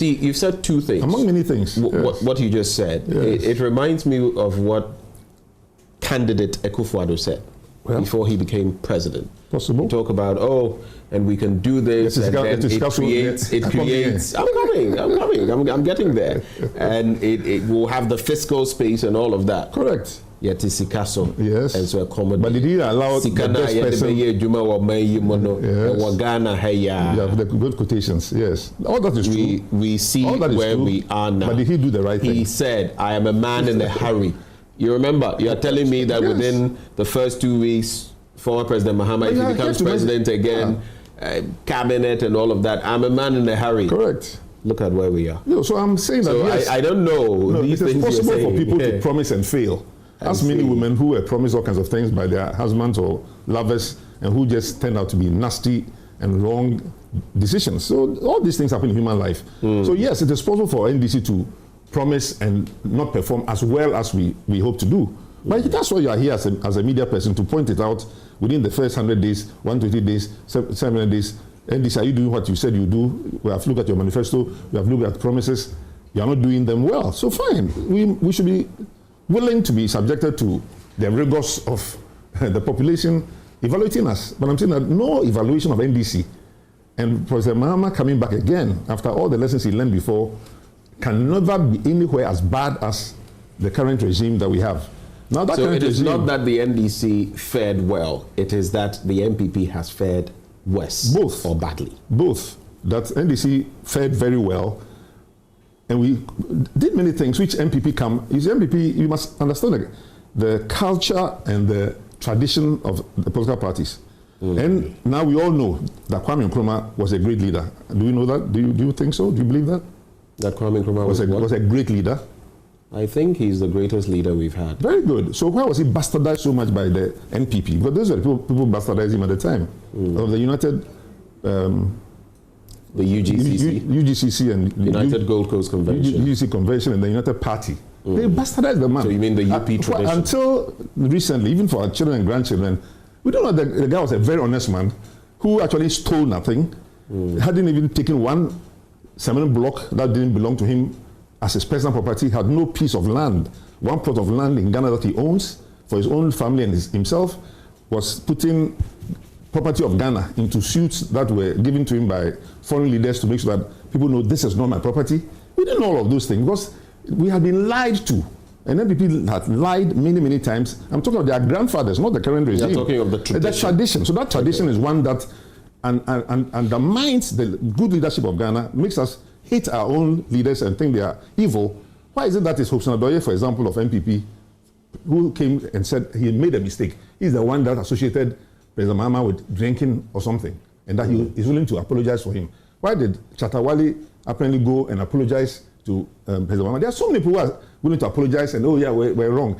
See, you've said two things. Among many things. What you just said. Yes. It reminds me of what candidate Akufo-Addo said before he became president. Possible. Talk about, and we can do this, and then it creates. I'm coming. I'm getting there, and it will have the fiscal space and all of that. Correct. Yet it's Sikaso. Yes. And so accommodate. But did he allow the best person? Yes. You have the good quotations. Yes. All that is true. We see where we are now. But did he do the right thing? He said, "I am a man in a hurry." You remember? You are telling me that within the first 2 weeks, former President Mahama, if he becomes president again, cabinet and all of that, I'm a man in a hurry. Correct. Look at where we are. So I'm saying that. So yes, I don't know. No, it is possible for people to promise and fail. As many women who were promised all kinds of things by their husbands or lovers and who just turned out to be nasty and wrong decisions. So all these things happen in human life. So yes, it is possible for NDC to promise and not perform as well as we hope to do. But that's why you are here as a media person, to point it out within the first 100 days, 120 days, 700 days. NDC, are you doing what you said you do? We have looked at your manifesto, we have looked at promises, you are not doing them well. So fine, we should be willing to be subjected to the rigors of the population evaluating us. But I'm saying that no evaluation of NDC and President Mahama coming back again after all the lessons he learned before can never be anywhere as bad as the current regime that we have. Now, that so it is not that the NDC fared well, it is that the NPP has fared worse. Both. Or badly. Both. That NDC fared very well, and we did many things which MPP come. You see, MPP, you must understand the culture and the tradition of the political parties. And now we all know that Kwame Nkrumah was a great leader. Do you know that? Do you think so? Do you believe that? That Kwame Nkrumah was a great leader? I think he's the greatest leader we've had. Very good. So why was he bastardized so much by the NPP? Because those were the people bastardized him at the time. Of the United... the UGCC. UGCC and United Gold Coast Convention. UGC Convention and the United Party. They bastardized the man. So you mean the UP tradition? Until recently, even for our children and grandchildren, we don't know that the guy was a very honest man who actually stole nothing, hadn't even taken one cement block that didn't belong to him as his personal property, had no piece of land. One plot of land in Ghana that he owns for his own family and himself was putting property of Ghana into suits that were given to him by foreign leaders to make sure that people know this is not my property. We didn't know all of those things because we had been lied to. And then people had lied many, many times. I'm talking of their grandfathers, not the current regime. You're talking of the tradition. The tradition. So that tradition is one that undermines the good leadership of Ghana, makes us hate our own leaders and think they are evil. Why is it that is Hobson Adoye, for example, of MPP, who came and said he made a mistake? He's the one that associated President Mahama with drinking or something, and that he is willing to apologize for him. Why did Chatawali apparently go and apologize to President Mahama? There are so many people who are willing to apologize and, oh yeah, we're wrong.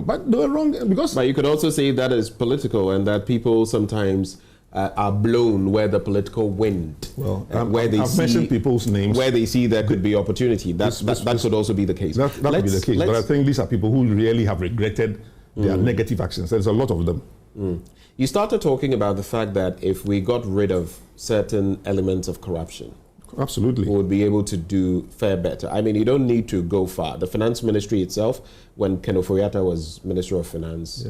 But they were wrong because... But you could also say that is political and that people sometimes are blown where the political wind. Well, I've mentioned people's names. Where they see there could be opportunity. That could also be the case. That could be the case. But I think these are people who really have regretted their negative actions. There's a lot of them. You started talking about the fact that if we got rid of certain elements of corruption, absolutely, we would be able to fare better. I mean, you don't need to go far. The finance ministry itself, when Ken Ofori-Atta was Minister of Finance,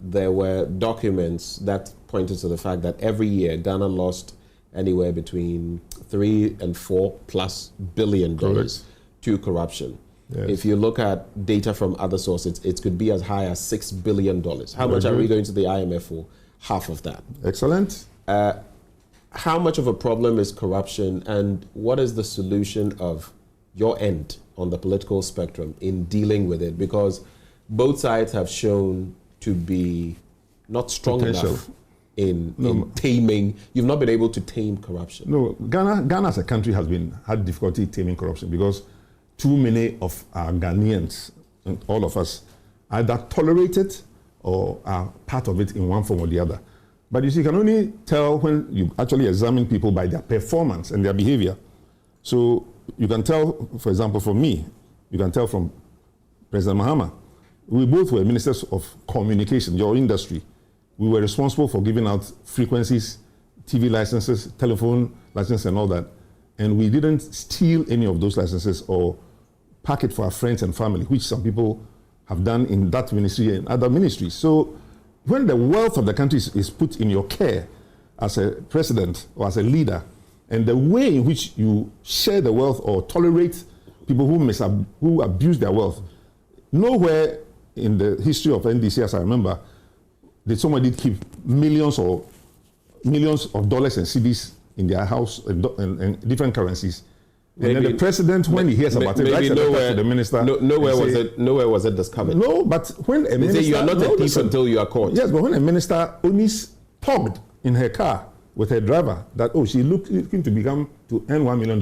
there were documents that pointed to the fact that every year Ghana lost anywhere between $3 and $4+ billion to corruption. Yes. If you look at data from other sources, it could be as high as $6 billion. How much are we going to the IMF for? Half of that. Excellent. How much of a problem is corruption, and what is the solution of your end on the political spectrum in dealing with it? Because both sides have shown to be not strong enough in taming. You've not been able to tame corruption. No, Ghana as a country has had difficulty taming corruption because too many of our Ghanaians, and all of us, either tolerate it or are part of it in one form or the other. But you see, you can only tell when you actually examine people by their performance and their behavior. So you can tell, for example, from me, you can tell from President Mahama, we both were ministers of communication, your industry. We were responsible for giving out frequencies, TV licenses, telephone licenses and all that. and we didn't steal any of those licenses or pack it for our friends and family, which some people have done in that ministry and other ministries. So when the wealth of the country is put in your care as a president or as a leader, and the way in which you share the wealth or tolerate people who abuse their wealth, nowhere in the history of NDC, as I remember, did somebody keep millions of dollars and cedis in their house and different currencies. Maybe, and then the president, when he hears about it, writes a letter to the minister. Nowhere was it discovered. No, but when a minister, you are not a thief until you are caught. Yes, but when a minister only talked in her car with her driver that she looking to earn $1 million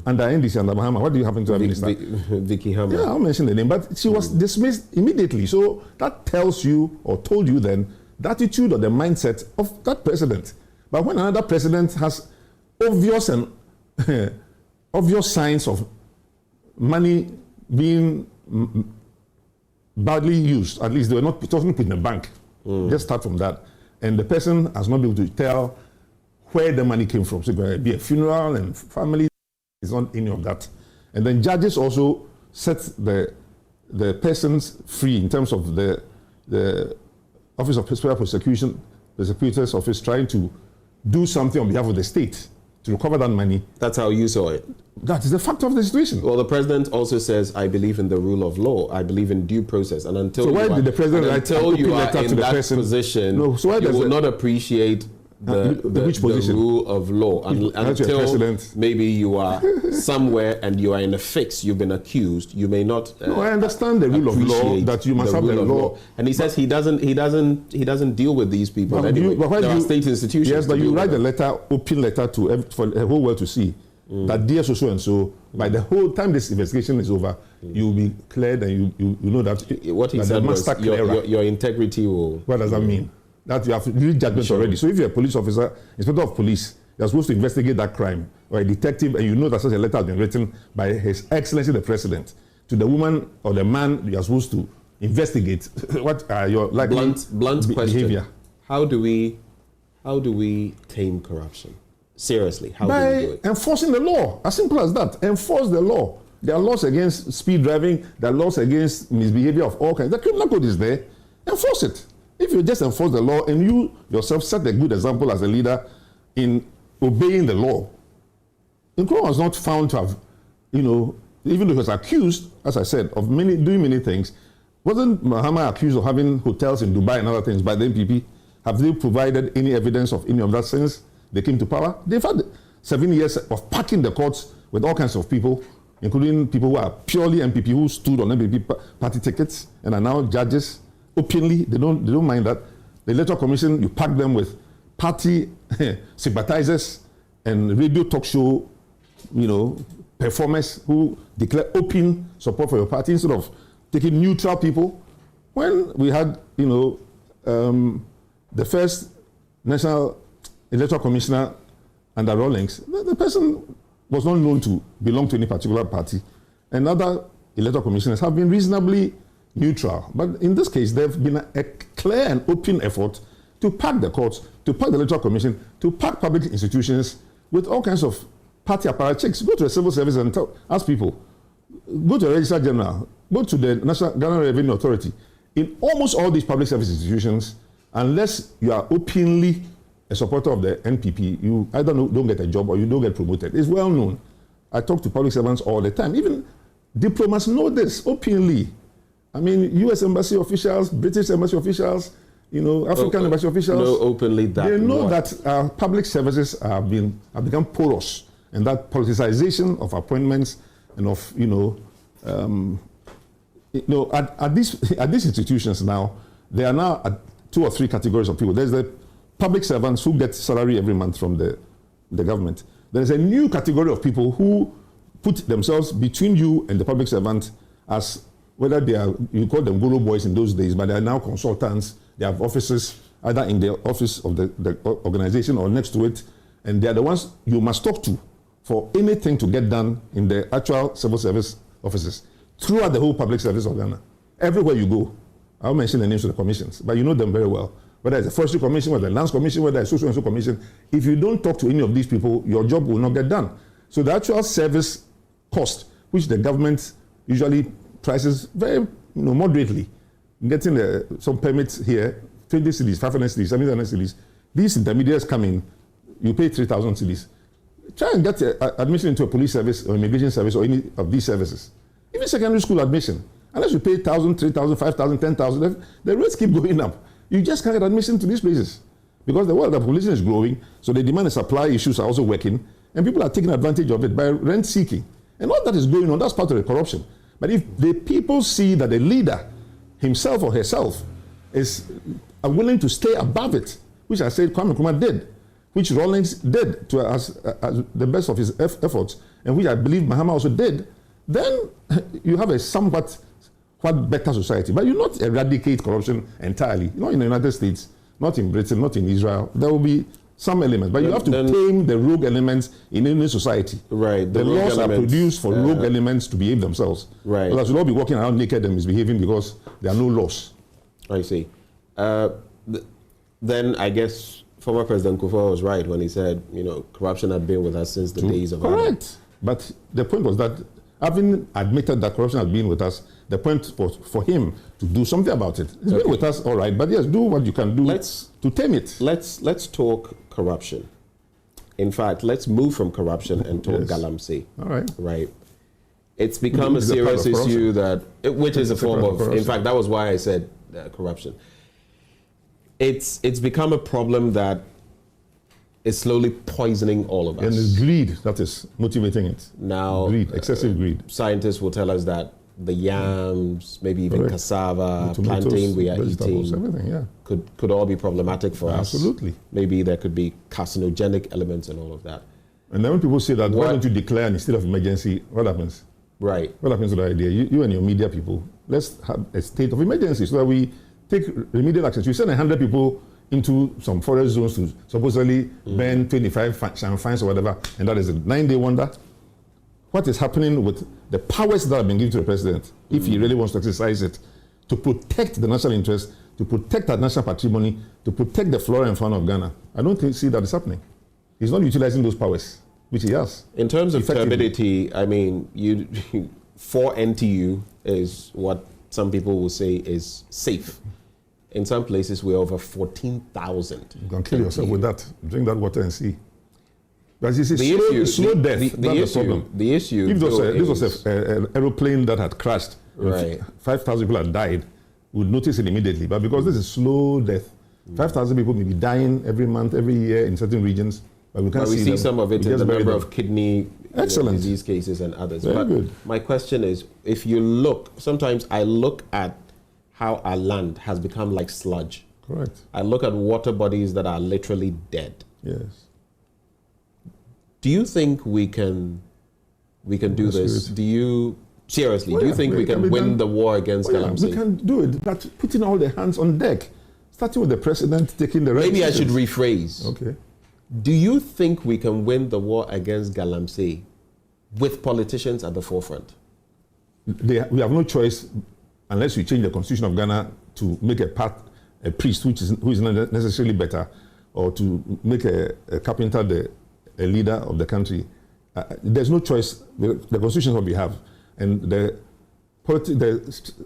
under NDC under Mahama. What do you happen to a minister? Vicky Hammer. Yeah, I'll mention the name, but she was dismissed immediately. So that tells you or told you then the attitude or the mindset of that president. But when another president has obvious signs of money being badly used, at least they were not put in the bank. Just start from that. And the person has not been able to tell where the money came from. So it's going to be a funeral and family. It's not any of that. And then judges also set the persons free in terms of the Office of Special Prosecutor's Office trying to do something on behalf of the state to recover that money. That's how you saw it. That is the fact of the situation. Well, the president also says, I believe in the rule of law. I believe in due process. And until so why did the president write until you are in that position, you will not appreciate the rule of law until maybe you are somewhere and you are in a fix, you've been accused, you may not I understand the rule of law, that you must have the law. And he says he doesn't deal with these people anyway. There are state institutions. Yes, but you write a letter, open letter for the whole world to see that dear so and so, by the whole time this investigation is over, you will be cleared and you know that what he said was your integrity will. What does that mean? That you have read judgment already. So if you're a police officer, inspector of police, you're supposed to investigate that crime, or a detective, and you know that such a letter has been written by His Excellency the President to the woman or the man you're supposed to investigate. What are your blunt behavior? Question. How do we tame corruption? Seriously, how do we do it? Enforcing the law. As simple as that. Enforce the law. There are laws against speed driving. There are laws against misbehavior of all kinds. The criminal code is there. Enforce it. If you just enforce the law and you yourself set a good example as a leader in obeying the law, Nkrumah was not found to have, even though he was accused, as I said, of doing many things. Wasn't Mahama accused of having hotels in Dubai and other things by the NPP? Have they provided any evidence of any of that since they came to power? They've had 7 years of packing the courts with all kinds of people, including people who are purely NPP, who stood on NPP party tickets and are now judges. Openly, they don't mind that. The Electoral Commission, you pack them with party sympathizers and radio talk show, performers who declare open support for your party instead of taking neutral people. When we had, the first National Electoral Commissioner under Rawlings, the person was not known to belong to any particular party, and other electoral commissioners have been reasonably neutral. But in this case, there have been a clear and open effort to pack the courts, to pack the Electoral Commission, to pack public institutions with all kinds of party apparatchiks. Go to the civil service and ask people. Go to the Registrar General. Go to the National Ghana Revenue Authority. In almost all these public service institutions, unless you are openly a supporter of the NPP, you either don't get a job or you don't get promoted. It's well known. I talk to public servants all the time. Even diplomats know this openly. I mean, U.S. Embassy officials, British Embassy officials, African Embassy officials. No, openly that. They know that our public services have become porous, and that politicization of appointments and of at these institutions now, there are now 2 or 3 categories of people. There's the public servants who get salary every month from the government. There's a new category of people who put themselves between you and the public servant as whether they are, you call them guru boys in those days, but they are now consultants. They have offices either in the office of the organization or next to it, and they are the ones you must talk to for anything to get done in the actual civil service offices throughout the whole public service of Ghana. Everywhere you go, I'll mention the names of the commissions, but you know them very well. Whether it's a Forestry Commission, whether it's a Lands Commission, whether it's a Social and Social Commission, if you don't talk to any of these people, your job will not get done. So the actual service cost, which the government usually prices very moderately, getting some permits here, 20 cedis, 500 cedis, 700 cedis. These intermediaries come in, you pay 3,000 cedis. Try and get admission into a police service or immigration service or any of these services. Even secondary school admission. Unless you pay 1,000, 3,000, 5,000, 10,000, the rates keep going up. You just can't get admission to these places. Because the world of population is growing, so the demand and supply issues are also working, and people are taking advantage of it by rent seeking. And all that is going on, that's part of the corruption. But if the people see that the leader, himself or herself, are willing to stay above it, which I said Kwame Nkrumah did, which Rawlings did as the best of his efforts, and which I believe Mahama also did, then you have a somewhat better society. But you not eradicate corruption entirely. Not in the United States, not in Britain, not in Israel. There will be some elements, but you have to tame the rogue elements in any society. Right. The laws are produced for rogue elements to behave themselves. Right. Otherwise, you'll all be walking around naked and misbehaving because there are no laws. I see. Then I guess former President Kufuor was right when he said, corruption had been with us since the days of Adam. Correct. But the point was that, having admitted that corruption had been with us, the point was for him to do something about it. It's been with us, all right, but yes, do what you can do to tame it. Let's talk corruption. In fact, let's move from corruption and talk galamsey. All right. Right. It's become a serious issue which is a form of, in fact, that was why I said corruption. It's become a problem that is slowly poisoning all of us. And it's greed that is motivating it. Now, greed, excessive greed. Scientists will tell us that the yams, maybe even cassava, plantain we are eating, could all be problematic for us. Absolutely. Maybe there could be carcinogenic elements and all of that. And then when people say that, why don't you declare an state of emergency, what happens? Right. What happens to that idea? You and your media people, let's have a state of emergency so that we take remedial action. You send 100 people into some forest zones to supposedly burn 25 fines or whatever, and that is a 9-day wonder. What is happening with the powers that have been given to the president, if he really wants to exercise it, to protect the national interest, to protect our national patrimony, to protect the flora and fauna of Ghana? I don't see that is happening. He's not utilizing those powers, which he has. In terms of turbidity, I mean, 4 NTU is what some people will say is safe. In some places, we're over 14,000. You can kill yourself with that. Drink that water and see. But this is slow death. That's the problem. The issue. If this was an aeroplane that had crashed, right, 5,000 people had died, we would notice it immediately. But because this is slow death, 5,000 people may be dying every month, every year in certain regions, but we can't see them. We see some of it in the number of kidney disease cases and others. Very good. My question is, if you look, sometimes I look at how our land has become like sludge. Correct. I look at water bodies that are literally dead. Yes. Do you think we can do this? Do you seriously? Do you think we can win the war against galamsey? We can do it, but putting all the hands on deck, starting with the president taking the right Maybe decisions. I should rephrase. Okay. Do you think we can win the war against galamsey with politicians at the forefront? We have no choice unless we change the constitution of Ghana to make a priest who is not necessarily better, or to make a carpenter a leader of the country. There's no choice. The constitution is what we have, and the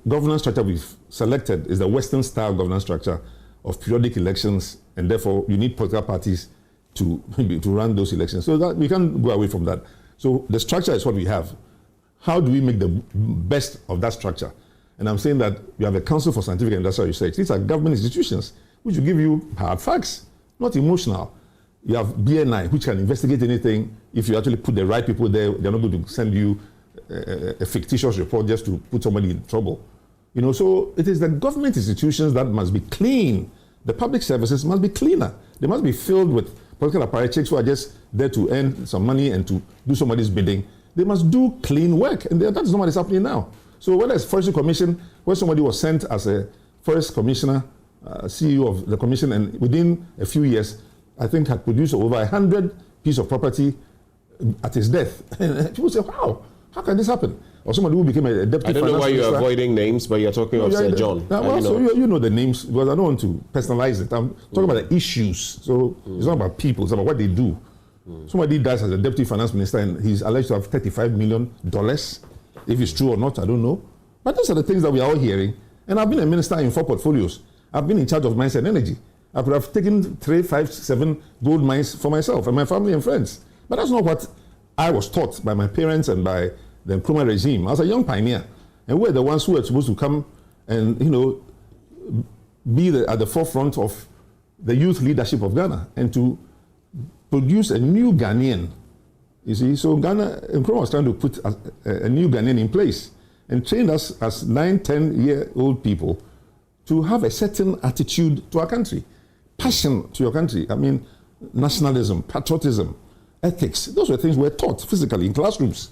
governance structure we've selected is the Western style governance structure of periodic elections, and therefore you need political parties to run those elections. So that we can't go away from that. So the structure is what we have. How do we make the best of that structure? And I'm saying that we have a Council for Scientific and Industrial Research. These are government institutions which will give you hard facts, not emotional. You have BNI, which can investigate anything. If you actually put the right people there, they're not going to send you a fictitious report just to put somebody in trouble. So it is the government institutions that must be clean. The public services must be cleaner. They must be filled with political apparatchiks who are just there to earn some money and to do somebody's bidding. They must do clean work, and that's not what is happening now. So whether it's Forestry Commission, where somebody was sent as a forest commissioner, CEO of the commission, and within a few years, I think had produced over 100 pieces of property at his death. And people say, wow, how can this happen? Or somebody who became a deputy finance minister. I don't know why you're avoiding names, but you're talking of Sir John. You know the names, because I don't want to personalize it. I'm talking about the issues. So it's not about people, it's about what they do. Somebody dies as a deputy finance minister and he's alleged to have $35 million. If it's true or not, I don't know. But those are the things that we are all hearing. And I've been a minister in 4 portfolios. I've been in charge of mines and energy. I could have taken 3, 5, 7 gold mines for myself and my family and friends. But that's not what I was taught by my parents and by the Nkrumah regime. I was a young pioneer. And we're the ones who were supposed to come and, be at the forefront of the youth leadership of Ghana and to produce a new Ghanaian. You see, so Nkrumah was trying to put a new Ghanaian in place and trained us as 9, 10-year-old people to have a certain attitude to our country, passion to your country. I mean, nationalism, patriotism, ethics. Those were things we were taught physically in classrooms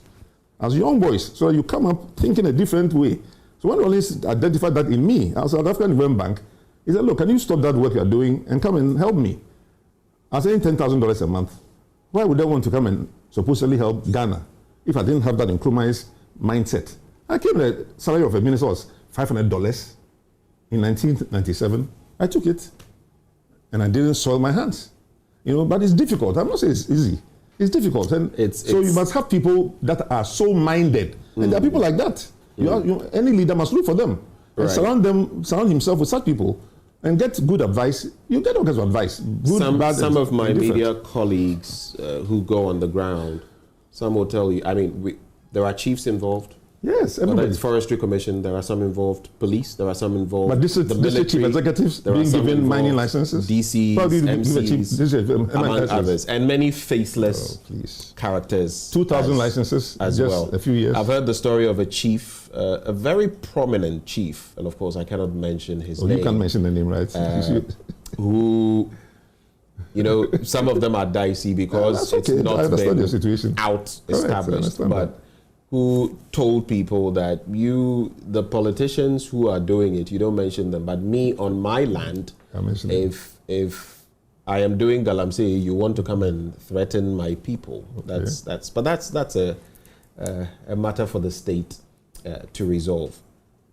as young boys. So you come up thinking a different way. So when Rollins identified that in me, as South African Development Bank, he said, look, can you stop that work you're doing and come and help me? I was saying $10,000 a month. Why would I want to come and supposedly help Ghana if I didn't have that Nkrumah's mindset? I came the salary of a minister was $500 in 1997. I took it and I didn't soil my hands. But it's difficult. I'm not saying it's easy. It's difficult. And so you must have people that are so minded. And there are people like that. Any leader must look for them. And surround himself with such people and get good advice. You get all kinds of advice. Good, bad, some of my media colleagues who go on the ground, some will tell you, there are chiefs involved. Yes, everybody. It's Forestry Commission, there are some involved. Police, there are some involved. But this is the military, chief executives being given mining licenses. DCs, MCs, among others. And many faceless characters. 2,000 licenses as just well. A few years. I've heard the story of a chief, a very prominent chief, and of course I cannot mention his name. You can't mention the name, right? Who, some of them are dicey because it's not been out established. But who told people that the politicians who are doing it, you don't mention them, but me on my land, if I am doing galamsey, you want to come and threaten my people. That's a matter for the state to resolve.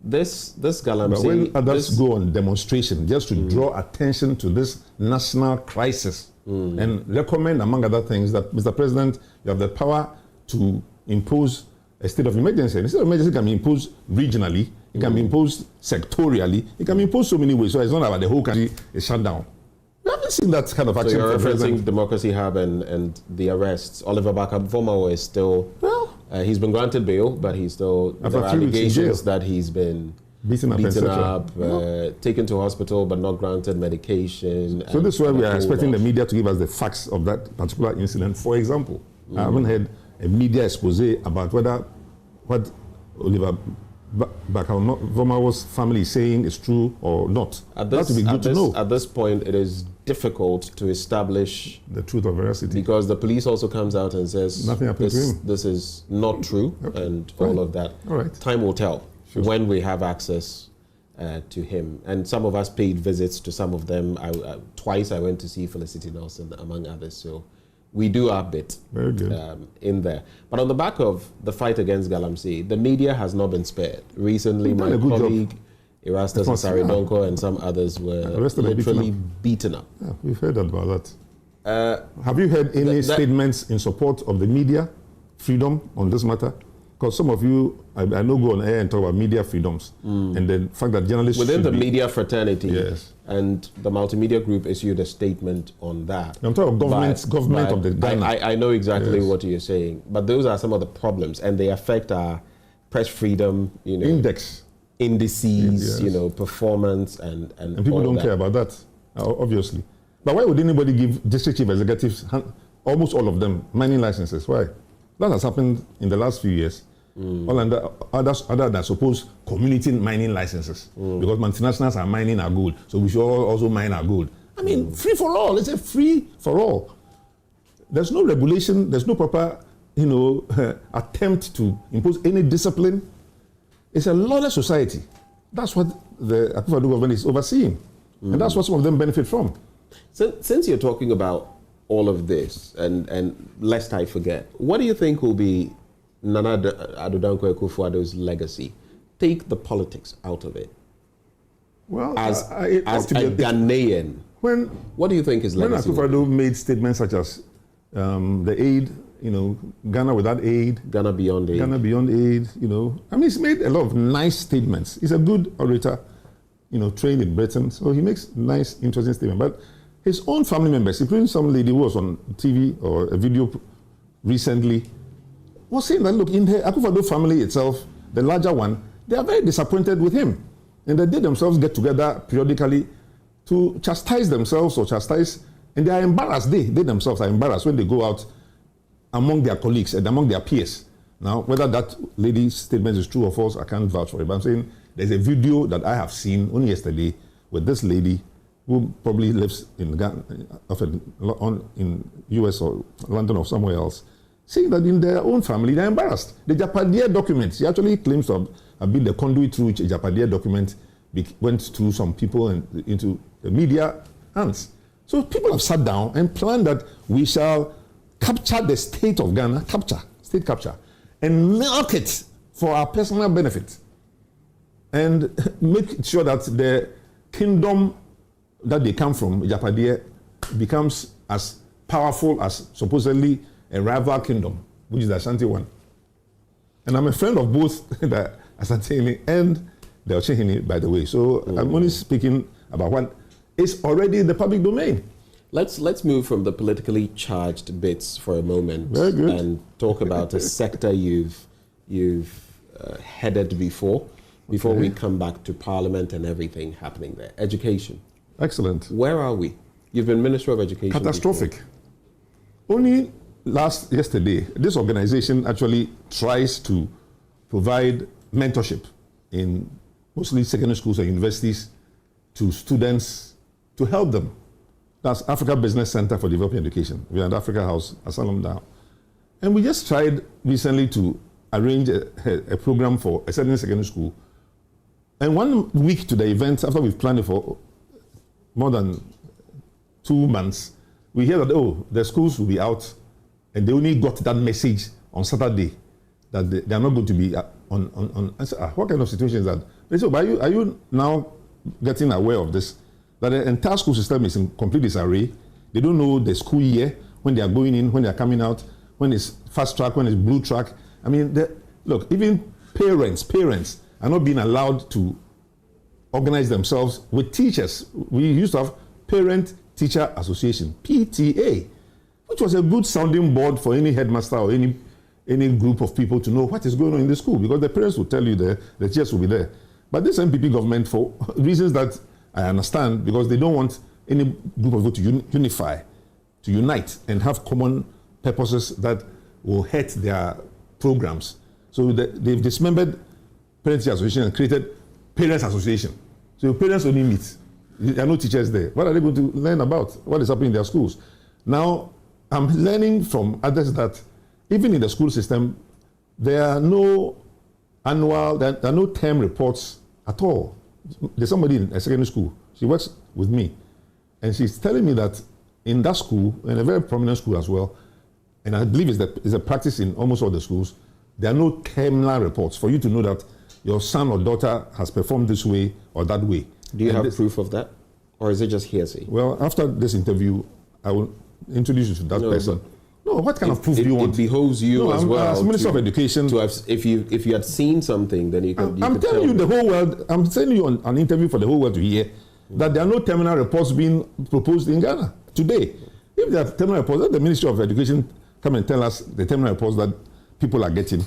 This galamsey. But when others go on demonstration just to draw attention to this national crisis and recommend, among other things, that Mr. President, you have the power to impose a state of emergency. And a state of emergency can be imposed regionally, it can be imposed sectorially, it can be imposed so many ways. So it's not about the whole country is shut down. We haven't seen that kind of action. So you're referencing Democracy Hub and the arrests. Oliver Bawku is still, he's been granted bail, but he's still, there are allegations that he's been beaten up, taken to hospital, but not granted medication. So this is why we are expecting the media to give us the facts of that particular incident. For example, I haven't heard a media expose about what Oliver Bawku's family is saying is true or not. That would be good to know. At this point, it is difficult to establish the truth or veracity, because the police also comes out and says nothing happened to him. This is not true, and all of that. All right. Time will tell when we have access to him. And some of us paid visits to some of them. Twice I went to see Felicity Nelson, among others. So we do our bit. Very good. In there. But on the back of the fight against galamsey, the media has not been spared. Recently, my colleague Erastus Saridonko and some others were literally beaten up. Yeah, we've heard about that. Have you heard any statements in support of the media freedom on this matter? Because some of you, I know, go on air and talk about media freedoms, and the fact that journalists within the media fraternity, and the multimedia group issued a statement on that. I'm talking about government of the Ghana. I know exactly what you're saying, but those are some of the problems, and they affect our press freedom, indices, performance, and people don't care about that, obviously. But why would anybody give district chief executives, almost all of them, mining licenses? Why? That has happened in the last few years. Other than supposed community mining licenses, because multinationals are mining our gold, so we should also mine our gold. I mean, free for all. It's a free for all. There's no regulation. There's no proper, attempt to impose any discipline. It's a lawless society. That's what the Akufo-Addo government is overseeing, and that's what some of them benefit from. Since you're talking about all of this, and lest I forget, what do you think will be Nana Addo Dankwa Akufo-Addo's legacy? Take the politics out of it. Well, as a Ghanaian, what do you think his legacy? When Akufo-Addo made statements such as the aid, Ghana without aid. Ghana beyond aid. Ghana beyond aid, he's made a lot of nice statements. He's a good orator, trained in Britain. So he makes nice, interesting statements. But his own family members, including some lady who was on TV or a video recently, was saying that, look, in the Akufo-Addo family itself, the larger one, they are very disappointed with him. And they themselves get together periodically to chastise themselves and they are embarrassed. They themselves are embarrassed when they go out among their colleagues and among their peers. Now, whether that lady's statement is true or false, I can't vouch for it. But I'm saying there's a video that I have seen only yesterday with this lady who probably lives in Ghana, in US or London or somewhere else, saying that in their own family they're embarrassed. The Japadier documents, he actually claims to have been the conduit through which a Japadier document went through some people and into the media hands. So people have sat down and planned that we shall capture the state of Ghana, state capture, and milk it for our personal benefit, and make sure that the kingdom that they come from, Japadier, becomes as powerful as supposedly a rival kingdom, which is the Ashanti one. And I'm a friend of both the Asante and the Ochehini, by the way. So I'm only speaking about what is already in the public domain. Let's move from the politically charged bits for a moment and talk about a sector you've headed before we come back to Parliament and everything happening there. Education. Excellent. Where are we? You've been Minister of Education. Catastrophic. Before. Only yesterday, this organization actually tries to provide mentorship in mostly secondary schools and universities to students to help them. That's Africa Business Center for Developing Education. We are at Africa House, Asylum now. And we just tried recently to arrange a program for a certain secondary school. And 1 week to the event, after we've planned it for more than 2 months, we hear that, the schools will be out, and they only got that message on Saturday that they are not going to be on. I said, what kind of situation is that? They said, but are you now getting aware of this? That the entire school system is in complete disarray. They don't know the school year, when they are going in, when they are coming out, when it's fast track, when it's blue track. I mean, look, even parents are not being allowed to organize themselves with teachers. We used to have Parent Teacher Association, PTA, which was a good sounding board for any headmaster or any group of people to know what is going on in the school, because the parents will tell you the teachers will be there. But this MPP government, for reasons that I understand, because they don't want any group of people to unite and have common purposes that will hurt their programs. So they've dismembered Parent Teacher Association and created Parents Association. So parents only meet. There are no teachers there. What are they going to learn about? What is happening in their schools? Now, I'm learning from others that even in the school system, there are no term reports at all. There's somebody in a secondary school. She works with me. And she's telling me that in that school, in a very prominent school as well, and I believe it's a practice in almost all the schools, there are no terminal reports for you to know that your son or daughter has performed this way or that way. Do you have proof of that? Or is it just hearsay? Well, after this interview, I will introduce you to that person. No, what kind of proof do you want? It behoves you as well. As Minister of Education. If you had seen something, then you could. I'm telling you, the whole world. I'm telling you on an interview for the whole world to hear that there are no terminal reports being proposed in Ghana today. If there are terminal reports, let the Ministry of Education come and tell us the terminal reports that people are getting.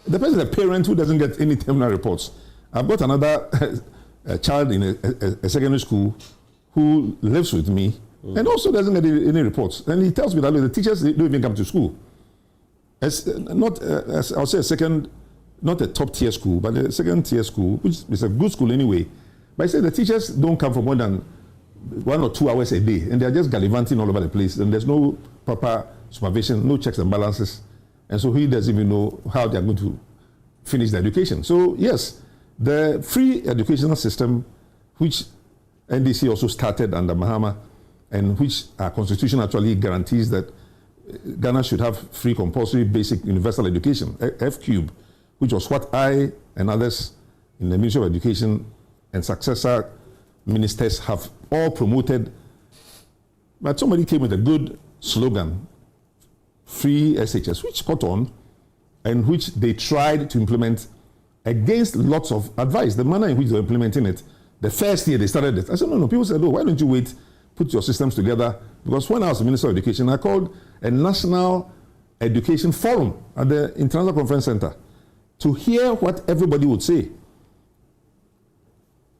The person is a parent who doesn't get any terminal reports. I've got another child in a secondary school who lives with me. And also doesn't get any reports. And he tells me that the teachers don't even come to school. It's I'll say not a top tier school, but a second tier school, which is a good school anyway. But I say the teachers don't come for more than 1 or 2 hours a day, and they're just gallivanting all over the place. And there's no proper supervision, no checks and balances. And so he doesn't even know how they're going to finish their education. So yes, the free educational system, which NDC also started under Mahama, and which our constitution actually guarantees that Ghana should have free, compulsory, basic, universal education, F3, which was what I and others in the Ministry of Education and successor ministers have all promoted. But somebody came with a good slogan, free SHS, which caught on and which they tried to implement against lots of advice. The manner in which they were implementing it, the first year they started it. I said, no. People said, why don't you wait, put your systems together? Because when I was Minister of Education, I called a national education forum at the International Conference Center to hear what everybody would say.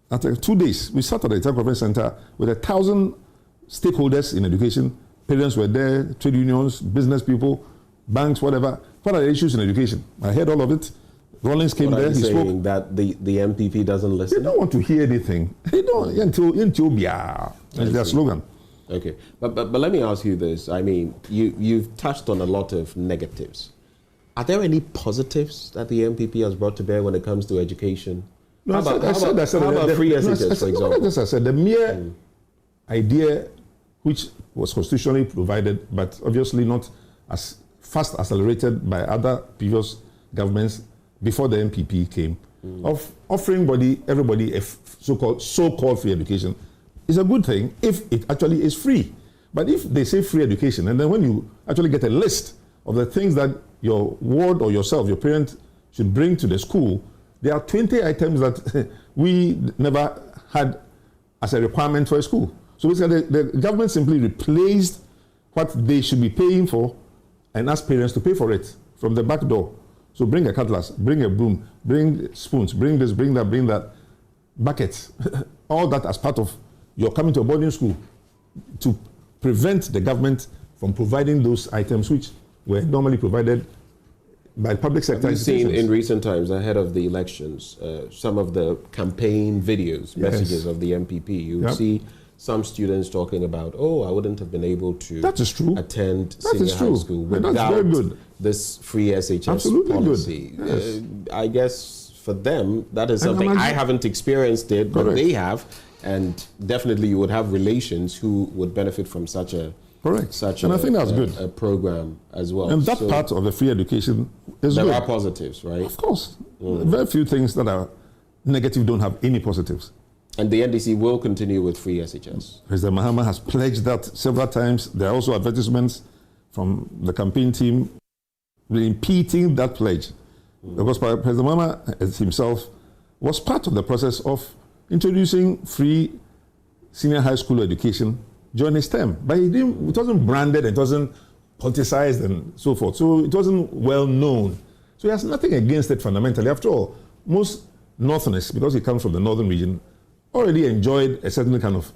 After 2 days, we sat at the International Conference Center with 1,000 stakeholders in education. Parents were there, trade unions, business people, banks, whatever. What are the issues in education? I heard all of it. Rollins came there, he spoke. That the MPP doesn't listen? They don't want to hear anything. They don't, until that's their slogan. Okay, but let me ask you this. I mean, you've touched on a lot of negatives. Are there any positives that the MPP has brought to bear when it comes to education? No, how about free SHS, for example? I said the mere idea, which was constitutionally provided, but obviously not as fast accelerated by other previous governments before the MPP came, of offering everybody a so-called free education, is a good thing if it actually is free. But if they say free education, and then when you actually get a list of the things that your ward or yourself, your parent, should bring to the school, there are 20 items that we never had as a requirement for a school. So basically, the government simply replaced what they should be paying for and asked parents to pay for it from the back door. So bring a cutlass, bring a broom, bring spoons, bring this, bring that, buckets, all that as part of your coming to a boarding school to prevent the government from providing those items which were normally provided by public sector institutions. Have you seen in recent times, ahead of the elections, some of the campaign videos, messages of the MPP? You see some students talking about, I wouldn't have been able to attend senior high school without this free SHS policy. Good. Yes. I guess for them, that is something I haven't experienced it, but they have. And definitely you would have relations who would benefit from such a and I think that's good. A program as well. And that part of the free education is good. There are positives, right? Of course. Very few things that are negative don't have any positives. And the NDC will continue with free SHS. President Mahama has pledged that several times. There are also advertisements from the campaign team repeating that pledge. Because President Mahama himself was part of the process of introducing free senior high school education during his term. But it wasn't branded, it wasn't politicized and so forth. So it wasn't well known. So he has nothing against it fundamentally. After all, most Northerners, because he comes from the northern region, already enjoyed a certain kind of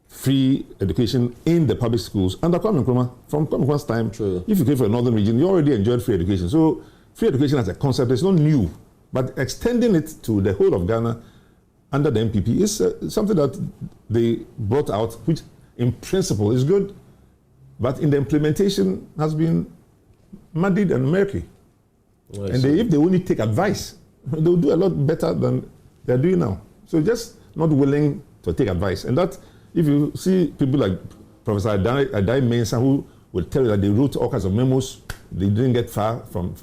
free education in the public schools. Under Kwame Nkrumah, from Kwame Nkrumah's time, if you came from the northern region, you already enjoyed free education. So free education as a concept is not new, but extending it to the whole of Ghana under the MPP is something that they brought out, which in principle is good, but in the implementation has been muddied and murky. And if they only take advice, they'll do a lot better than they're doing now. So just not willing to take advice. And that, if you see people like Professor Adai Mensah, who will tell you that they wrote all kinds of memos, they didn't get far from.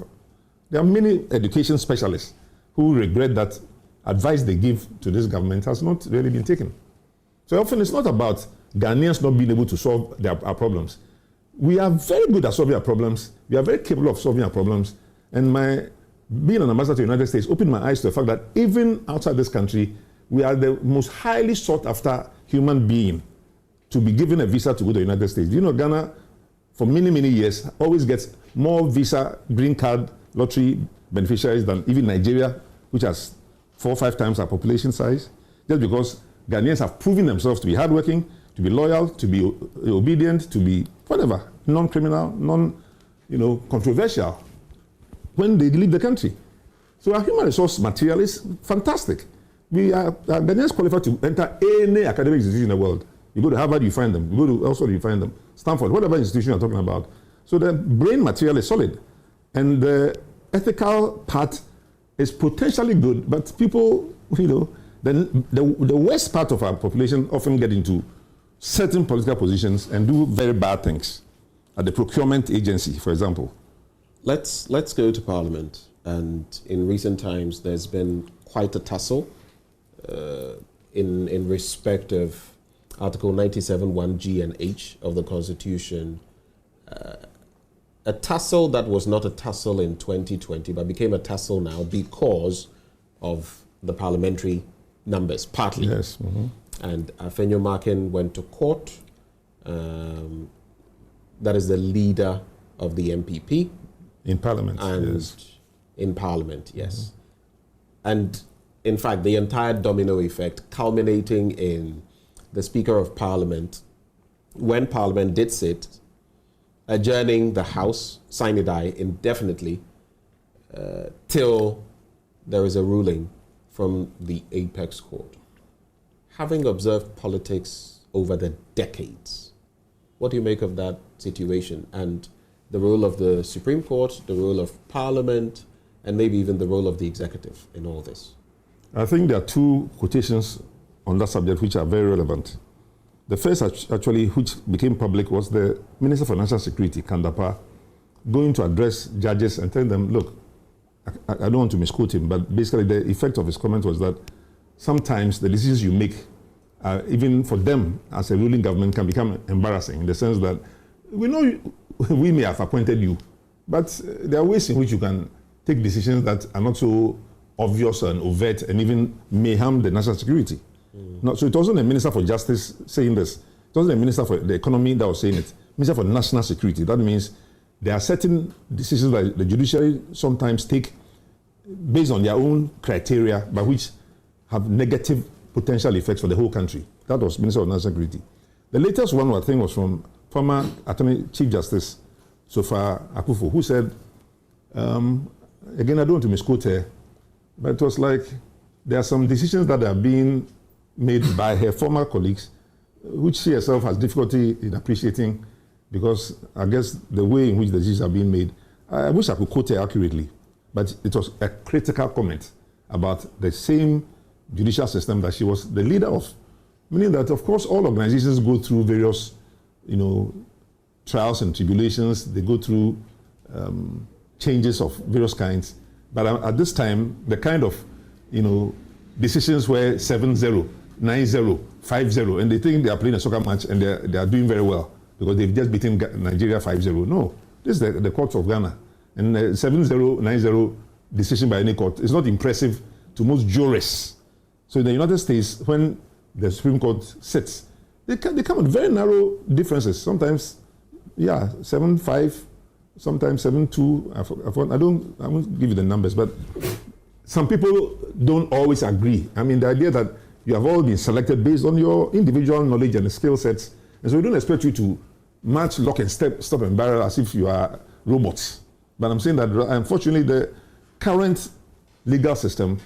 There are many education specialists who regret that advice they give to this government has not really been taken. So often it's not about Ghanaians not being able to solve our problems. We are very good at solving our problems. We are very capable of solving our problems. And being an ambassador to the United States opened my eyes to the fact that even outside this country, we are the most highly sought after human being to be given a visa to go to the United States. Do you know Ghana, for many, many years, always gets more visa, green card, lottery beneficiaries than even Nigeria, which has 4 or 5 times our population size, just because Ghanaians have proven themselves to be hardworking, to be loyal, to be obedient, to be whatever, non-criminal, controversial when they leave the country. So our human resource material is fantastic. Ghanaians qualified to enter any academic institution in the world. You go to Harvard, you find them. You go to Oxford, you find them. Stanford, whatever institution you're talking about. So the brain material is solid. And the ethical part is potentially good, but people, the worst part of our population often get into certain political positions and do very bad things. At the procurement agency, for example. Let's go to Parliament. And in recent times, there's been quite a tussle in respect of Article 97, 1G and H of the Constitution, a tussle that was not a tussle in 2020, but became a tussle now because of the parliamentary numbers, partly. Yes. Mm-hmm. And Afenyo Markin went to court. That is the leader of the MPP. In Parliament, and yes. In Parliament, yes. Mm-hmm. And in fact, the entire domino effect culminating in the Speaker of Parliament, when Parliament did sit, adjourning the House, sine die, indefinitely, till there is a ruling from the Apex Court. Having observed politics over the decades, what do you make of that situation and the role of the Supreme Court, the role of Parliament, and maybe even the role of the executive in all this? I think there are two quotations on that subject which are very relevant. The first actually, which became public, was the Minister for National Security, Kandapa, going to address judges and tell them, look, I don't want to misquote him, but basically the effect of his comment was that sometimes the decisions you make, even for them as a ruling government, can become embarrassing in the sense that we know we may have appointed you, but there are ways in which you can take decisions that are not so obvious and overt and even may harm the national security. No, so it wasn't the Minister for Justice saying this. It wasn't the Minister for the Economy that was saying it. Minister for National Security. That means there are certain decisions that the judiciary sometimes take based on their own criteria, but which have negative potential effects for the whole country. That was Minister of National Security. The latest one, I think, was from former Attorney Chief Justice Sofa Akufo, who said, again, I don't want to misquote her, but it was like there are some decisions that are being made by her former colleagues, which she herself has difficulty in appreciating, because I guess the way in which the decisions are being made, I wish I could quote her accurately, but it was a critical comment about the same judicial system that she was the leader of, meaning that, of course, all organizations go through various, trials and tribulations. They go through changes of various kinds, but at this time, the kind of, decisions were 7-0, 9-0, 5-0, and they think they are playing a soccer match and they are doing very well because they've just beaten Nigeria 5-0. No, this is the courts of Ghana. And 7-0, 9-0 decision by any court is not impressive to most jurists. So in the United States, when the Supreme Court sits, they come with very narrow differences. Sometimes, 7-5, sometimes 7-2. I won't give you the numbers, but some people don't always agree. I mean, the idea that you have all been selected based on your individual knowledge and skill sets, and so we don't expect you to match, lock and stop and barrel as if you are robots. But I'm saying that, unfortunately, the current legal system,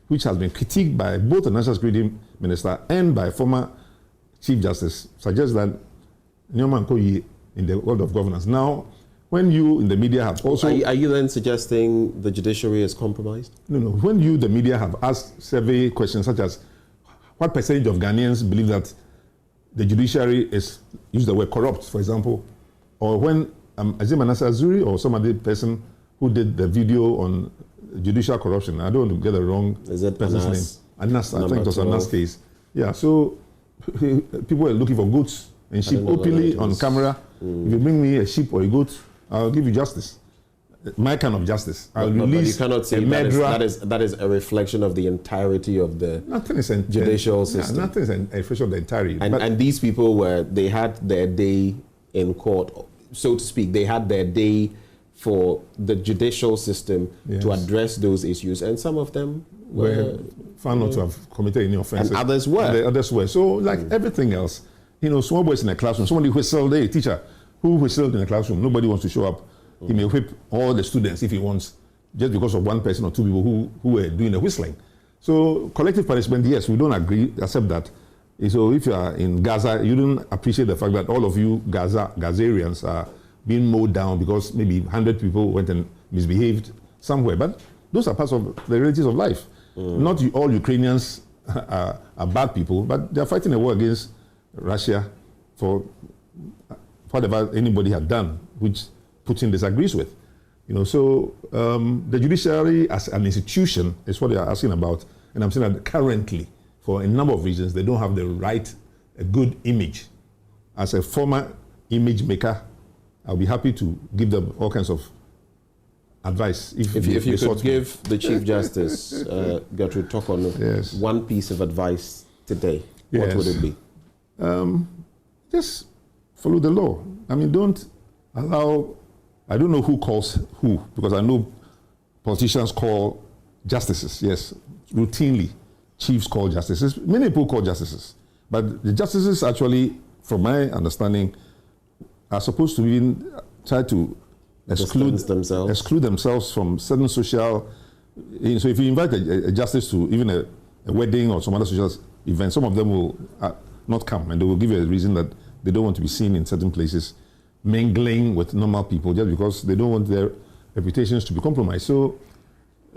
which has been critiqued by both the National Security Minister and by former Chief Justice, suggests that Nyoman Koyi in the world of governance. Now, when you in the media have also... Are you then suggesting the judiciary is compromised? No. When you, the media, have asked survey questions such as what percentage of Ghanaians believe that the judiciary is, use the word corrupt, for example, or when Azim Anasa Zuri or some other person who did the video on judicial corruption, I don't want to get the wrong person's name. Anas, I think it was Anas' case. Yeah, so people are looking for goats and sheep openly on camera. If you bring me a sheep or a goat, I'll give you justice. My kind of justice. I'll release but you cannot say that is a reflection of the entirety of the judicial system. Nothing is a reflection of the entirety. And these people they had their day in court, so to speak. They had their day for the judicial system to address those issues, and some of them were found not to have committed any offenses. And others were. So, like everything else, small boys in a classroom, somebody whistled, a teacher who whistled in a classroom, nobody wants to show up. He may whip all the students if he wants, just because of one person or two people who were doing the whistling. So collective punishment, yes, we don't agree, accept that. So if you are in Gaza, you don't appreciate the fact that all of you Gazarians are being mowed down because maybe 100 people went and misbehaved somewhere. But those are parts of the realities of life. Not all Ukrainians are bad people, but they are fighting a war against Russia for whatever anybody had done, which Putin disagrees with. So the judiciary as an institution is what they are asking about. And I'm saying that currently, for a number of reasons, they don't have a good image. As a former image maker, I'll be happy to give them all kinds of advice. If you could give the Chief Justice, Gertrude Tokon, one piece of advice today, what would it be? Just follow the law. I mean, don't allow, I don't know who calls who, because I know politicians call justices, yes, routinely. Chiefs call justices. Many people call justices. But the justices actually, from my understanding, are supposed to even try to exclude themselves from certain social. So if you invite a justice to even a wedding or some other social event, some of them will not come, and they will give you a reason that they don't want to be seen in certain places mingling with normal people just because they don't want their reputations to be compromised. So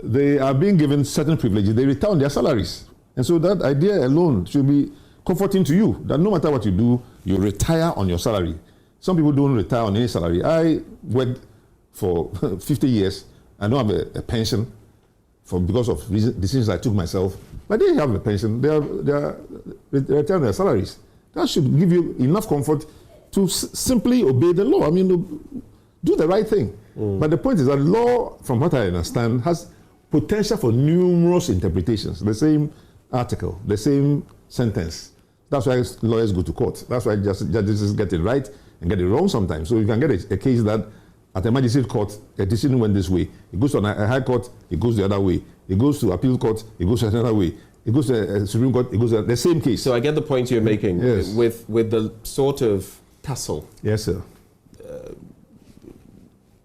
they are being given certain privileges. They retire on their salaries. And so that idea alone should be comforting to you, that no matter what you do, you retire on your salary. Some people don't retire on any salary. I worked for 50 years. I don't have a pension because of decisions I took myself. But they have a pension. They are retired on their salaries. That should give you enough comfort to simply obey the law. I mean, do the right thing. But the point is that law, from what I understand, has potential for numerous interpretations. The same article, the same sentence. That's why lawyers go to court. That's why judges get it right and get it wrong sometimes. So you can get a case that at a magistrate court, a decision went this way. It goes to a high court, it goes the other way. It goes to appeal court, it goes another way. It goes to a Supreme Court, it goes to the same case. So I get the point you're making. Yes. With the sort of tussle. Yes, sir.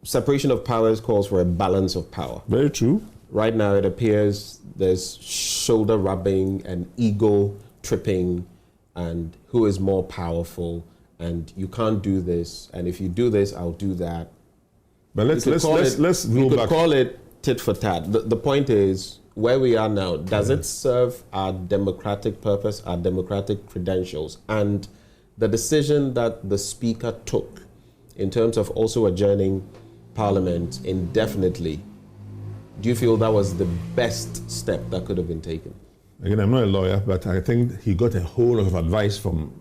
Separation of powers calls for a balance of power. Very true. Right now it appears there's shoulder rubbing and ego tripping and who is more powerful and you can't do this and if you do this I'll do that. But let's go back. Call it tit for tat. The point is where we are now, does it serve our democratic purpose, our democratic credentials, and the decision that the Speaker took in terms of also adjourning Parliament indefinitely? Do you feel that was the best step that could have been taken? Again, I'm not a lawyer, but I think he got a whole lot of advice from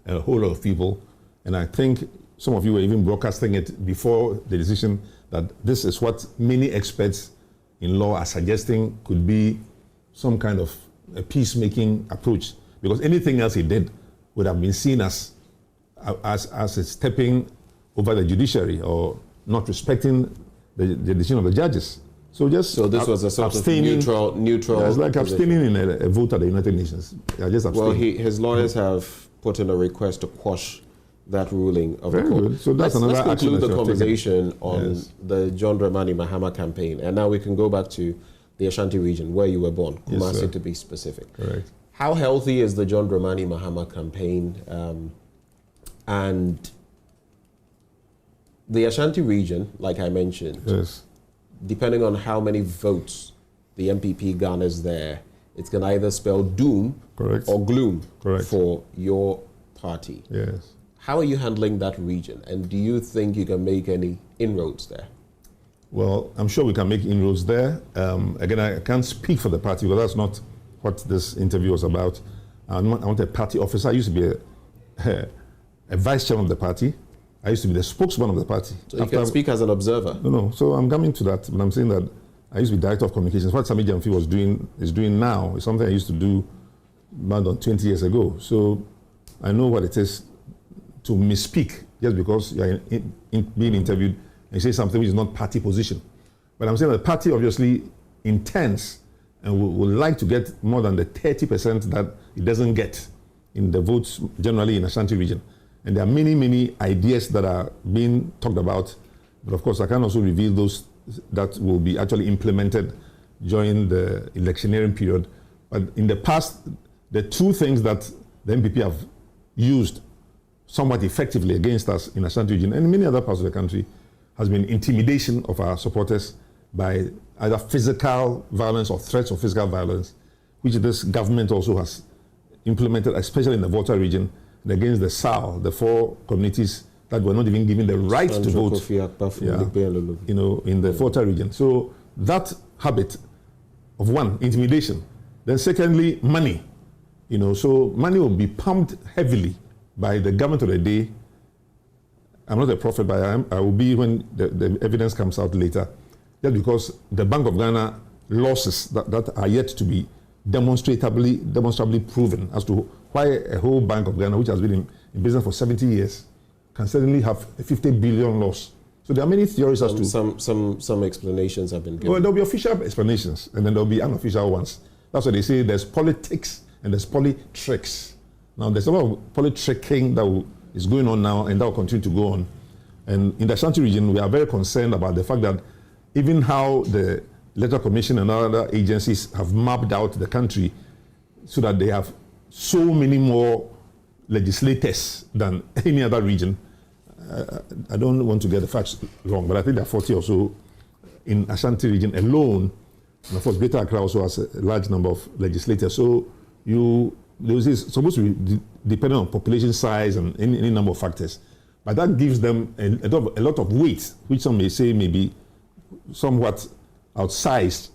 a whole lot of people. And I think some of you were even broadcasting it before the decision that this is what many experts in law are suggesting could be some kind of a peacemaking approach. Because anything else he did would have been seen as a stepping over the judiciary or not respecting the decision of the judges. So this was a sort of neutral. Yeah, it's like abstaining in a vote at the United Nations. Yeah, just abstain. Well, his lawyers have put in a request to quash that ruling of the court. Good. So that's let's another conclude action the conversation on the John Dramani Mahama campaign, and now we can go back to the Ashanti region where you were born, Kumasi to be specific. Correct. How healthy is the John Dramani Mahama campaign, and the Ashanti region, like I mentioned? Yes. Depending on how many votes the MPP garners there, it's going to either spell doom or gloom for your party. Yes. How are you handling that region? And do you think you can make any inroads there? Well, I'm sure we can make inroads there. Again, I can't speak for the party because that's not what this interview was about. I'm not a party officer. I used to be a vice chairman of the party. I used to be the spokesman of the party. So you can speak as an observer? No. So I'm coming to that, but I'm saying that I used to be director of communications. What Sami Jamfi is doing now is something I used to do more than 20 years ago. So I know what it is to misspeak just because you're being interviewed and you say something which is not party position. But I'm saying that the party obviously intends and would like to get more than the 30% that it doesn't get in the votes generally in Ashanti region. And there are many, many ideas that are being talked about. But of course, I can also reveal those that will be actually implemented during the electioneering period. But in the past, the two things that the MPP have used somewhat effectively against us in Ashanti region and in many other parts of the country has been intimidation of our supporters by either physical violence or threats of physical violence, which this government also has implemented, especially in the Volta region, and against the SAL, the four communities that were not even given the right to vote, in the Volta region. So that habit of one, intimidation, then secondly, money. So money will be pumped heavily by the government of the day I'm not a prophet, but I will be when the evidence comes out later. Just because the Bank of Ghana losses that are yet to be demonstrably proven as to why a whole Bank of Ghana, which has been in business for 70 years, can suddenly have a 50 billion loss. So there are many theories as to... Some explanations have been given. Well, there will be official explanations, and then there will be unofficial ones. That's why they say there's politics and there's politricks. Now, there's a lot of politricking that is going on now, and that will continue to go on. And in the Ashanti region, we are very concerned about the fact that even how the Electoral Commission and other agencies have mapped out the country so that they have so many more legislators than any other region. I don't want to get the facts wrong, but I think there are 40 or so in Ashanti region alone. And of course, Greater Accra also has a large number of legislators. So this is supposed to be dependent on population size and any number of factors. But that gives them a lot of weight, which some may say may be somewhat outsized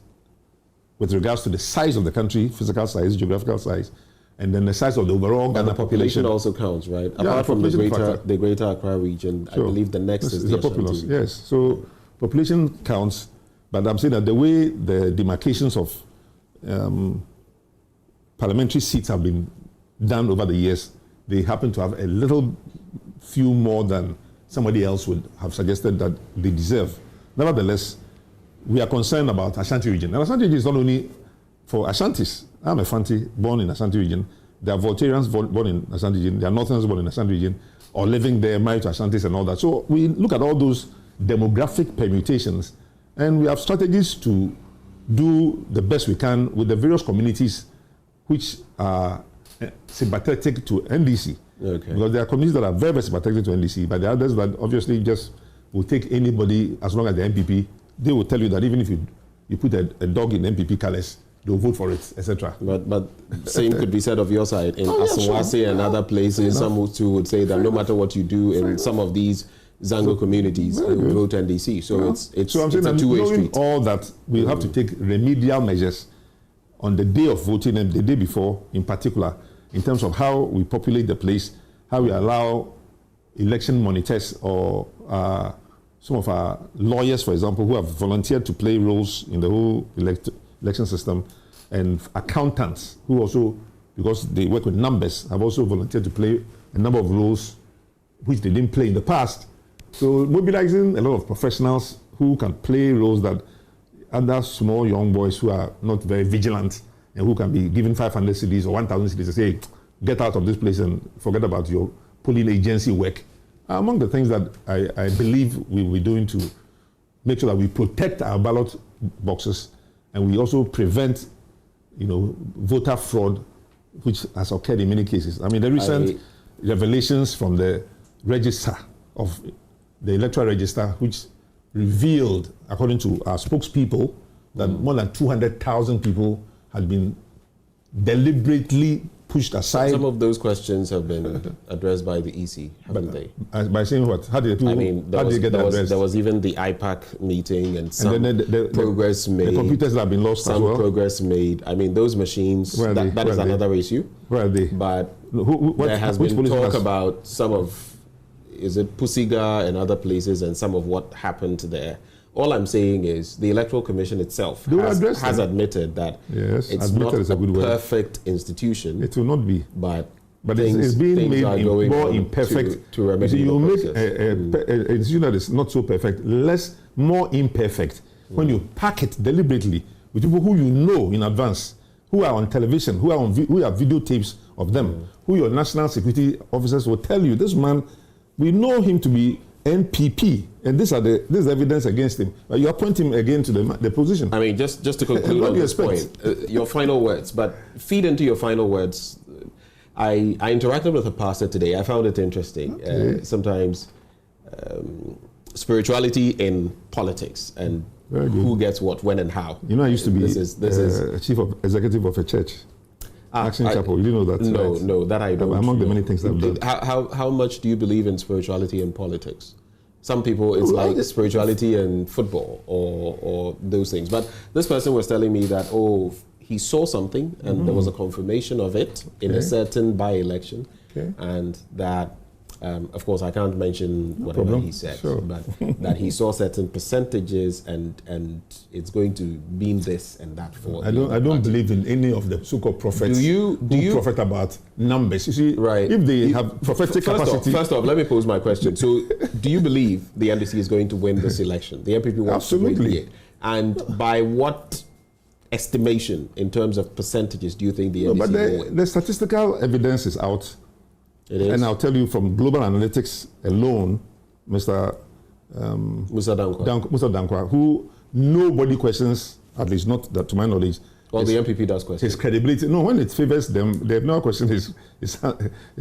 with regards to the size of the country, physical size, geographical size, and then the size of the overall Ghana population also counts, right? Yeah, apart from the Greater Accra region, sure. I believe the next is the populace. Yes, so population counts, but I'm saying that the way the demarcations of parliamentary seats have been done over the years, they happen to have a little few more than somebody else would have suggested that they deserve. Nevertheless, we are concerned about Ashanti region. And Ashanti region is not only for Ashantis. I'm a Fanti born in Ashanti region. There are Voltarians born in Ashanti region. There are Northerns born in Ashanti region or living there, married to Ashantis and all that. So we look at all those demographic permutations, and we have strategies to do the best we can with the various communities which are sympathetic to NDC. Okay. Because there are communities that are very, very sympathetic to NDC, but there are others that obviously just will take anybody as long as the MPP. They will tell you that even if you put a dog in MPP colors, they'll vote for it, etc. But same could be said of your side. In Asawase and other places, some would say that no matter what you do in some of these Zango communities, they will vote NDC. So it's I'm saying a two-way street. All that, we have to take remedial measures on the day of voting and the day before, in particular, in terms of how we populate the place, how we allow election monitors or some of our lawyers, for example, who have volunteered to play roles in the whole election system, and accountants who also, because they work with numbers, have also volunteered to play a number of roles which they didn't play in the past. So mobilizing a lot of professionals who can play roles that other small young boys who are not very vigilant and who can be given 500 cedis or 1,000 cedis and say, get out of this place and forget about your polling agency work, are among the things that I believe we will be doing to make sure that we protect our ballot boxes and we also prevent, voter fraud, which has occurred in many cases. I mean, the recent revelations from the register of the electoral register, which revealed, according to our spokespeople, that more than 200,000 people had been deliberately pushed aside. Some of those questions have been addressed by the EC, haven't they? By saying what? How did they get addressed? There was even the IPAC meeting and some progress made. The computers that have been lost as well. Some progress made. I mean, those machines, that is another issue. Where are they? But there has been talk about some of, is it Pusiga and other places and some of what happened there. All I'm saying is the Electoral Commission itself has admitted that it's not a perfect institution. It will not be. But it's being made more imperfect. To remedy you make an institution that is not so perfect, more imperfect. When you pack it deliberately with people who you know in advance, who are on television, who have videotapes of them, who your national security officers will tell you, this man, we know him to be NPP, and this is evidence against him. You appoint him again to the position. I mean, just to conclude on this point, your final words, but feed into your final words. I interacted with a pastor today. I found it interesting. Okay. Sometimes spirituality in politics and who gets what, when, and how. I used to be a chief executive of a church. Action Chapel, you know that? No, that I don't. Among the many things that I've done. How much do you believe in spirituality and politics? Some people, it's like spirituality and football or those things. But this person was telling me that, he saw something and there was a confirmation of it in a certain by-election, and that Of course, I can't mention whatever he said, but that he saw certain percentages and it's going to mean this and that for. I don't believe in any of the so-called prophets who prophet about numbers. You see, if they have prophetic capacity. First off, let me pose my question. So, do you believe the NDC is going to win this election? The MPP wants to win it. And by what estimation, in terms of percentages, do you think the NDC will win? The statistical evidence is out. It is. And I'll tell you from global analytics alone, Mr. Musa Dankwa, who nobody questions, at least not that to my knowledge. Well, the MPP does question his credibility. No, when it favors them, they have no question his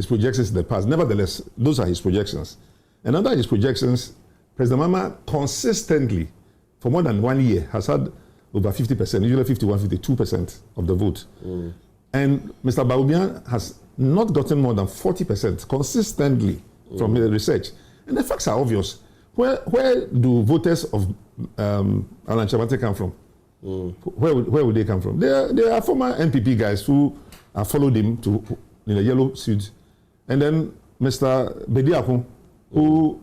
projections in the past. Nevertheless, those are his projections. And under his projections, President Mama consistently, for more than 1 year, has had over 50%, usually 51, 52% of the vote. And Mr. Bawku has not gotten more than 40% consistently from the research. And the facts are obvious. Where do voters of Alan Chamate come from? Where would they come from? They are former MPP guys who followed him in a yellow suit. And then Mr. Bediaku, who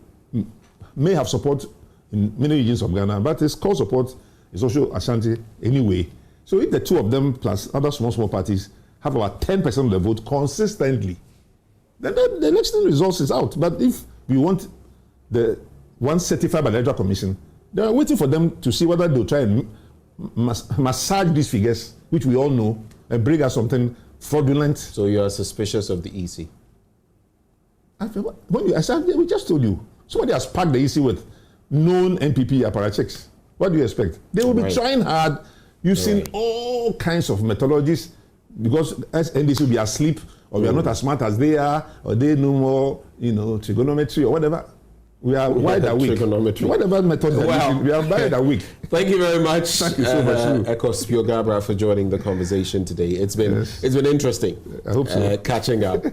may have support in many regions of Ghana, but his core support is also Ashanti anyway. So if the two of them plus other small parties have about 10% of the vote consistently, then the election results is out. But if we want the one certified by the Electoral Commission, they are waiting for them to see whether they'll try and massage these figures, which we all know, and bring us something fraudulent. So you are suspicious of the EC? We just told you, somebody has packed the EC with known MPP apparatchiks. What do you expect? They will be trying hard, using all kinds of methodologies, because NDC will be asleep, or we are not as smart as they are, or they know more, trigonometry or whatever. We are wide awake. Trigonometry. Whatever method we are wide awake. Thank you very much. Thank you so much. Eko Spiogabra, for joining the conversation today. It's been interesting. I hope so. Catching up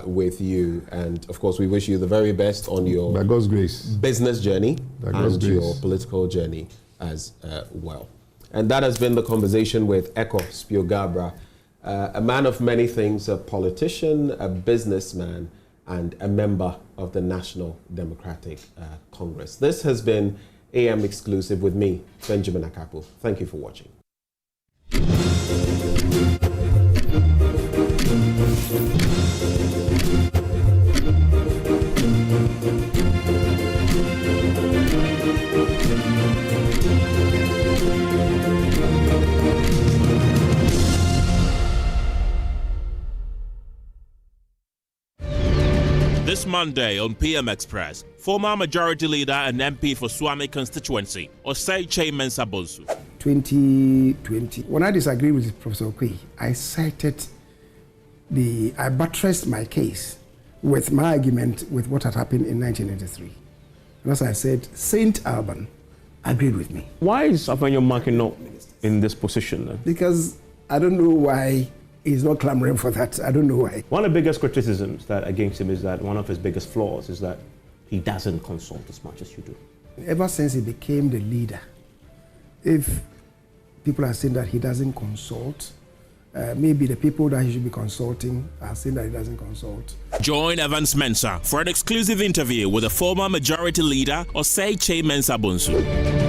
with you, and of course, we wish you the very best on your by God's grace business journey and your political journey as well. And that has been the conversation with Eko Spiogabra, a man of many things, a politician, a businessman, and a member of the National Democratic Congress. This has been AM Exclusive with me, Benjamin Akapo. Thank you for watching. This Monday on PM Express, former Majority Leader and MP for Swami Constituency, Osei Mensah Bonsu. 2020, when I disagreed with Professor Okwe, I buttressed my case with my argument with what had happened in 1983. And as I said, St. Alban agreed with me. Why is Afanyo Markin not in this position then? Because I don't know why he's not clamoring for that. I don't know why. One of the biggest criticisms against him is that one of his biggest flaws is that he doesn't consult as much as you do. Ever since he became the leader, if people are saying that he doesn't consult, maybe the people that he should be consulting are saying that he doesn't consult. Join Evans Mensah for an exclusive interview with the former Majority Leader, Osei Mensah Bonsu.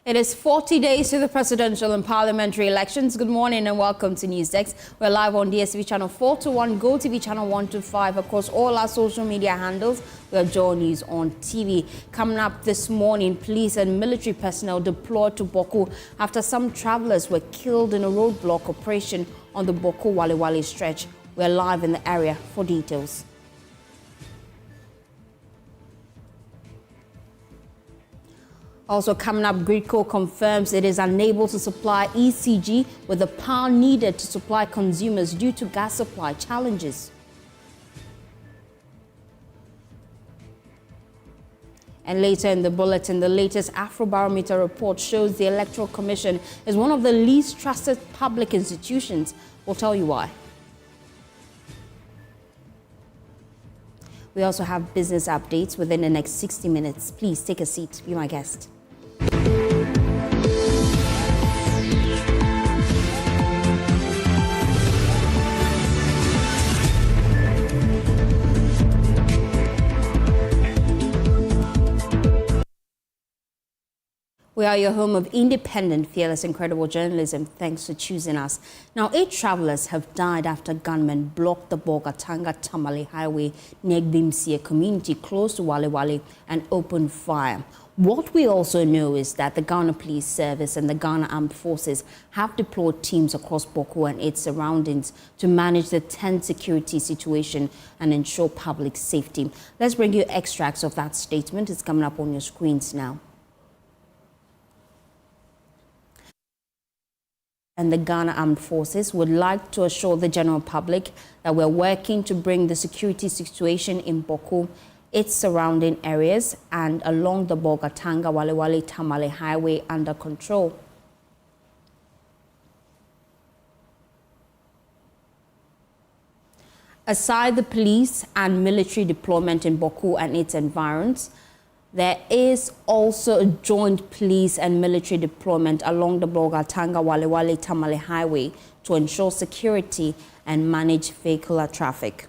It is 40 days to the presidential and parliamentary elections. Good morning and welcome to News Desk. We're live on DSTV channel 421, GoTV channel 125, across all our social media handles. We are JoyNews on TV. Coming up this morning, police and military personnel deployed to Bawku after some travelers were killed in a roadblock operation on the Bawku-Wale stretch. We're live in the area for details. Also coming up, Gridco confirms it is unable to supply ECG with the power needed to supply consumers due to gas supply challenges. And later in the bulletin, the latest Afrobarometer report shows the Electoral Commission is one of the least trusted public institutions. We'll tell you why. We also have business updates within the next 60 minutes. Please take a seat, be my guest. We are your home of independent, fearless, incredible journalism. Thanks for choosing us. Now, 8 travelers have died after gunmen blocked the Bolgatanga-Tamale highway near Gbimsie community close to Wale and opened fire. What we also know is that the Ghana Police Service and the Ghana Armed Forces have deployed teams across Bawku and its surroundings to manage the tense security situation and ensure public safety. Let's bring you extracts of that statement. It's coming up on your screens now. And the Ghana Armed Forces would like to assure the general public that we're working to bring the security situation in Bawku, its surrounding areas, and along the Bolgatanga-Wale-Tamale highway under control. Aside the police and military deployment in Bawku and its environs, there is also a joint police and military deployment along the Bolgatanga-Wale-Tamale highway to ensure security and manage vehicular traffic.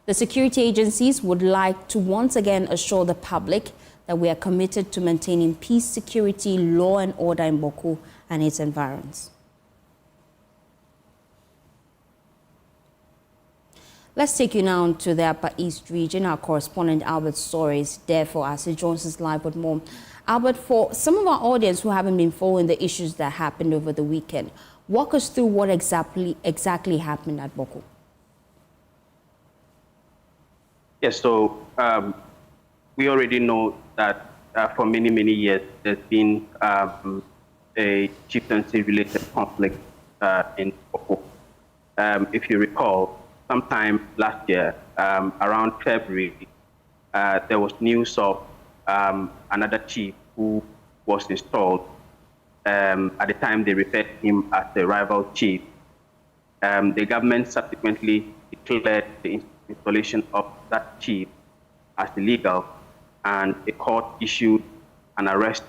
The security agencies would like to once again assure the public that we are committed to maintaining peace, security, law and order in Bawku and its environs. Let's take you now to the Upper East region. Our correspondent Albert Sore is there for us. He joins us live with more. Albert, for some of our audience who haven't been following the issues that happened over the weekend, walk us through what exactly happened at Bawku. Yes, so we already know that for many, many years there's been a chieftaincy-related conflict in Bawku. If you recall, sometime last year, around February, there was news of another chief who was installed. At the time, they referred to him as the rival chief. The government subsequently declared the installation of that chief as illegal, and a court issued an arrest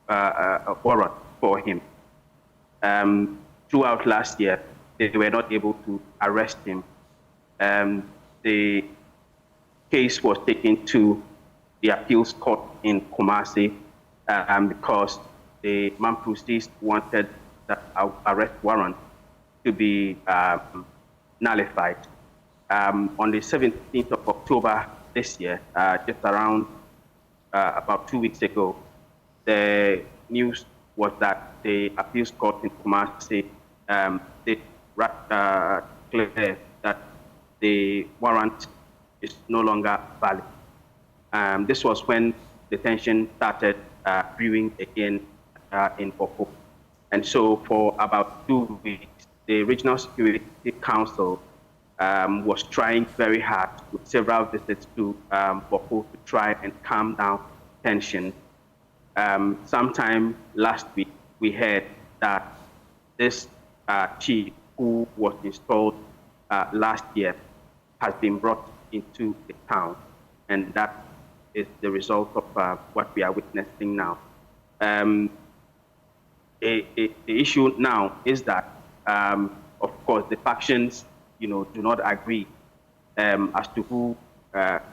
warrant for him. Throughout last year, they were not able to arrest him. The case was taken to the appeals court in Kumasi because the Mampusis wanted that arrest warrant to be nullified. On the 17th of October this year, just around about 2 weeks ago, the news was that the appeals court in Kumasi declared that the warrant is no longer valid. This was when the tension started brewing again in Bawku. And so for about 2 weeks, the Regional Security Council was trying very hard with several visits to Bawku to try and calm down tension. Sometime last week, we heard that this chief who was installed last year has been brought into the town, and that is the result of what we are witnessing now. The issue now is that, of course, the factions, do not agree as to who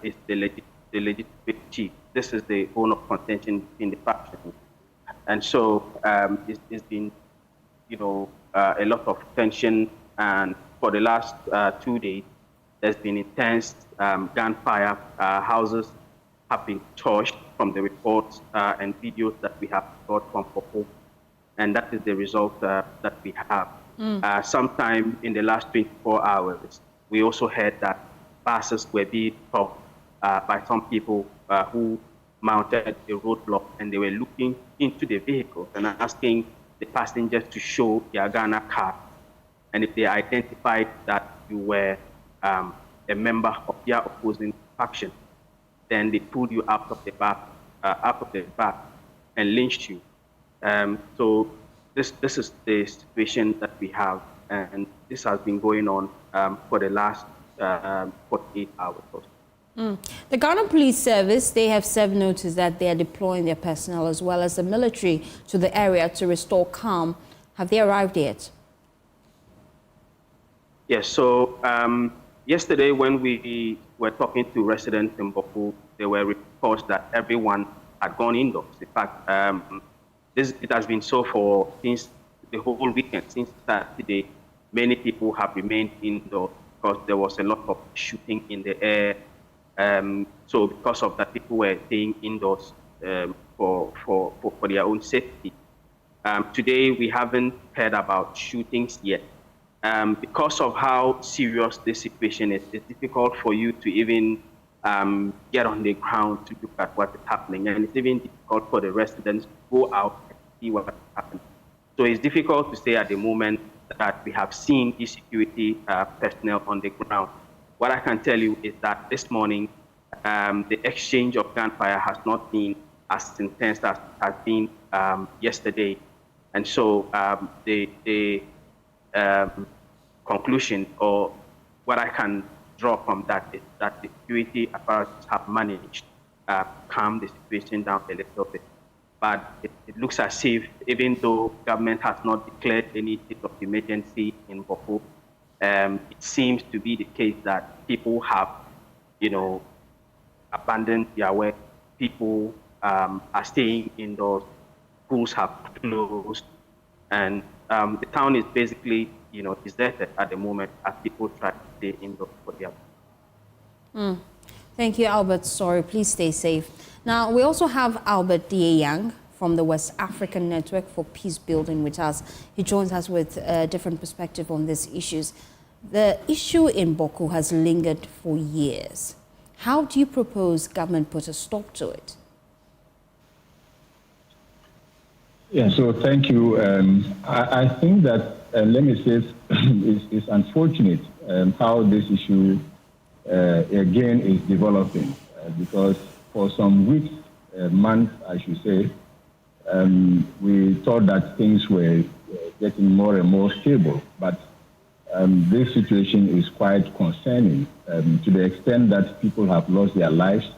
is the legitimate chief. This is the bone of contention in the faction. happening. And so it's been, a lot of tension. And for the last 2 days, there's been intense gunfire. Houses have been torched from the reports and videos that we have got from Bawku. And that is the result that we have. Sometime in the last 24 hours, we also heard that buses were being stopped by some people who mounted a roadblock, and they were looking into the vehicles and asking the passengers to show their Ghana card. And if they identified that you were a member of their opposing faction, then they pulled you out of the bus and lynched you. So this is the situation that we have, and this has been going on for the last 48 hours or so. The Ghana Police Service, they have served notice that they are deploying their personnel as well as the military to the area to restore calm. Have they arrived yet? Yes, so yesterday when we were talking to residents in Bawku, there were reports that everyone had gone indoors. In fact, it has been so since the whole weekend, since Saturday. Many people have remained indoors because there was a lot of shooting in the air. So because of that, people were staying indoors for their own safety. Today, we haven't heard about shootings yet. Because of how serious this situation is, it's difficult for you to even get on the ground to look at what is happening. And it's even difficult for the residents to go out and see what is happening. So it's difficult to say at the moment that we have seen the security personnel on the ground. What I can tell you is that this morning, the exchange of gunfire has not been as intense as it has been yesterday. And so the conclusion, or what I can draw from that, is that the security apparatus have managed to calm the situation down a little bit. But it looks as if, even though government has not declared any state of emergency in Bawku, it seems to be the case that people have, abandoned their work. People are staying indoors. Schools have closed, and the town is basically, deserted at the moment as people try to stay indoors for their. Thank you, Albert. Sorry, please stay safe. Now, we also have Albert Dieyang from the West African Network for Peace Building with us. He joins us with a different perspective on these issues. The issue in Bawku has lingered for years. How do you propose government put a stop to it? Yeah, so thank you. I think that, let me say, it's unfortunate how this issue, again, is developing. Because for some weeks, months, I should say, we thought that things were getting more and more stable. But this situation is quite concerning to the extent that people have lost their lives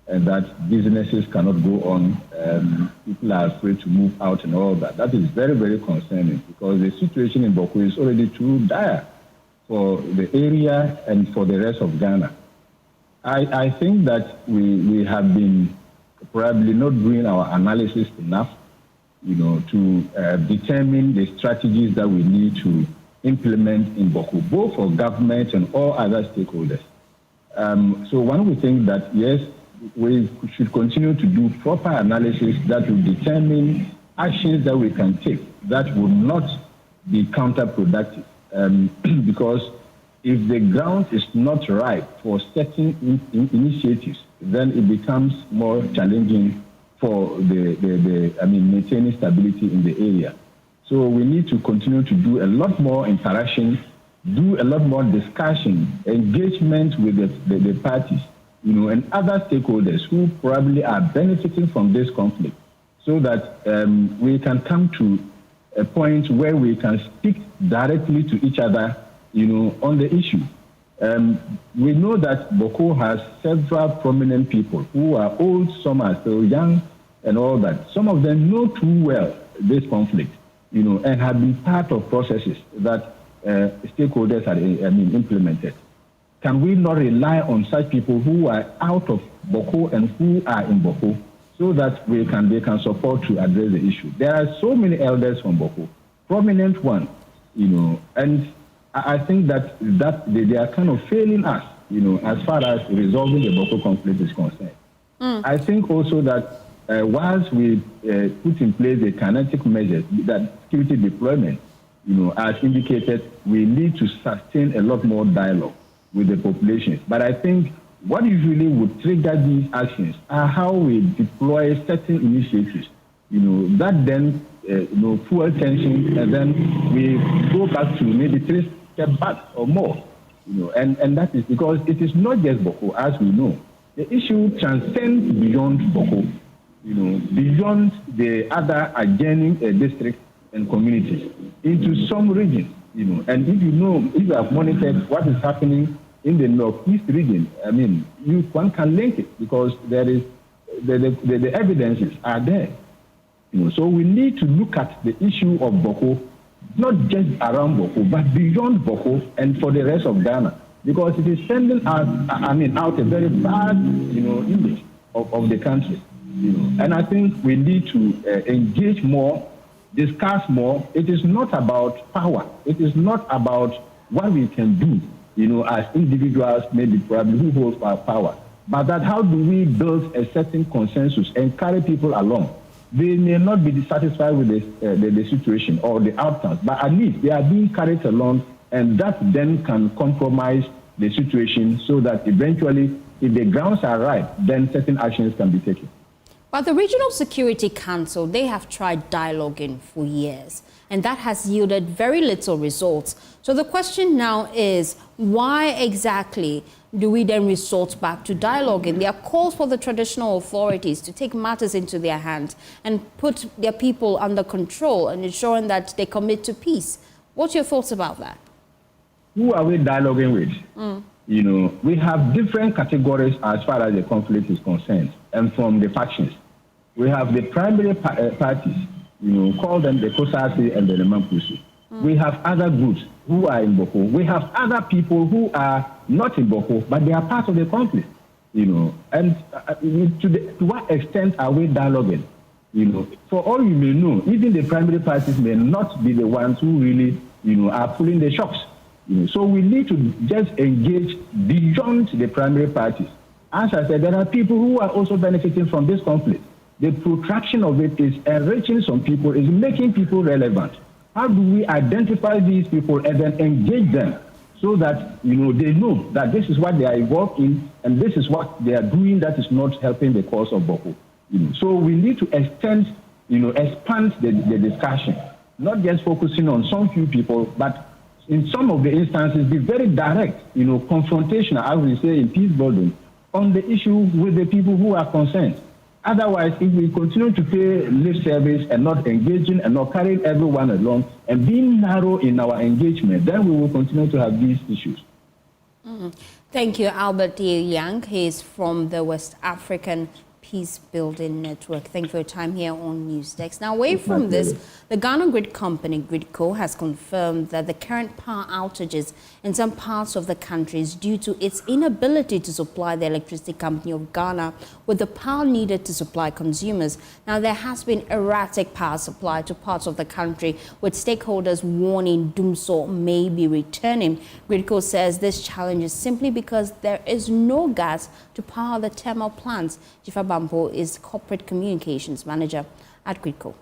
and that businesses cannot go on. People are afraid to move out and all that. That is very, very concerning because the situation in Bawku is already too dire for the area and for the rest of Ghana. I think that we have been probably not doing our analysis enough, to determine the strategies that we need to implement in Bawku, both for government and all other stakeholders. So one would think that, yes, we should continue to do proper analysis that will determine actions that we can take that will not be counterproductive. Because if the ground is not right for certain initiatives, then it becomes more challenging for maintaining stability in the area. So we need to continue to do a lot more interaction, do a lot more discussion, engagement with the parties, and other stakeholders who probably are benefiting from this conflict, so that we can come to a point where we can speak directly to each other, on the issue. We know that Bawku has several prominent people who are old, some are still young, and all that. Some of them know too well this conflict, and have been part of processes that stakeholders have implemented. Can we not rely on such people who are out of Bawku and who are in Bawku, so that they can support to address the issue. There are so many elders from Bawku, prominent one, and I think that they are kind of failing us, as far as resolving the Bawku conflict is concerned. I think also that once we put in place the kinetic measures, that security deployment, as indicated, we need to sustain a lot more dialogue with the populations. But I think what usually would trigger these actions are how we deploy certain initiatives, that then fuel tension, and then we go back to maybe 3 steps back or more, and that is because it is not just Bawku, as we know. The issue transcends beyond Bawku, beyond the other adjoining districts and communities into some regions, and if you have monitored what is happening in the northeast region, one can link it because there is the evidences are there. So we need to look at the issue of Bawku, not just around Bawku, but beyond Bawku and for the rest of Ghana, because it is sending out a very bad, image of the country. And I think we need to engage more, discuss more. It is not about power. It is not about what we can do, as individuals, maybe probably who hold our power, but that how do we build a certain consensus and carry people along? They may not be satisfied with the situation or the outcomes, but at least they are being carried along, and that then can compromise the situation so that eventually, if the grounds are right, then certain actions can be taken. But the Regional Security Council, they have tried dialoguing for years, and that has yielded very little results. So the question now is, why exactly do we then resort back to dialoguing? There are calls for the traditional authorities to take matters into their hands and put their people under control and ensuring that they commit to peace. What's your thoughts about that? Who are we dialoguing with? We have different categories as far as the conflict is concerned, and from the factions. We have the primary parties, call them the Kosasi and the Lemampusi. We have other groups who are in Bawku. We have other people who are not in Bawku, but they are part of the conflict, And to what extent are we dialoguing? For all you may know, even the primary parties may not be the ones who really, are pulling the shots. So we need to just engage beyond the primary parties. As I said, there are people who are also benefiting from this conflict. The protraction of it is enriching some people, is making people relevant. How do we identify these people and then engage them so that, they know that this is what they are involved in and this is what they are doing that is not helping the cause of Bawku. So we need to expand the discussion, not just focusing on some few people, but in some of the instances, be very direct, confrontational, as we say in peace building, on the issue with the people who are concerned. Otherwise, if we continue to pay lip service and not engaging and not carrying everyone along and being narrow in our engagement, then we will continue to have these issues. Thank you, Albert Yang. He is from the West African Peace Building Network. Thank you for your time here on News Desk. Now, away from this, the Ghana Grid Company, Gridco, has confirmed that the current power outages in some parts of the country is due to its inability to supply the Electricity Company of Ghana with the power needed to supply consumers. Now, there has been erratic power supply to parts of the country, with stakeholders warning Dumso may be returning. Gridco says this challenge is simply because there is no gas to power the thermal plants. Jifa Bampo is Corporate Communications Manager at Gridco.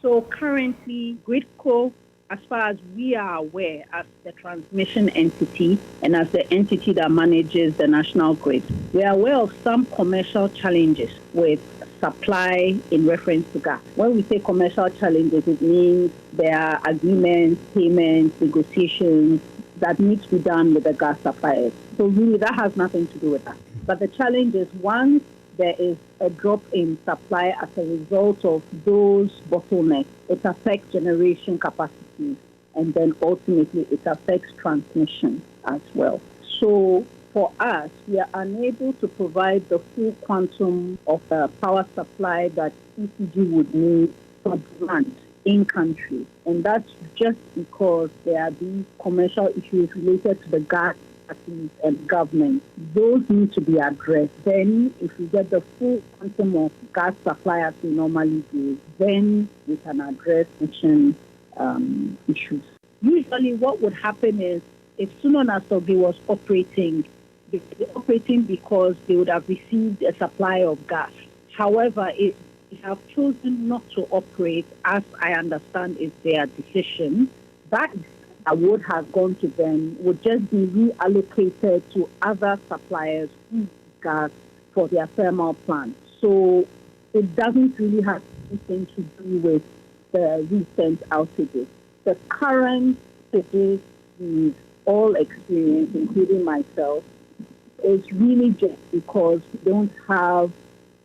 So currently, Gridco, as far as we are aware, as the transmission entity and as the entity that manages the national grid, we are aware of some commercial challenges with supply in reference to gas. When we say commercial challenges, it means there are agreements, payments, negotiations that need to be done with the gas suppliers. So really, that has nothing to do with that. But the challenge is once there is a drop in supply as a result of those bottlenecks, it affects generation capacity, and then ultimately it affects transmission as well. So for us, we are unable to provide the full quantum of power supply that ECG would need for demand in country. And that's just because there are these commercial issues related to the gas parties and government, those need to be addressed. Then, if we get the full quantum of gas supply as we normally do, then we can address issues. Usually, what would happen is, if Sunon Asogi was operating, they were operating because they would have received a supply of gas. However, if they have chosen not to operate, as I understand is their decision, that would have gone to them would just be reallocated to other suppliers who use gas for their thermal plants. So it doesn't really have anything to do with the recent outages. The current outages we've all experienced, including myself, is really just because we don't have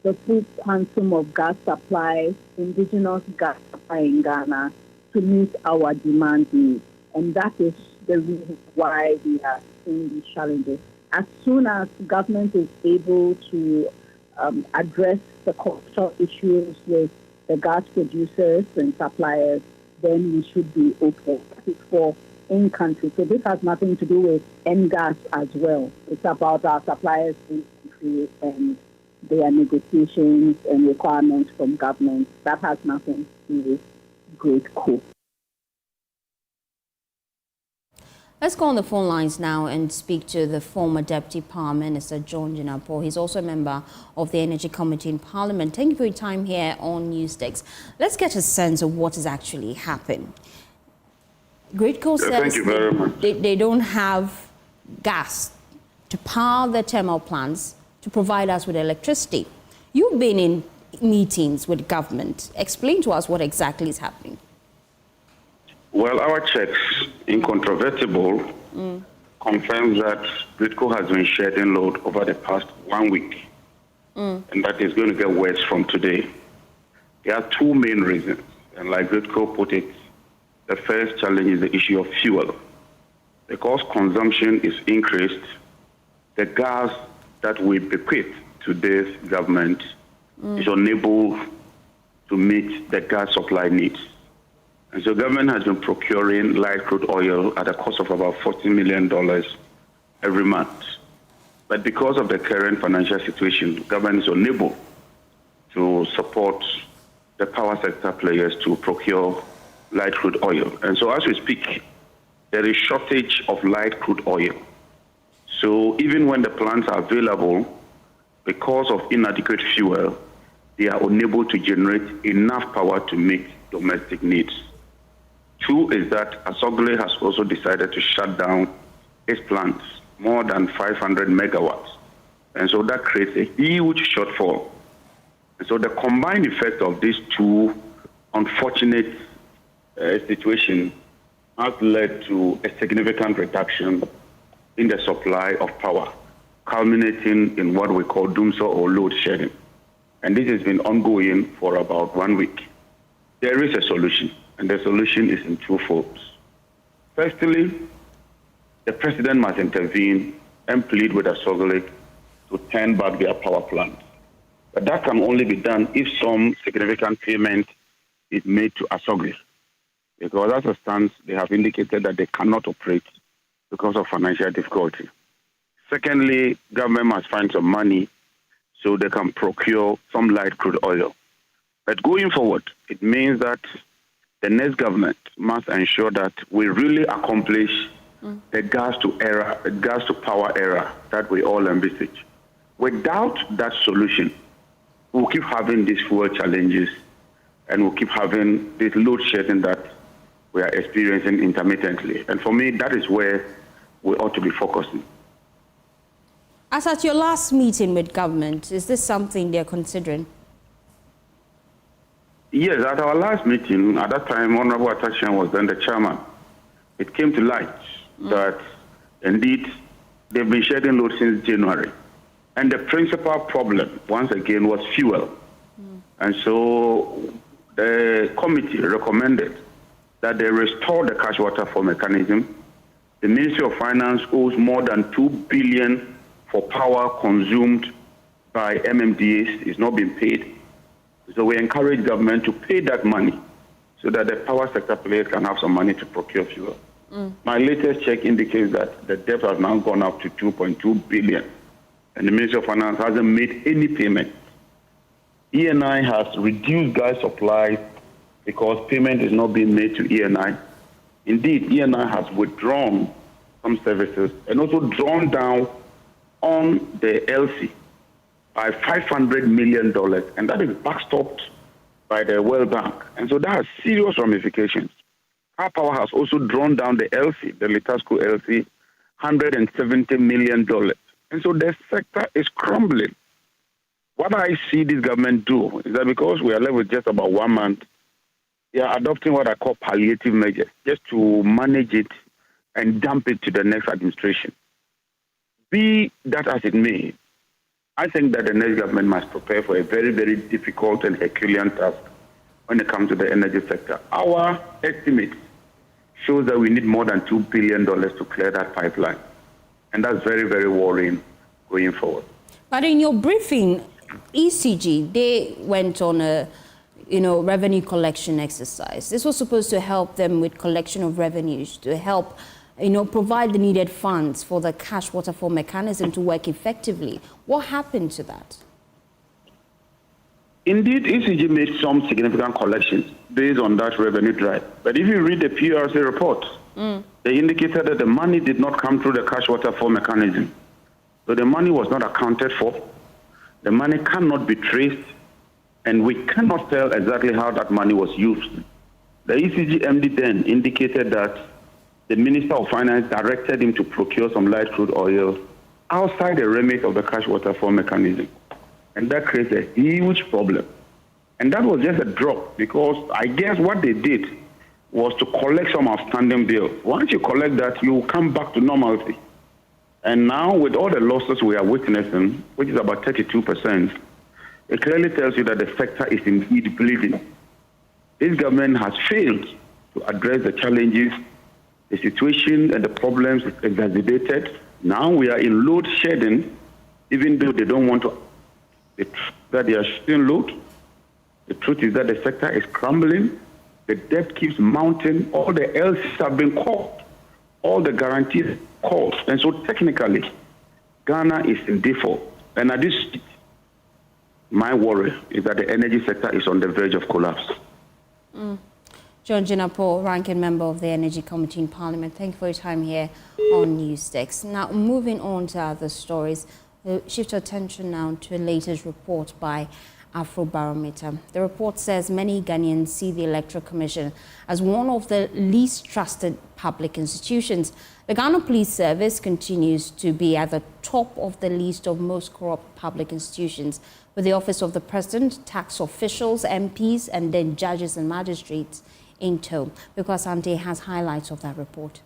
the full quantum of gas supply, indigenous gas supply in Ghana, to meet our demand needs. And that is the reason why we are seeing these challenges. As soon as government is able to address the cultural issues with the gas producers and suppliers, then we should be okay. That is for in-country. So this has nothing to do with gas as well. It's about our suppliers in country and their negotiations and requirements from government. That has nothing to do with Great Co. Let's go on the phone lines now and speak to the former Deputy Power Minister, John Jinapor. He's also a member of the Energy Committee in Parliament. Thank you for your time here on Newsdesk. Let's get a sense of what has actually happened. Great Co says they don't have gas to power their thermal plants to provide us with electricity. You've been in meetings with government. Explain to us what exactly is happening. Well, our checks, incontrovertible, confirms that Great Co has been shedding load over the past 1 week, and that is going to get worse from today. There are two main reasons, and like Great Co put it, the first challenge is the issue of fuel. Because consumption is increased, the gas that we bequeath to this government is unable to meet the gas supply needs. And so government has been procuring light crude oil at a cost of about $40 million every month. But because of the current financial situation, government is unable to support the power sector players to procure light crude oil. And so as we speak, there is shortage of light crude oil. So even when the plants are available, because of inadequate fuel, they are unable to generate enough power to meet domestic needs. Two is that Asogli has also decided to shut down its plants, more than 500 megawatts. And so that creates a huge shortfall. And so the combined effect of these two unfortunate situations has led to a significant reduction in the supply of power, culminating in what we call doomsday or load shedding. And this has been ongoing for about 1 week. There is a solution, and the solution is in two folds. Firstly, the president must intervene and plead with Asogli to turn back their power plant. But that can only be done if some significant payment is made to Asogli, because as it stands, they have indicated that they cannot operate because of financial difficulty. Secondly, government must find some money so they can procure some light crude oil. But going forward, it means that the next government must ensure that we really accomplish the gas to power era that we all envisage. Without that solution, we'll keep having these fuel challenges and we'll keep having this load shedding that we are experiencing intermittently. And for me, that is where we ought to be focusing. As at your last meeting with government, is this something they're considering? Yes, at our last meeting, at that time, Honorable Atachian was then the chairman. It came to light that, indeed, they've been shedding load since January. And the principal problem, once again, was fuel. And so the committee recommended that they restore the cash water flow mechanism. The Ministry of Finance owes more than $2 billion for power consumed by MMDAs. It's not been paid. So we encourage government to pay that money so that the power sector players can have some money to procure fuel. My latest check indicates that the debt has now gone up to 2.2 billion, and the Ministry of Finance hasn't made any payment. ENI has reduced gas supply because payment is not being made to ENI. Indeed, ENI has withdrawn some services and also drawn down on the LC by $500 million, and that is backstopped by the World Bank. And so that has serious ramifications. Our Power has also drawn down the LC, the Litasco LC, $170 million. And so the sector is crumbling. What I see this government do is that because we are left with just about 1 month, they are adopting what I call palliative measures, just to manage it and dump it to the next administration. Be that as it may, I think that the next government must prepare for a very, very difficult and Herculean task when it comes to the energy sector. Our estimate shows that we need more than $2 billion to clear that pipeline. And that's very, very worrying going forward. But in your briefing, ECG, they went on a revenue collection exercise. This was supposed to help them with collection of revenues, to help provide the needed funds for the cash waterfall mechanism to work effectively. What happened to that? Indeed, ECG made some significant collections based on that revenue drive. But if you read the PRC report, they indicated that the money did not come through the cash waterfall mechanism. So the money was not accounted for. The money cannot be traced, and we cannot tell exactly how that money was used. The ECG MD then indicated that the Minister of Finance directed him to procure some light crude oil outside the remit of the cash waterfall mechanism. And that creates a huge problem. And that was just a drop, because I guess what they did was to collect some outstanding bills. Once you collect that, you come back to normalcy. And now, with all the losses we are witnessing, which is about 32%, it clearly tells you that the sector is indeed bleeding. This government has failed to address the challenges. The situation and the problems is exacerbated. Now we are in load shedding, even though they don't want to. That they are shedding load. The truth is that the sector is crumbling. The debt keeps mounting. All the LCs have been called. All the guarantees called. And so technically, Ghana is in default. And at this, my worry is that the energy sector is on the verge of collapse. John Jinapo, ranking member of the Energy Committee in Parliament, thank you for your time here on Newsdesk. Now, moving on to other stories, we'll shift our attention now to a latest report by Afrobarometer. The report says many Ghanaians see the Electoral Commission as one of the least trusted public institutions. The Ghana Police Service continues to be at the top of the list of most corrupt public institutions, with the Office of the President, tax officials, MPs, and then judges and magistrates in tow. Because Ante has highlights of that report.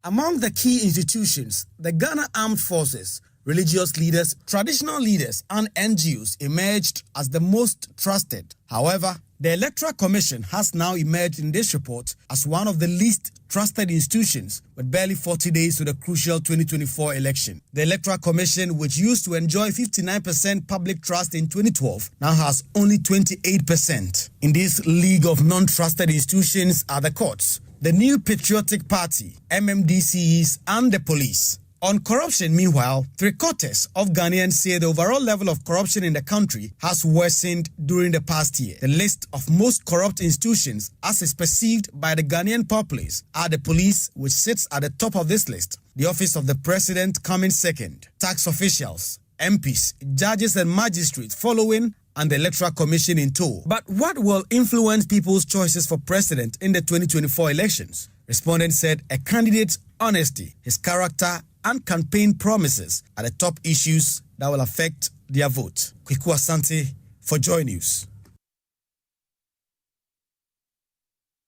Among the key institutions, the Ghana Armed Forces, religious leaders, traditional leaders, and NGOs emerged as the most trusted. However, the Electoral Commission has now emerged in this report as one of the least trusted institutions, with barely 40 days to the crucial 2024 election. The Electoral Commission, which used to enjoy 59% public trust in 2012, now has only 28%. In this league of non-trusted institutions are the courts, the New Patriotic Party, MMDCs, and the police. On corruption, meanwhile, 3/4 of Ghanaians say the overall level of corruption in the country has worsened during the past year. The list of most corrupt institutions, as is perceived by the Ghanaian populace, are the police, which sits at the top of this list, the Office of the President coming second, tax officials, MPs, judges and magistrates following, and the Electoral Commission in tow. But what will influence people's choices for president in the 2024 elections? Respondents said a candidate's honesty, his character, and campaign promises are the top issues that will affect their vote. Kwiku Asante for JoyNews.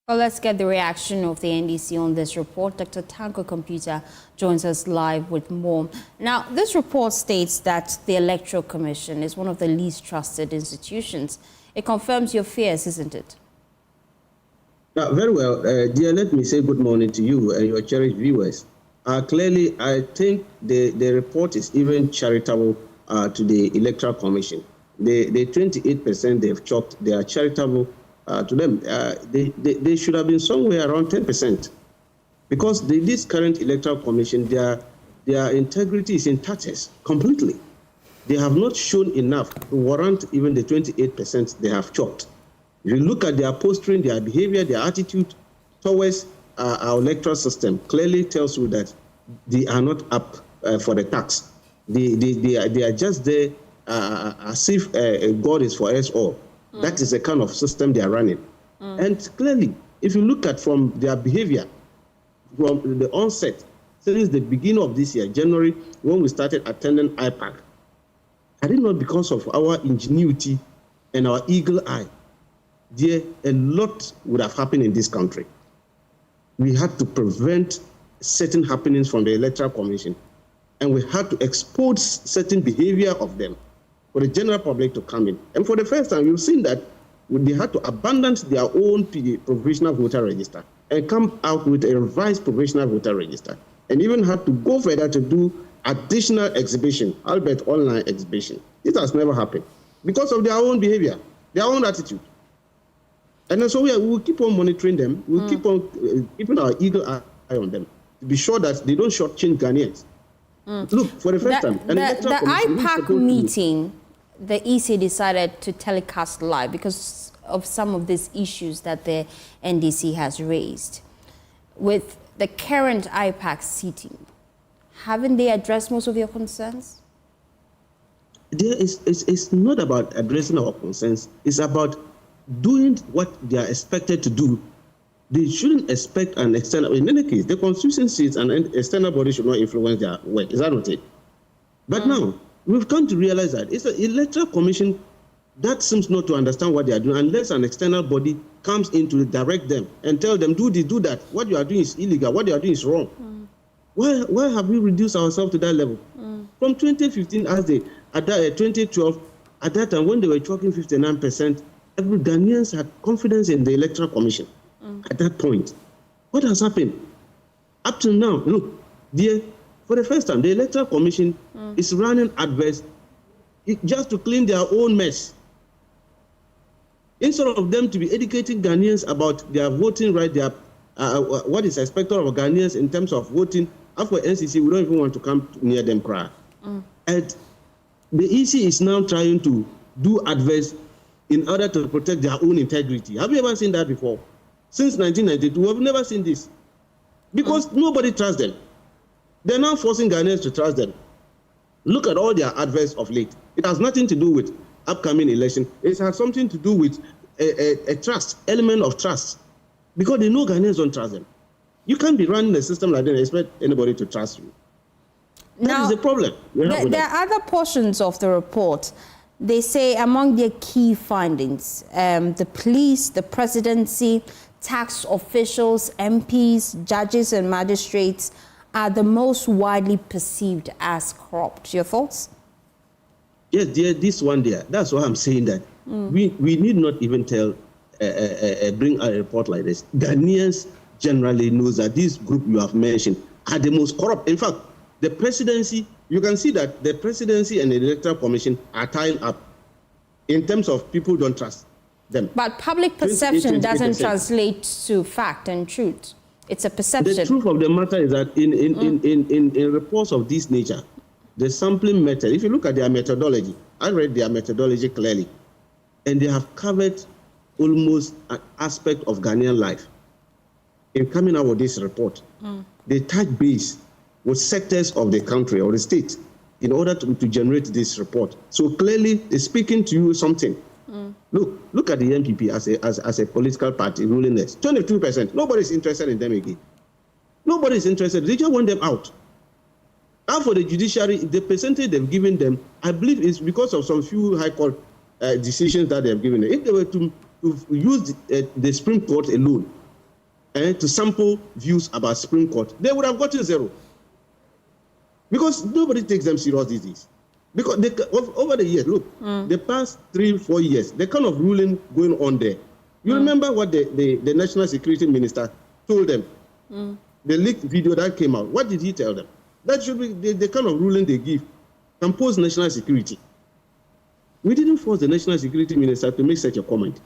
Well, let's get the reaction of the NDC on this report. Dr. Tanko Computer joins us live with more. Now, this report states that the Electoral Commission is one of the least trusted institutions. It confirms your fears, isn't it? Very well. Dear, let me say good morning to you and your cherished viewers. Clearly, I think the report is even charitable to the Electoral Commission. The 28% they've chalked, they are charitable to them. They should have been somewhere around 10%. Because this current electoral commission, their integrity is in tatters completely. They have not shown enough to warrant even the 28% they have chalked. If you look at their posturing, their behavior, their attitude towards our electoral system, clearly tells you that they are not up for the tax. They are just there as if God is for us all. That is the kind of system they are running. And clearly, if you look at from their behavior, from the onset, since the beginning of this year, January, when we started attending IPAC, had it not because of our ingenuity and our eagle eye, a lot would have happened in this country. We had to prevent certain happenings from the Electoral Commission, and we had to expose certain behavior of them for the general public to come in. And for the first time, you've seen that they had to abandon their own provisional voter register and come out with a revised provisional voter register, and even had to go further to do additional exhibition, albeit online exhibition. This has never happened because of their own behavior, their own attitude. And so we will keep on monitoring them. We'll keep on keeping our eagle eye on them to be sure that they don't shortchange Ghanaians. Look, for the first time. The IPAC meeting, the EC decided to telecast live because of some of these issues that the NDC has raised. With the current IPAC sitting, haven't they addressed most of your concerns? It's not about addressing our concerns. It's about doing what they are expected to do. They shouldn't expect an external. In any case, the constituencies and external body should not influence their work. Is that not it? But now, we've come to realize that it's an electoral commission that seems not to understand what they are doing unless an external body comes in to direct them and tell them, do this, do that. What you are doing is illegal. What you are doing is wrong. Why have we reduced ourselves to that level? From 2015, at 2012, at that time when they were talking 59%, every Ghanaians had confidence in the Electoral Commission. At that point, what has happened? Up to now, look, for the first time, the Electoral Commission is running adverse just to clean their own mess. Instead of them to be educating Ghanaians about their voting right, their what is expected of Ghanaians in terms of voting, after NCC, we don't even want to come near them cry. And the EC is now trying to do adverse in order to protect their own integrity. Have you ever seen that before? Since 1992, we have never seen this. Because nobody trusts them. They're now forcing Ghanaians to trust them. Look at all their adverse of late. It has nothing to do with upcoming election. It has something to do with a trust, element of trust. Because they know Ghanaians don't trust them. You can't be running a system like that and expect anybody to trust you. That is the problem. There are other portions of the report. They say among their key findings, the police, the presidency, tax officials, MPs, judges and magistrates are the most widely perceived as corrupt. Your thoughts? Yes, dear, this one there. That's why I'm saying that we need not even bring a report like this. Ghanaians generally knows that this group you have mentioned are the most corrupt. In fact, the presidency, you can see that the presidency and the Electoral Commission are tying up in terms of people don't trust them. But public perception doesn't translate to fact and truth. It's a perception. The truth of the matter is that in reports of this nature, the sampling method, if you look at their methodology, I read their methodology clearly, and they have covered almost an aspect of Ghanaian life. In coming out with this report, they touch base with sectors of the country or the state in order to generate this report. So clearly, it's speaking to you something. Look at the NPP as a political party ruling this. 22%. Nobody's interested in them again. Nobody's interested. They just want them out. And for the judiciary, the percentage they've given them, I believe is because of some few high court decisions that they have given them. If they were to use the Supreme Court alone to sample views about Supreme Court, they would have gotten zero. Because nobody takes them serious these days. Because over the years, look, the past 3-4 years, the kind of ruling going on there. You remember what the National Security Minister told them? The leaked video that came out. What did he tell them? That should be the kind of ruling they give. Compose national security. We didn't force the National Security Minister to make such a comment.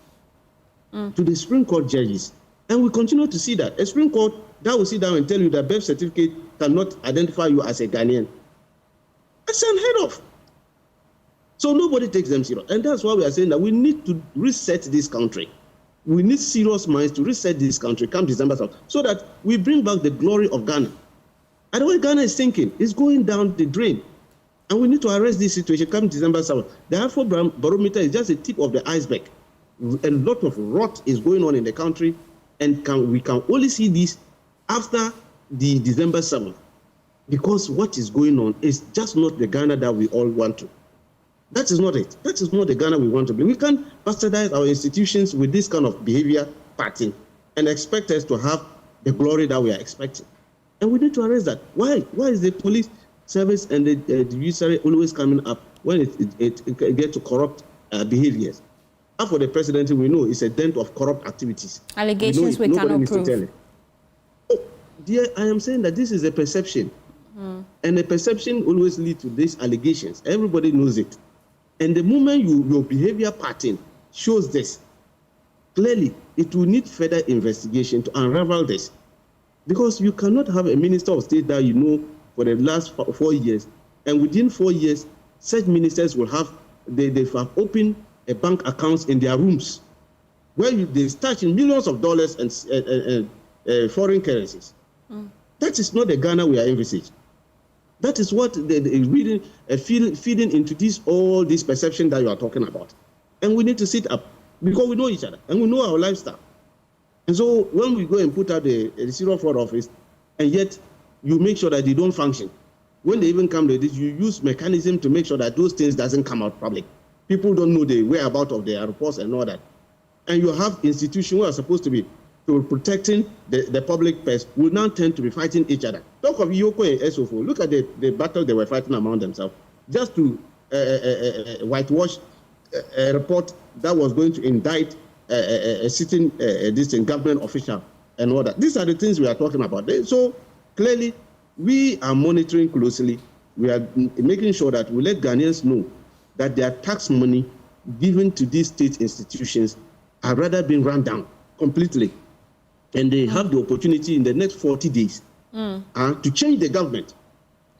to the Supreme Court judges. And we continue to see that. A Supreme Court that will sit down and tell you that birth certificate cannot identify you as a Ghanaian. That's unheard of. So nobody takes them serious. And that's why we are saying that we need to reset this country. We need serious minds to reset this country come December 7th, so that we bring back the glory of Ghana. And the way Ghana is thinking is going down the drain. And we need to arrest this situation come December 7th. The Afro barometer is just a tip of the iceberg. A lot of rot is going on in the country, and we can only see this after the December 7th. Because what is going on is just not the Ghana that we all want to. That is not it. That is not the Ghana we want to be. We can't bastardize our institutions with this kind of behavior pattern and expect us to have the glory that we are expecting. And we need to arrest that. Why? Why is the police service and the judiciary always coming up when it gets to corrupt behaviors? And for the presidency, we know it's a dent of corrupt activities. Allegations we cannot prove. Oh, dear, I am saying that this is a perception. And a perception always leads to these allegations. Everybody knows it. And the moment your behavior pattern shows this, clearly it will need further investigation to unravel this. Because you cannot have a minister of state that you know for the last 4 years, and within 4 years, such ministers will have, they have opened a bank accounts in their rooms, where they stash in millions of dollars and foreign currencies. That is not the Ghana we are envisaging. That is what feeding into all this perception that you are talking about. And we need to sit up because we know each other and we know our lifestyle. And so when we go and put out the serious fraud office, and yet you make sure that they don't function, when they even come to this, you use mechanism to make sure that those things doesn't come out public. People don't know the whereabouts of their reports and all that. And you have institutions who are supposed to be protecting the public purse will now tend to be fighting each other. Talk of Yoko and SOFO. Look at the battle they were fighting among themselves just to whitewash a report that was going to indict a sitting government official and all that. These are the things we are talking about. So clearly, we are monitoring closely. We are making sure that we let Ghanaians know that their tax money given to these state institutions are rather being run down completely. And they have the opportunity in the next 40 days to change the government.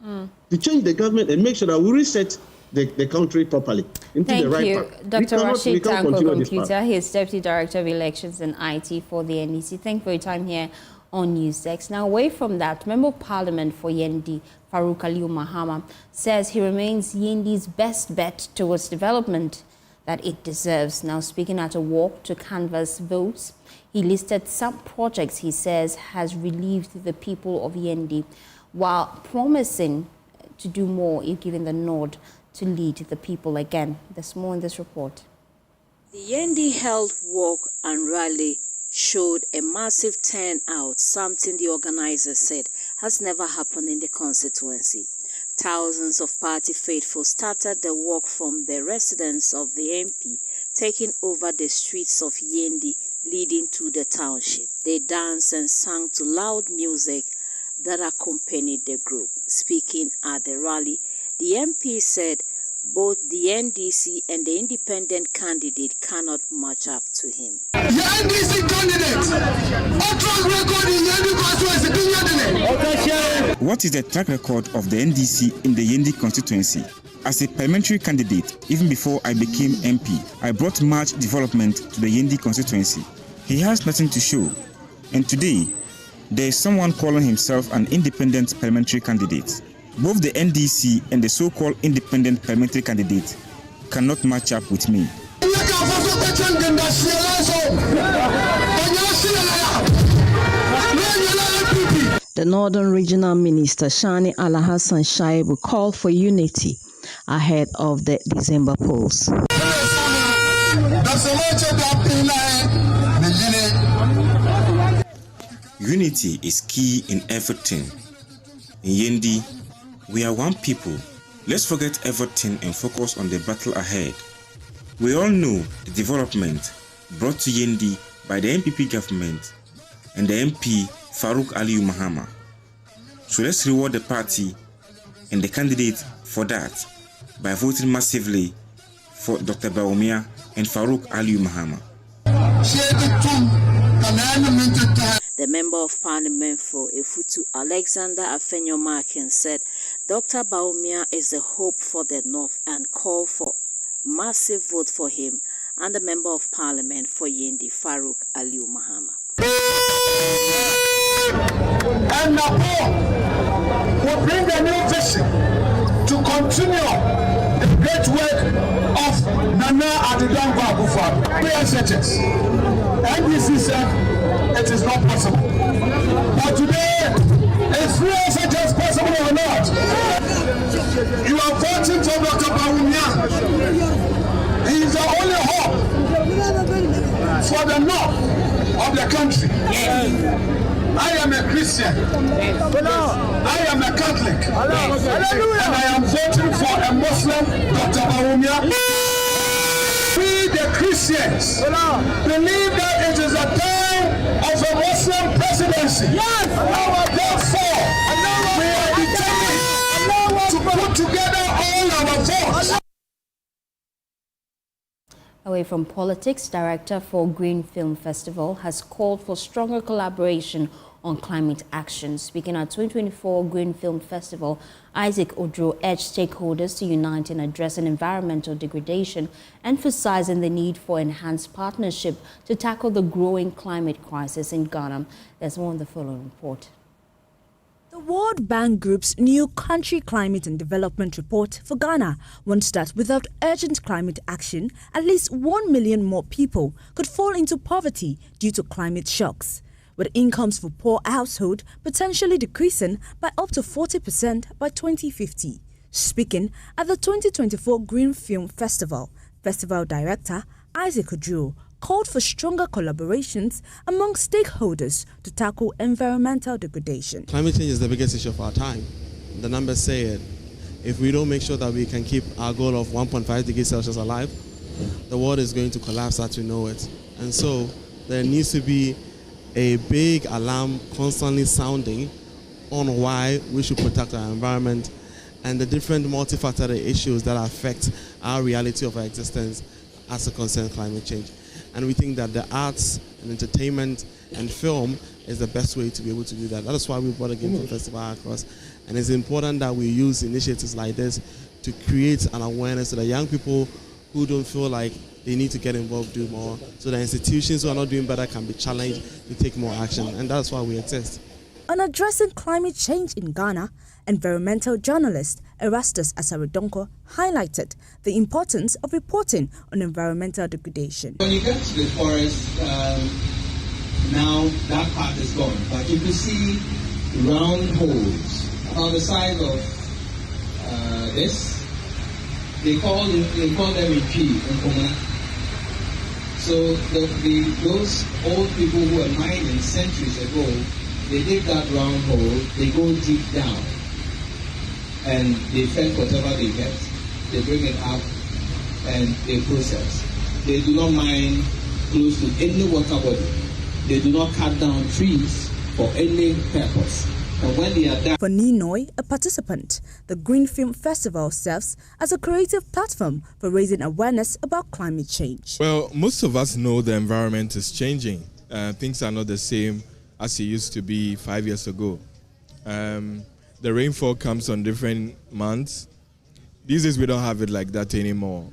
To change the government and make sure that we reset the country properly into the right path. Thank you, Dr. Rashid Tanko Computer. He is Deputy Director of Elections and IT for the NDC. Thank you for your time here on NewsDesk. Now, away from that, Member of Parliament for Yendi, Farouk Aliyu Mahama, says he remains Yendi's best bet towards development that it deserves. Now, speaking at a walk to canvass votes, he listed some projects he says has relieved the people of Yendi, while promising to do more if given the nod to lead the people again. There's more in this report. The Yendi Health Walk and Rally showed a massive turnout, something the organizers said has never happened in the constituency. Thousands of party faithful started the walk from the residence of the MP, taking over the streets of Yendi, leading to the township. They danced and sang to loud music that accompanied the group. Speaking at the rally, the MP said both the NDC and the independent candidate cannot match up to him. The NDC candidate, what is the track record of the NDC in the Yendi constituency? As a parliamentary candidate, even before I became MP, I brought much development to the Yendi constituency. He has nothing to show. And today, there is someone calling himself an independent parliamentary candidate. Both the NDC and the so-called independent parliamentary candidate cannot match up with me. The Northern Regional Minister Shani Alhassan Shaibu called for unity ahead of the December polls. Unity is key in everything. In Yendi, we are one people. Let's forget everything and focus on the battle ahead. We all know the development brought to Yendi by the MPP government and the MP Farouk Aliyu Mahama. So let's reward the party and the candidate for that by voting massively for Dr. Bawumia and Farouk Aliyu Mahama. The Member of Parliament for Efutu, Alexander Afenyo-Markin, said Dr. Bawumia is the hope for the North and called for massive vote for him, and the Member of Parliament for Yendi, Farouk Aliu Mahama. And Napoli will bring a new vision to continue the great work of Nana Addo Akufo-Addo. PSHS. NDC said it is not possible. But today, is PSHS possible or not? You are voting for Dr. Bawumia. He is the only hope for the north of the country. I am a Christian. I am a Catholic. And I am voting for a Muslim, Dr. Bawumia. We, the Christians, believe that it is a time of a Muslim presidency. Therefore, we are determined to put together all our votes. Away from politics, Director for Green Film Festival has called for stronger collaboration on climate action. Speaking at 2024 Green Film Festival, Isaac Odro urged stakeholders to unite in addressing environmental degradation, emphasizing the need for enhanced partnership to tackle the growing climate crisis in Ghana. There's more on the following report. The World Bank Group's new Country Climate and Development Report for Ghana warns that without urgent climate action, at least 1 million more people could fall into poverty due to climate shocks, with incomes for poor households potentially decreasing by up to 40% by 2050. Speaking at the 2024 Green Film Festival, Festival Director Isaac Odro called for stronger collaborations among stakeholders to tackle environmental degradation. Climate change is the biggest issue of our time. The numbers say it. If we don't make sure that we can keep our goal of 1.5 degrees Celsius alive, the world is going to collapse as we know it. And so there needs to be a big alarm constantly sounding on why we should protect our environment and the different multifactorial issues that affect our reality of our existence as it concerns climate change. And we think that the arts and entertainment and film is the best way to be able to do that. That is why we brought a Green Film Festival across. And it's important that we use initiatives like this to create an awareness so that young people who don't feel like they need to get involved do more, so that institutions who are not doing better can be challenged to take more action. And that's why we exist. On addressing climate change in Ghana, environmental journalist Erastus Asaredonko highlighted the importance of reporting on environmental degradation. When you get to the forest, now that part is gone, but you can see round holes about the size of this. They call them in P in Komuna. So those old people who were mining centuries ago, they dig that round hole, they go deep down, and they fetch whatever they get. They bring it up, and they process. They do not mine close to any water body. They do not cut down trees for any purpose. And when they are done... For Ninoy, a participant, the Green Film Festival serves as a creative platform for raising awareness about climate change. Well, most of us know the environment is changing. Things are not the same as it used to be 5 years ago. The rainfall comes on different months. These days we don't have it like that anymore.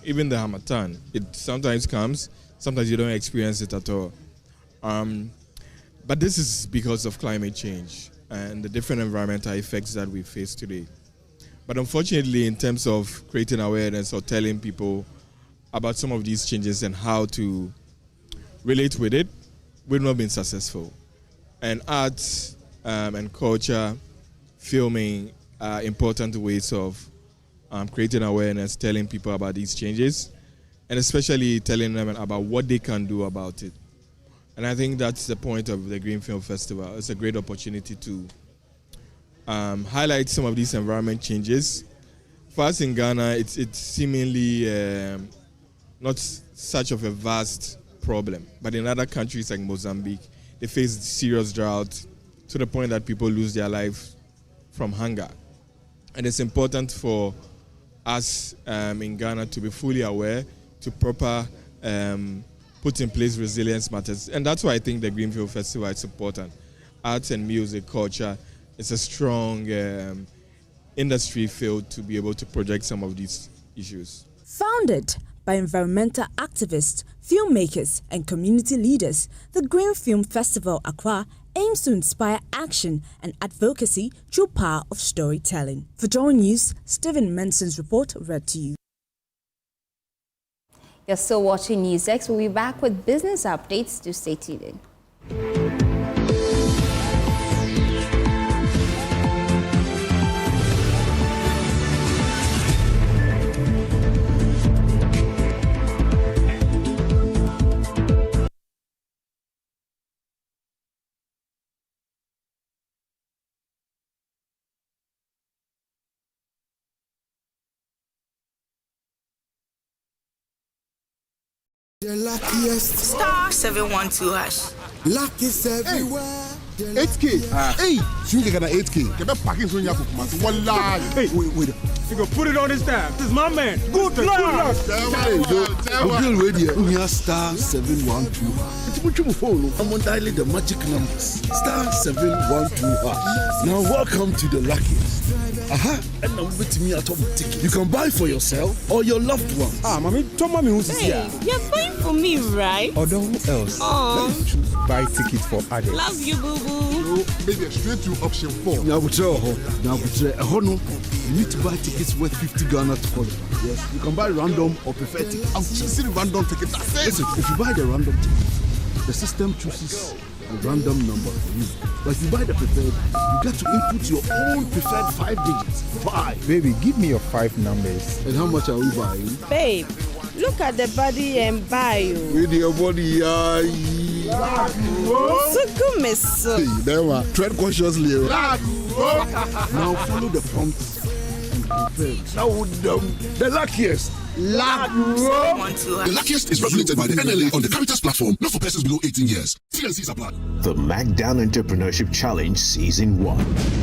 Even the Harmattan, it sometimes comes, sometimes you don't experience it at all. But this is because of climate change and the different environmental effects that we face today. But unfortunately, in terms of creating awareness or telling people about some of these changes and how to relate with it, we've not been successful. And arts and culture, filming are important ways of creating awareness, telling people about these changes, and especially telling them about what they can do about it. And I think that's the point of the Green Film Festival. It's a great opportunity to highlight some of these environment changes. For us in Ghana, it's seemingly not such of a vast problem. But in other countries like Mozambique, they face serious drought to the point that people lose their life from hunger. And it's important for us in Ghana to be fully aware, to proper put in place resilience matters. And that's why I think the Greenfield Festival is important. Arts and music, culture, it's a strong industry field to be able to project some of these issues. Founded by environmental activists, filmmakers and community leaders, the Green Film Festival Accra aims to inspire action and advocacy through power of storytelling. For JoyNews, Stephen Menson's report read to you. You're still watching NewsX. We'll be back with business updates. Do stay tuned. The luckiest. Star 712 hash. Luck is everywhere. 8K. Hey, you get an 8K. Get a packing from your Wallah. Hey, wait. You go put it on his tab. This is my man. Good luck. We are star 712 hash. I'm on dialing the magic numbers. Star 712 hash. Now welcome to the luckiest. And now with me at home ticket. You can buy for yourself or your loved ones. Mommy, tell mommy who's here. You're buying for me, right? Or who else? Oh. Let me choose buy tickets for others. Love you, boo boo. No, maybe straight to option 4. Now, you need to buy tickets worth 50 Ghana to qualify. Yes, you can buy random or preferred tickets. I'm choosing random tickets. Listen, if you buy the random ticket, the system chooses a random number for you. But if you buy the preferred, you get to input your own preferred 5 digits. 5. Baby, give me your 5 numbers. And how much are we buying? Babe, look at the body and buy you. With your body, tread cautiously. Now follow the prompts and confirm. Now the luckiest. The luckiest is regulated by the NLA on the Caritas platform, not for persons below 18 years. T&Cs apply. The MacDown Entrepreneurship Challenge Season 1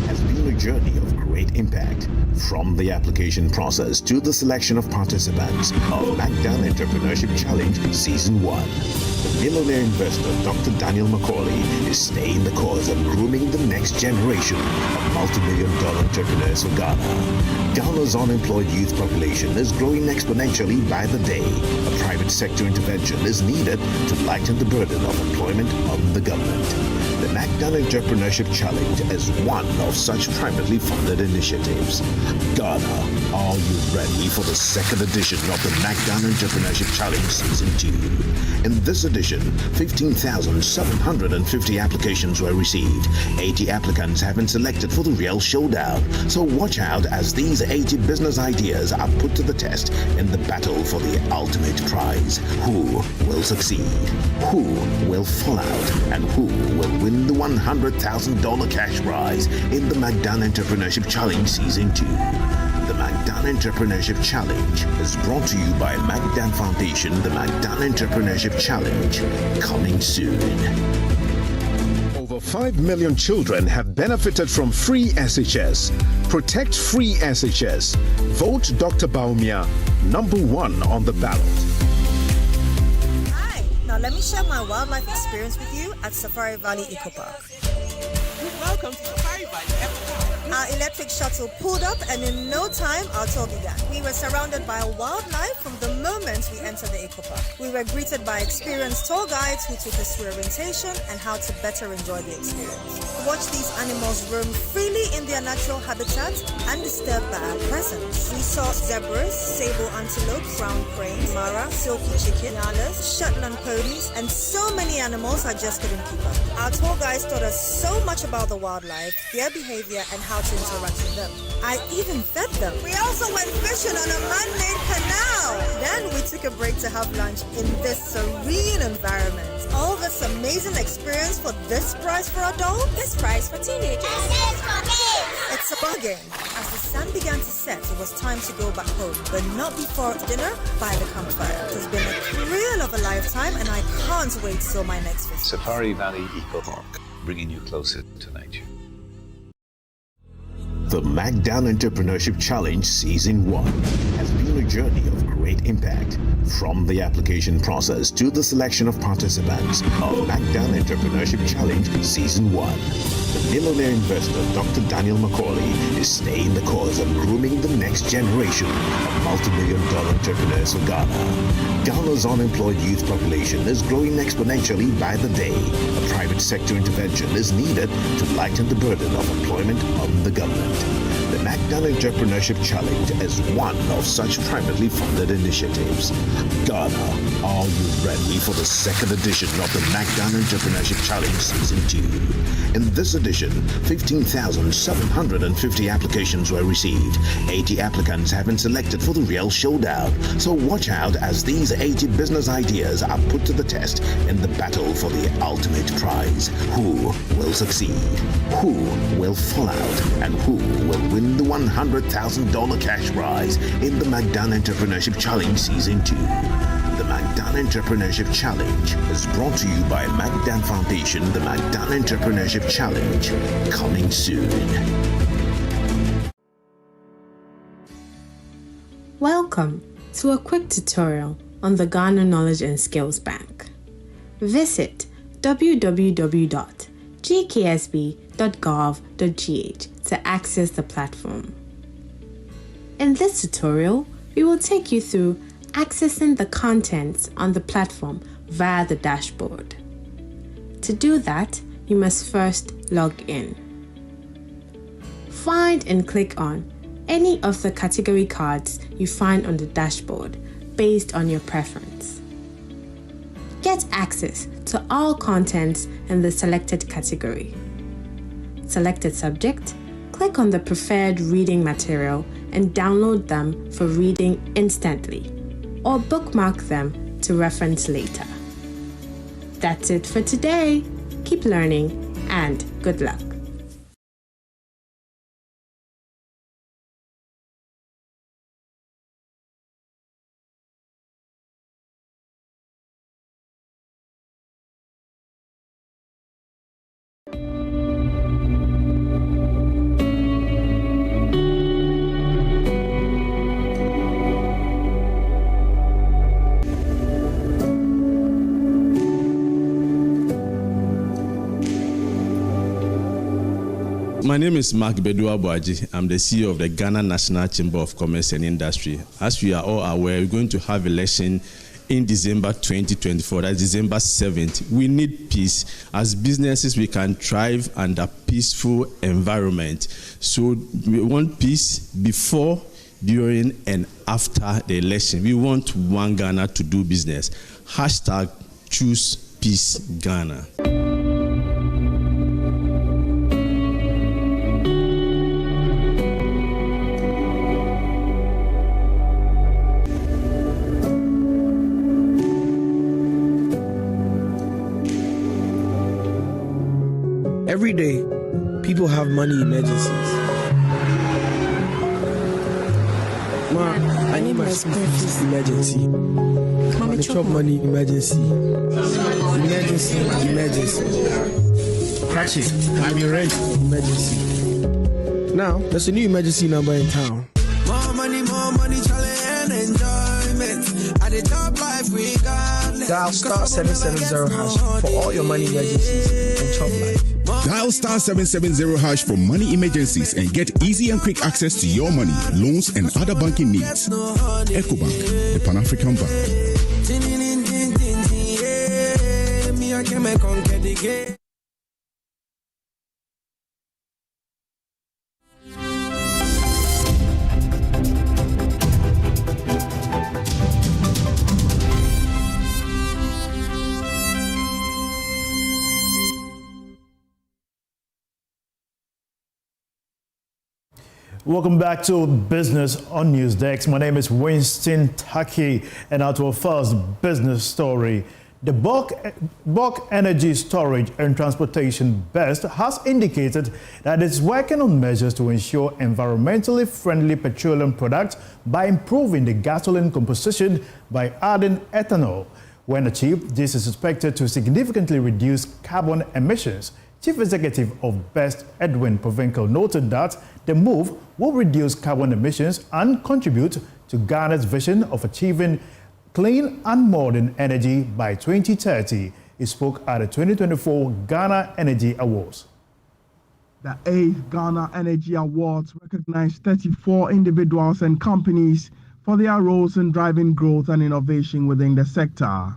has been a journey of great impact. From the application process to the selection of participants of MacDown Entrepreneurship Challenge Season 1. The millionaire investor Dr. Daniel Macaulay is staying the course of grooming the next generation of multi-million-dollar entrepreneurs for Ghana. Ghana's unemployed youth population is growing exponentially by the day. A private sector intervention is needed to lighten the burden of employment on the government. The MacDown Entrepreneurship Challenge is one of such privately funded initiatives. Ghana, are you ready for the second edition of the MacDown Entrepreneurship Challenge Season 2? In this edition, 15,750 applications were received. 80 applicants have been selected for the real showdown. So watch out as these 80 business ideas are put to the test in the battle for the ultimate prize. Who will succeed? Who will fall out? And who will win the $100,000 cash prize in the MacDown Entrepreneurship Challenge Season 2? The MacDown Entrepreneurship Challenge is brought to you by MacDown Foundation. The MacDown Entrepreneurship Challenge, coming soon. Over 5 million children have benefited from free SHS. Protect free SHS. Vote Dr. Baumia, #1 on the ballot. Hi, now let me share my wildlife experience with you at Safari Valley Eco Park. Welcome to Safari Valley Eco Park. Our electric shuttle pulled up and in no time our tour began. We were surrounded by wildlife from the moment we entered the eco park. We were greeted by experienced tour guides who took us through orientation and how to better enjoy the experience. Watch these animals roam freely in their natural habitat undisturbed by our presence. We saw zebras, sable antelope, brown cranes, mara, silky chicken, nyalas, Shetland ponies, and so many animals I just couldn't keep up. Our tour guides taught us so much about the wildlife, their behavior, and how to interact with them. I even fed them. We also went fishing on a man-made canal. Then we took a break to have lunch in this serene environment. All this amazing experience for this price for adults, this price for teenagers. This for kids. It's a bargain. As the sun began to set, it was time to go back home, but not before dinner by the campfire. It has been a thrill of a lifetime, and I can't wait till my next visit. Safari Valley Eco Park, bringing you closer to nature. The MacDown Entrepreneurship Challenge Season 1 has been a journey of great impact, from the application process to the selection of participants of MacDan Entrepreneurship Challenge Season 1. The millionaire investor Dr. Daniel Macaulay is staying the course of grooming the next generation of multi-million-dollar entrepreneurs for Ghana. Ghana's unemployed youth population is growing exponentially by the day. A private sector intervention is needed to lighten the burden of employment on the government. The MacDan Entrepreneurship Challenge is one of such privately funded initiatives. Ghana, are you ready for the second edition of the MacDan Entrepreneurship Challenge Season 2? In this edition, 15,750 applications were received. 80 applicants have been selected for the real showdown. So watch out as these 80 business ideas are put to the test in the battle for the ultimate prize. Who will succeed? Who will fall out? And who will win the $100,000 cash prize in the MacDan Entrepreneurship Challenge Season 2? The MacDan Entrepreneurship Challenge is brought to you by MacDan Foundation. The MacDan Entrepreneurship Challenge, coming soon. Welcome to a quick tutorial on the Ghana Knowledge and Skills Bank. Visit www.gksb.gov.gh to access the platform. In this tutorial, we will take you through accessing the contents on the platform via the dashboard. To do that, you must first log in. Find and click on any of the category cards you find on the dashboard based on your preference. Get access to all contents in the selected category. Select a subject, click on the preferred reading material and download them for reading instantly, or bookmark them to reference later. That's it for today. Keep learning and good luck. My name is Mark Bedu-Abuaji. I'm the CEO of the Ghana National Chamber of Commerce and Industry. As we are all aware, we're going to have election in December 2024, that's December 7th. We need peace. As businesses, we can thrive under peaceful environment. So we want peace before, during, and after the election. We want one Ghana to do business. Hashtag choose peace Ghana. Every day, people have money emergencies. Ma, I need my school fees emergency. Mommy, chop money emergency. Emergency. Catch it. I'm your rent emergency. Now, there's a new emergency number in town. More money, challenge and enjoyment. At the top life we got. Dial star 770 hash for all your money emergencies and chop life. Dial star 770 hash for money emergencies and get easy and quick access to your money, loans, and other banking needs. EcoBank, the Pan-African Bank. Welcome back to Business on Newsdesk. My name is Winston Taki, and now to our first business story. The Bawku Energy Storage and Transportation BEST has indicated that it's working on measures to ensure environmentally friendly petroleum products by improving the gasoline composition by adding ethanol. When achieved, this is expected to significantly reduce carbon emissions. Chief Executive of BEST, Edwin Provincial, noted that the move will reduce carbon emissions and contribute to Ghana's vision of achieving clean and modern energy by 2030. He spoke at the 2024 Ghana Energy Awards. The 8th Ghana Energy Awards recognized 34 individuals and companies for their roles in driving growth and innovation within the sector.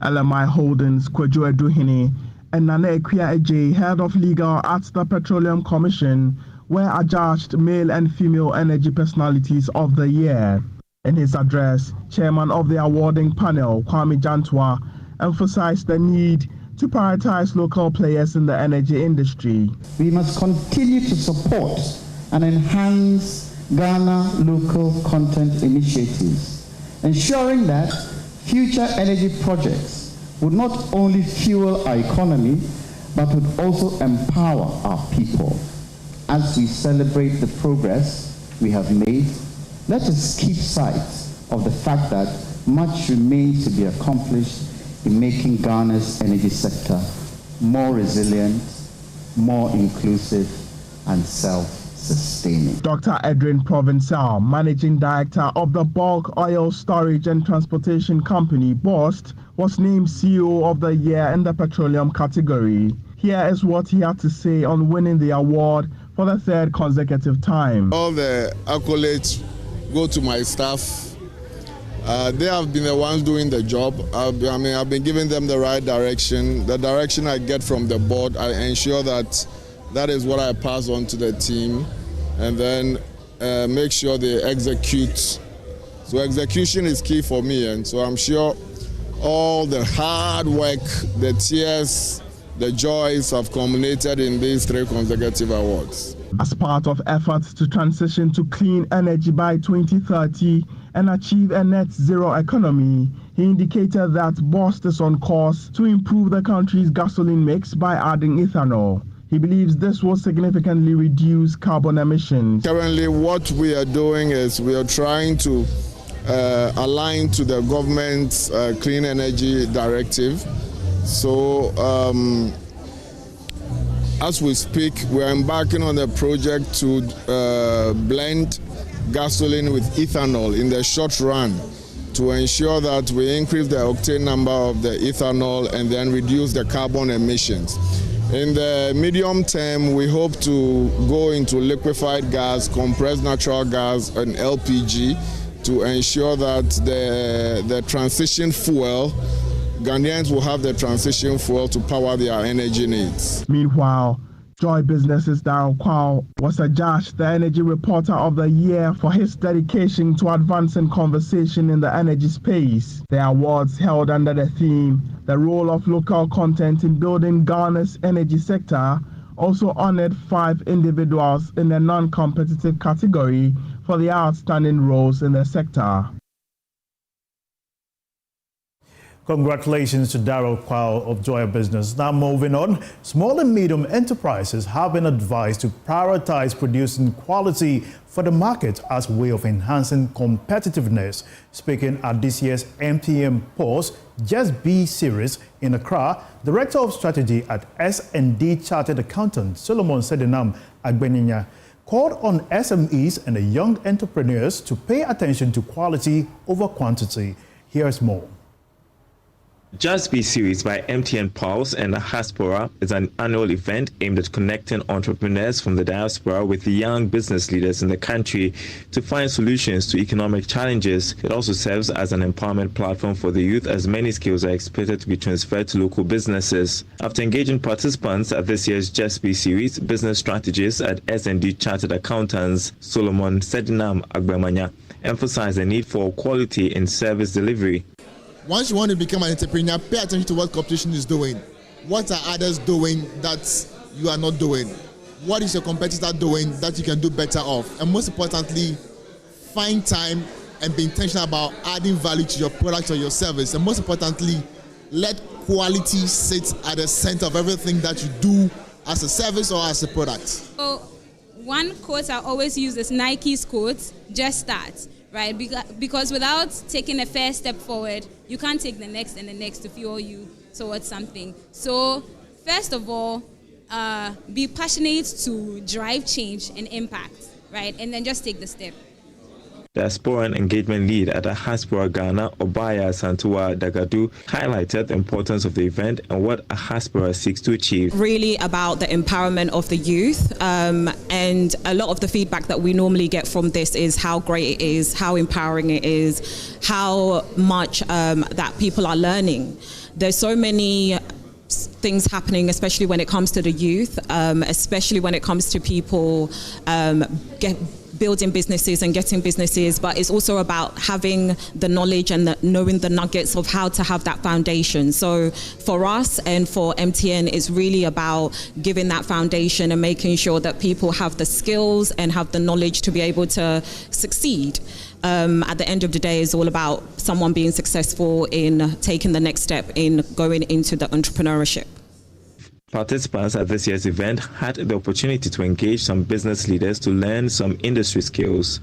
LMI Holdings, Kwadwo Aduhene, and Nana Ekwia Eje, head of legal at the Petroleum Commission, were adjudged male and female energy personalities of the year. In his address, chairman of the awarding panel, Kwame Jantwa, emphasized the need to prioritize local players in the energy industry. We must continue to support and enhance Ghana local content initiatives, ensuring that future energy projects would not only fuel our economy, but would also empower our people. As we celebrate the progress we have made, let us keep sight of the fact that much remains to be accomplished in making Ghana's energy sector more resilient, more inclusive, and self-sustaining. Dr. Edwin Provencal, Managing Director of the Bulk Oil Storage and Transportation Company, BOST, was named CEO of the Year in the Petroleum category. Here is what he had to say on winning the award for the 3rd consecutive time. All the accolades go to my staff. They have been the ones doing the job. I've been giving them the right direction. The direction I get from the board, I ensure that is what I pass on to the team, and then make sure they execute. So execution is key for me, and so I'm sure all the hard work, the tears, the joys have culminated in these 3 consecutive awards. As part of efforts to transition to clean energy by 2030 and achieve a net zero economy, he indicated that BOST is on course to improve the country's gasoline mix by adding ethanol. He believes this will significantly reduce carbon emissions. Currently, what we are doing is we are trying to align to the government's clean energy directive. So as we speak, we're embarking on a project to blend gasoline with ethanol in the short run to ensure that we increase the octane number of the ethanol and then reduce the carbon emissions. In the medium term, we hope to go into liquefied gas, compressed natural gas, and LPG to ensure that the transition fuel, Ghanaians will have the transition fuel to power their energy needs. Meanwhile, Joy Business's Darryl Kwao was adjudged the Energy Reporter of the Year for his dedication to advancing conversation in the energy space. The awards, held under the theme, The Role of Local Content in Building Ghana's Energy Sector, also honored 5 individuals in the non-competitive category for their outstanding roles in the sector. Congratulations to Darryl Kwao of Joy Business. Now moving on, small and medium enterprises have been advised to prioritize producing quality for the market as a way of enhancing competitiveness. Speaking at this year's MTN Pulse Just Be Series in Accra, Director of Strategy at S&D Chartered Accountant Solomon Sedinam Agbeninya called on SMEs and the young entrepreneurs to pay attention to quality over quantity. Here's more. Just Be Series by MTN Pulse and the Diaspora is an annual event aimed at connecting entrepreneurs from the diaspora with the young business leaders in the country to find solutions to economic challenges. It also serves as an empowerment platform for the youth, as many skills are expected to be transferred to local businesses. After engaging participants at this year's Just Be Series, business strategist at S&D Chartered Accountants Solomon Sedinam Agbemanya emphasized the need for quality in service delivery. Once you want to become an entrepreneur, pay attention to what competition is doing. What are others doing that you are not doing? What is your competitor doing that you can do better of? And most importantly, find time and be intentional about adding value to your product or your service. And most importantly, let quality sit at the center of everything that you do as a service or as a product. So one quote I always use is Nike's quote, just start. Right, because without taking a first step forward, you can't take the next and the next to fuel you towards something. So, first of all, be passionate to drive change and impact, right? And then just take the step. Diaspora and engagement lead at Ahaspora Ghana, Obaya Santua Dagadu, highlighted the importance of the event and what Ahaspora seeks to achieve. Really about the empowerment of the youth, and a lot of the feedback that we normally get from this is how great it is, how empowering it is, how much that people are learning. There's so many things happening, especially when it comes to the youth, especially when it comes to people building businesses and getting businesses, but it's also about having the knowledge and knowing the nuggets of how to have that foundation. So for us and for MTN, it's really about giving that foundation and making sure that people have the skills and have the knowledge to be able to succeed. At the end of the day, it's all about someone being successful in taking the next step in going into the entrepreneurship. Participants at this year's event had the opportunity to engage some business leaders to learn some industry skills.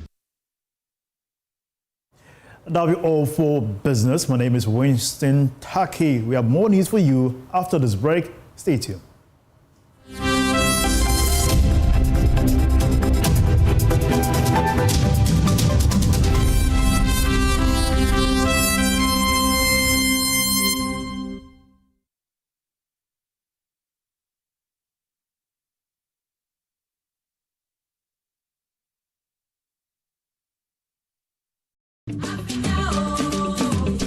That'll be all for business. My name is Winston Taki. We have more news for you after this break. Stay tuned.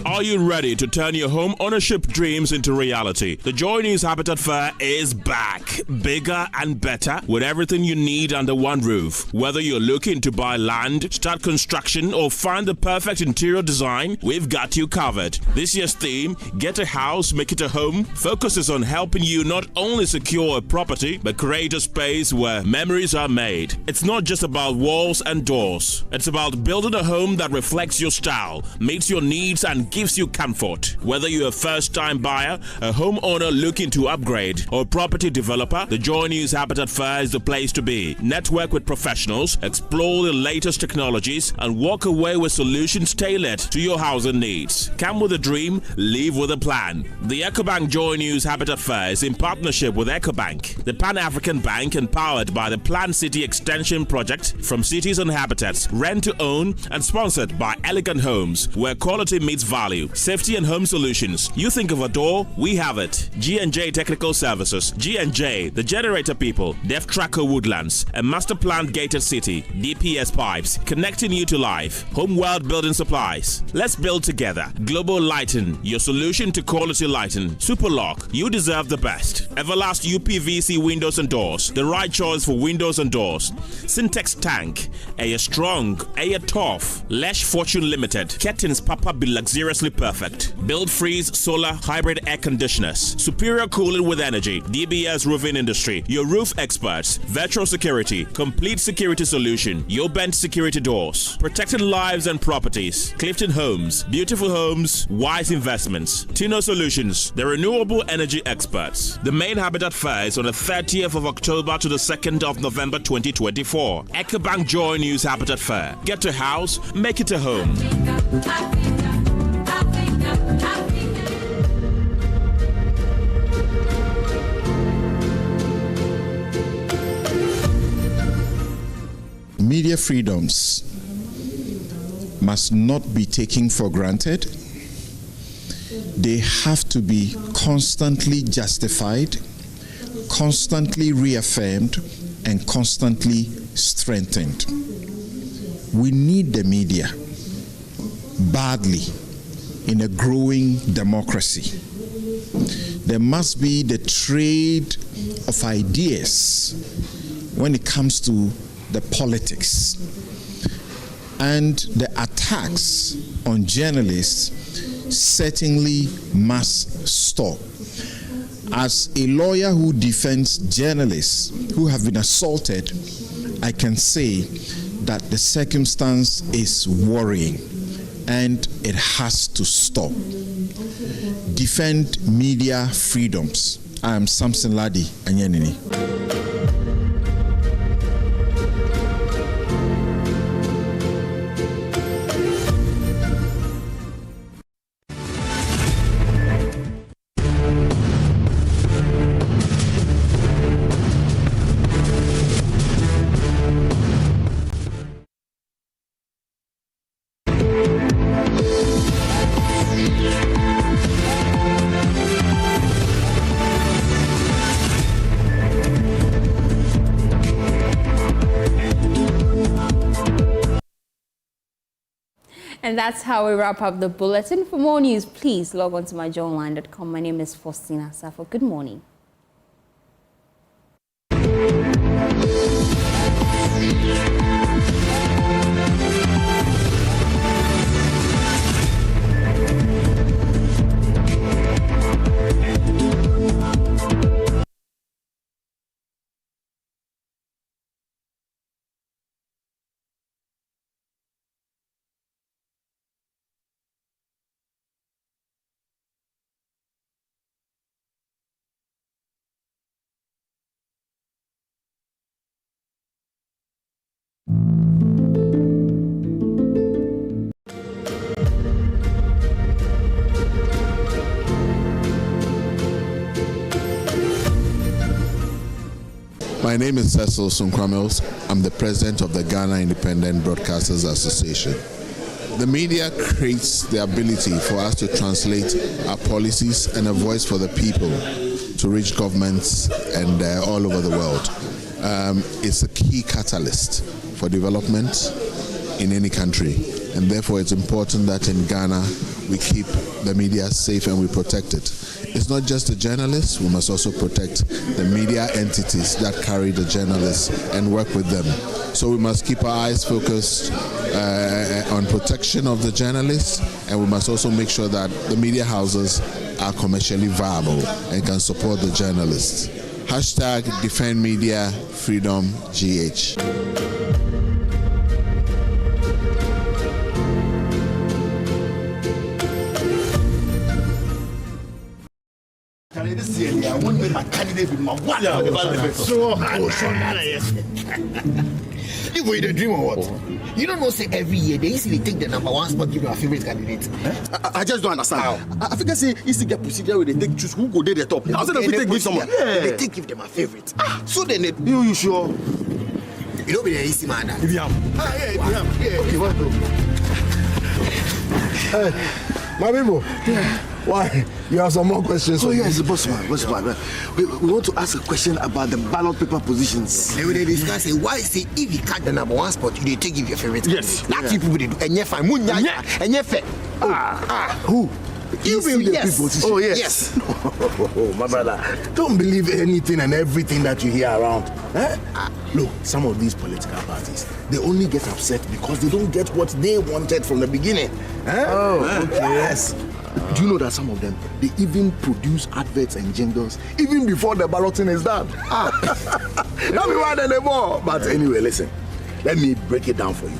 Are you ready to turn your home ownership dreams into reality? The JoyNews Habitat Fair is back, bigger and better, with everything you need under one roof. Whether you're looking to buy land, start construction, or find the perfect interior design, we've got you covered. This year's theme, Get a House, Make It a Home, focuses on helping you not only secure a property, but create a space where memories are made. It's not just about walls and doors. It's about building a home that reflects your style, meets your needs, and gives you comfort. Whether you're a first-time buyer, a homeowner looking to upgrade, or a property developer, the JoyNews Habitat Fair is the place to be. Network with professionals, explore the latest technologies, and walk away with solutions tailored to your housing needs. Come with a dream, leave with a plan. The EcoBank JoyNews Habitat Fair is in partnership with EcoBank, the Pan-African Bank, and powered by the Plan City Extension Project from Cities and Habitats, rent to own, and sponsored by Elegant Homes, where quality meets value. Safety and home solutions. You think of a door, we have it. G&J Technical Services. G&J, the generator people. Def Tracker Woodlands. A master planned gated city. DPS Pipes, connecting you to life. Homeworld Building Supplies. Let's build together. Global Lighting, your solution to quality lighting. Superlock, you deserve the best. Everlast UPVC windows and doors. The right choice for windows and doors. Syntex Tank. Air Strong. Air Tough. Lesh Fortune Limited. Kettins Papa be luxuriously perfect. Build Freeze Solar Hybrid Air Conditioners. Superior cooling with energy. DBS Roofing Industry. Your roof experts. Virtual Security. Complete security solution. Yobent Security Doors. Protected lives and properties. Clifton Homes. Beautiful Homes. Wise Investments. Tino Solutions. The renewable energy experts. The main Habitat Fair is on the 30th of October to the 2nd of November 2024. EcoBank JoyNews Habitat Fair. Get a house, make it a home. Media freedoms must not be taken for granted. They have to be constantly justified, constantly reaffirmed, and constantly strengthened. We need the media badly in a growing democracy. There must be the trade of ideas when it comes to the politics, and the attacks on journalists certainly must stop. As a lawyer who defends journalists who have been assaulted, I can say that the circumstance is worrying and it has to stop. Defend media freedoms. I am Samson Ladi Anyanini. And that's how we wrap up the bulletin. For more news, please log on to myjoyonline.com. My name is Faustina Safo. Good morning. My name is Cecil Sunkwamels. I'm the president of the Ghana Independent Broadcasters Association. The media creates the ability for us to translate our policies and a voice for the people to reach governments and all over the world. It's a key catalyst for development in any country, and therefore it's important that in Ghana we keep the media safe and we protect it. It's not just the journalists, we must also protect the media entities that carry the journalists and work with them. So we must keep our eyes focused on protection of the journalists, and we must also make sure that the media houses are commercially viable and can support the journalists. Hashtag Defend Media Freedom GH. This year, I won't be my candidate with my one. So if we the dream or what? You don't know, say every year they easily take the number one spot, give you a favorite candidate. I just don't understand. How? I think I say easy get procedure where they take choose who go there the top. I said if we take give someone. They take give them a favorite. So then you sure? You know be the easy man. If you have. Yeah. Okay, what do? Hey, my people. Yeah. Why? You have some more questions? Oh, yes, boss man. We want to ask a question about the ballot paper positions. They will discuss why say if you catch the number one spot, you take give your favorite. Yes. That's people they do. And fine. Who? You believe the people? Oh, yes. Oh, my brother. Don't believe anything and everything that you hear around. Look, some of these political parties, they only get upset because they don't get what they wanted from the beginning. Oh, okay. Yes. Do you know that some of them, they even produce adverts and jingles even before the balloting is done? Not be one anymore. But anyway, listen. Let me break it down for you.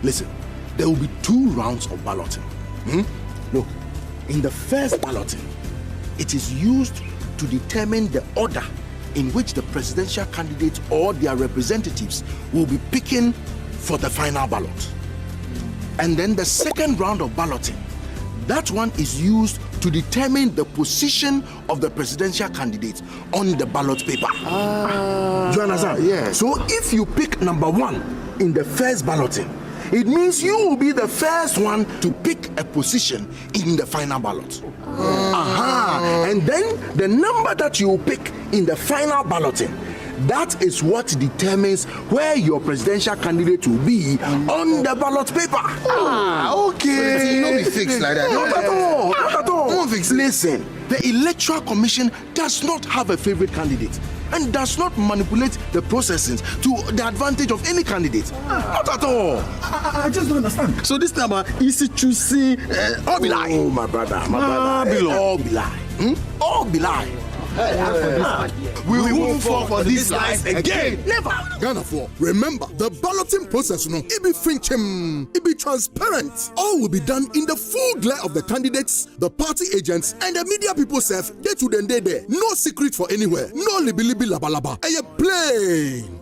Listen, there will be 2 rounds of balloting. Look, in the first balloting, it is used to determine the order in which the presidential candidates or their representatives will be picking for the final ballot. And then the second round of balloting, that one is used to determine the position of the presidential candidate on the ballot paper. Do you understand? Yes. So if you pick number 1 in the first balloting, it means you will be the first one to pick a position in the final ballot. And then the number that you pick in the final balloting, that is what determines where your presidential candidate will be on the ballot paper. Okay. So you don't be fixed like that. Not at all. Not at all. Don't fix. Listen, the Electoral Commission does not have a favorite candidate and does not manipulate the processes to the advantage of any candidate. Not at all. I just don't understand. So this number is choosing all be lie. Oh, my brother. All be lie. All be lie. We will move forward for this life again. Never. Ghana for. Remember, the balloting process, it be finchim, it be transparent. All will be done in the full glare of the candidates, the party agents, and the media people self. Day to them day there. No secret for anywhere. No libi laba laba. And you plain.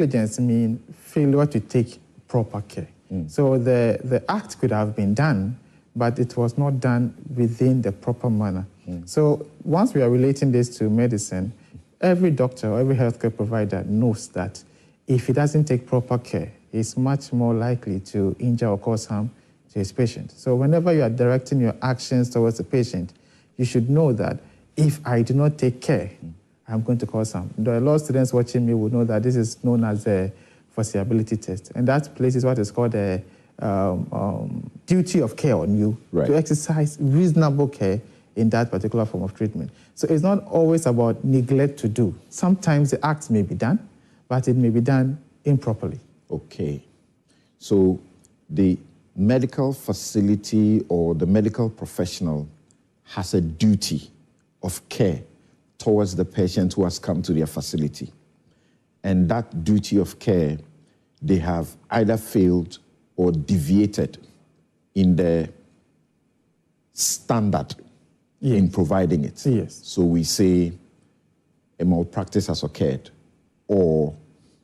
negligence means failure to take proper care. So the act could have been done, but it was not done within the proper manner. So once we are relating this to medicine, every doctor or every healthcare provider knows that if he doesn't take proper care, he's much more likely to injure or cause harm to his patient. So whenever you are directing your actions towards the patient, you should know that if I do not take care, I'm going to cause harm. A lot of students watching me will know that this is known as a foreseeability test. And that places what is called a duty of care on you to exercise reasonable care in that particular form of treatment. So it's not always about neglect to do. Sometimes the act may be done, but it may be done improperly. Okay. So the medical facility or the medical professional has a duty of care towards the patient who has come to their facility. And that duty of care, they have either failed or deviated in the standard in providing it. So we say a malpractice has occurred or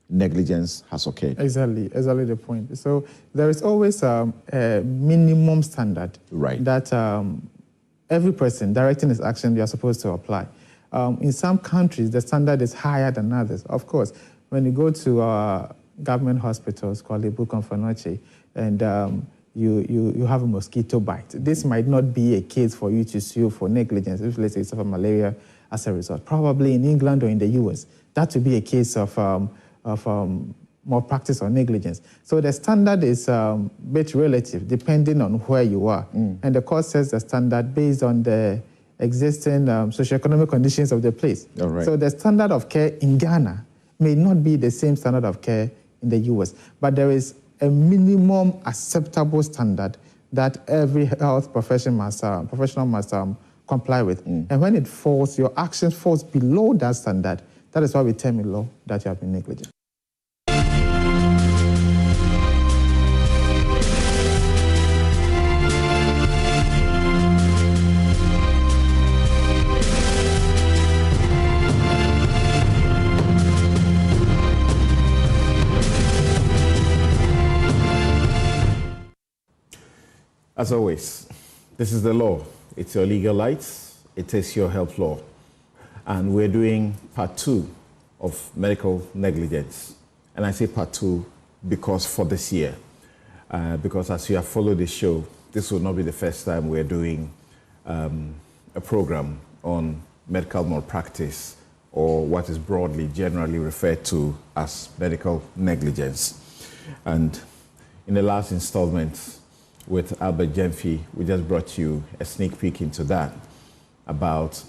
negligence has occurred. Exactly the point. So there is always a minimum standard that every person directing his action, they are supposed to apply. In some countries, the standard is higher than others. Of course, when you go to government hospitals called the Bukonfanoche, and you have a mosquito bite, this might not be a case for you to sue for negligence if, let's say, you suffer malaria as a result. Probably in England or in the US, that would be a case of malpractice or negligence. So the standard is a bit relative, depending on where you are. And the court sets the standard based on the existing socioeconomic conditions of the place. So the standard of care in Ghana may not be the same standard of care in the US, but there is a minimum acceptable standard that every health professional must comply with. And when it falls, your action falls below that standard, that is why we term in law that you have been negligent. As always, this is the law. It's your legal rights. It is your health law. And we're doing part 2 of medical negligence. And I say part 2 because for this year, because as you have followed the show, this will not be the first time we're doing a program on medical malpractice, or what is broadly generally referred to as medical negligence. And in the last installment, with Albert Jemfi, we just brought you a sneak peek into that, about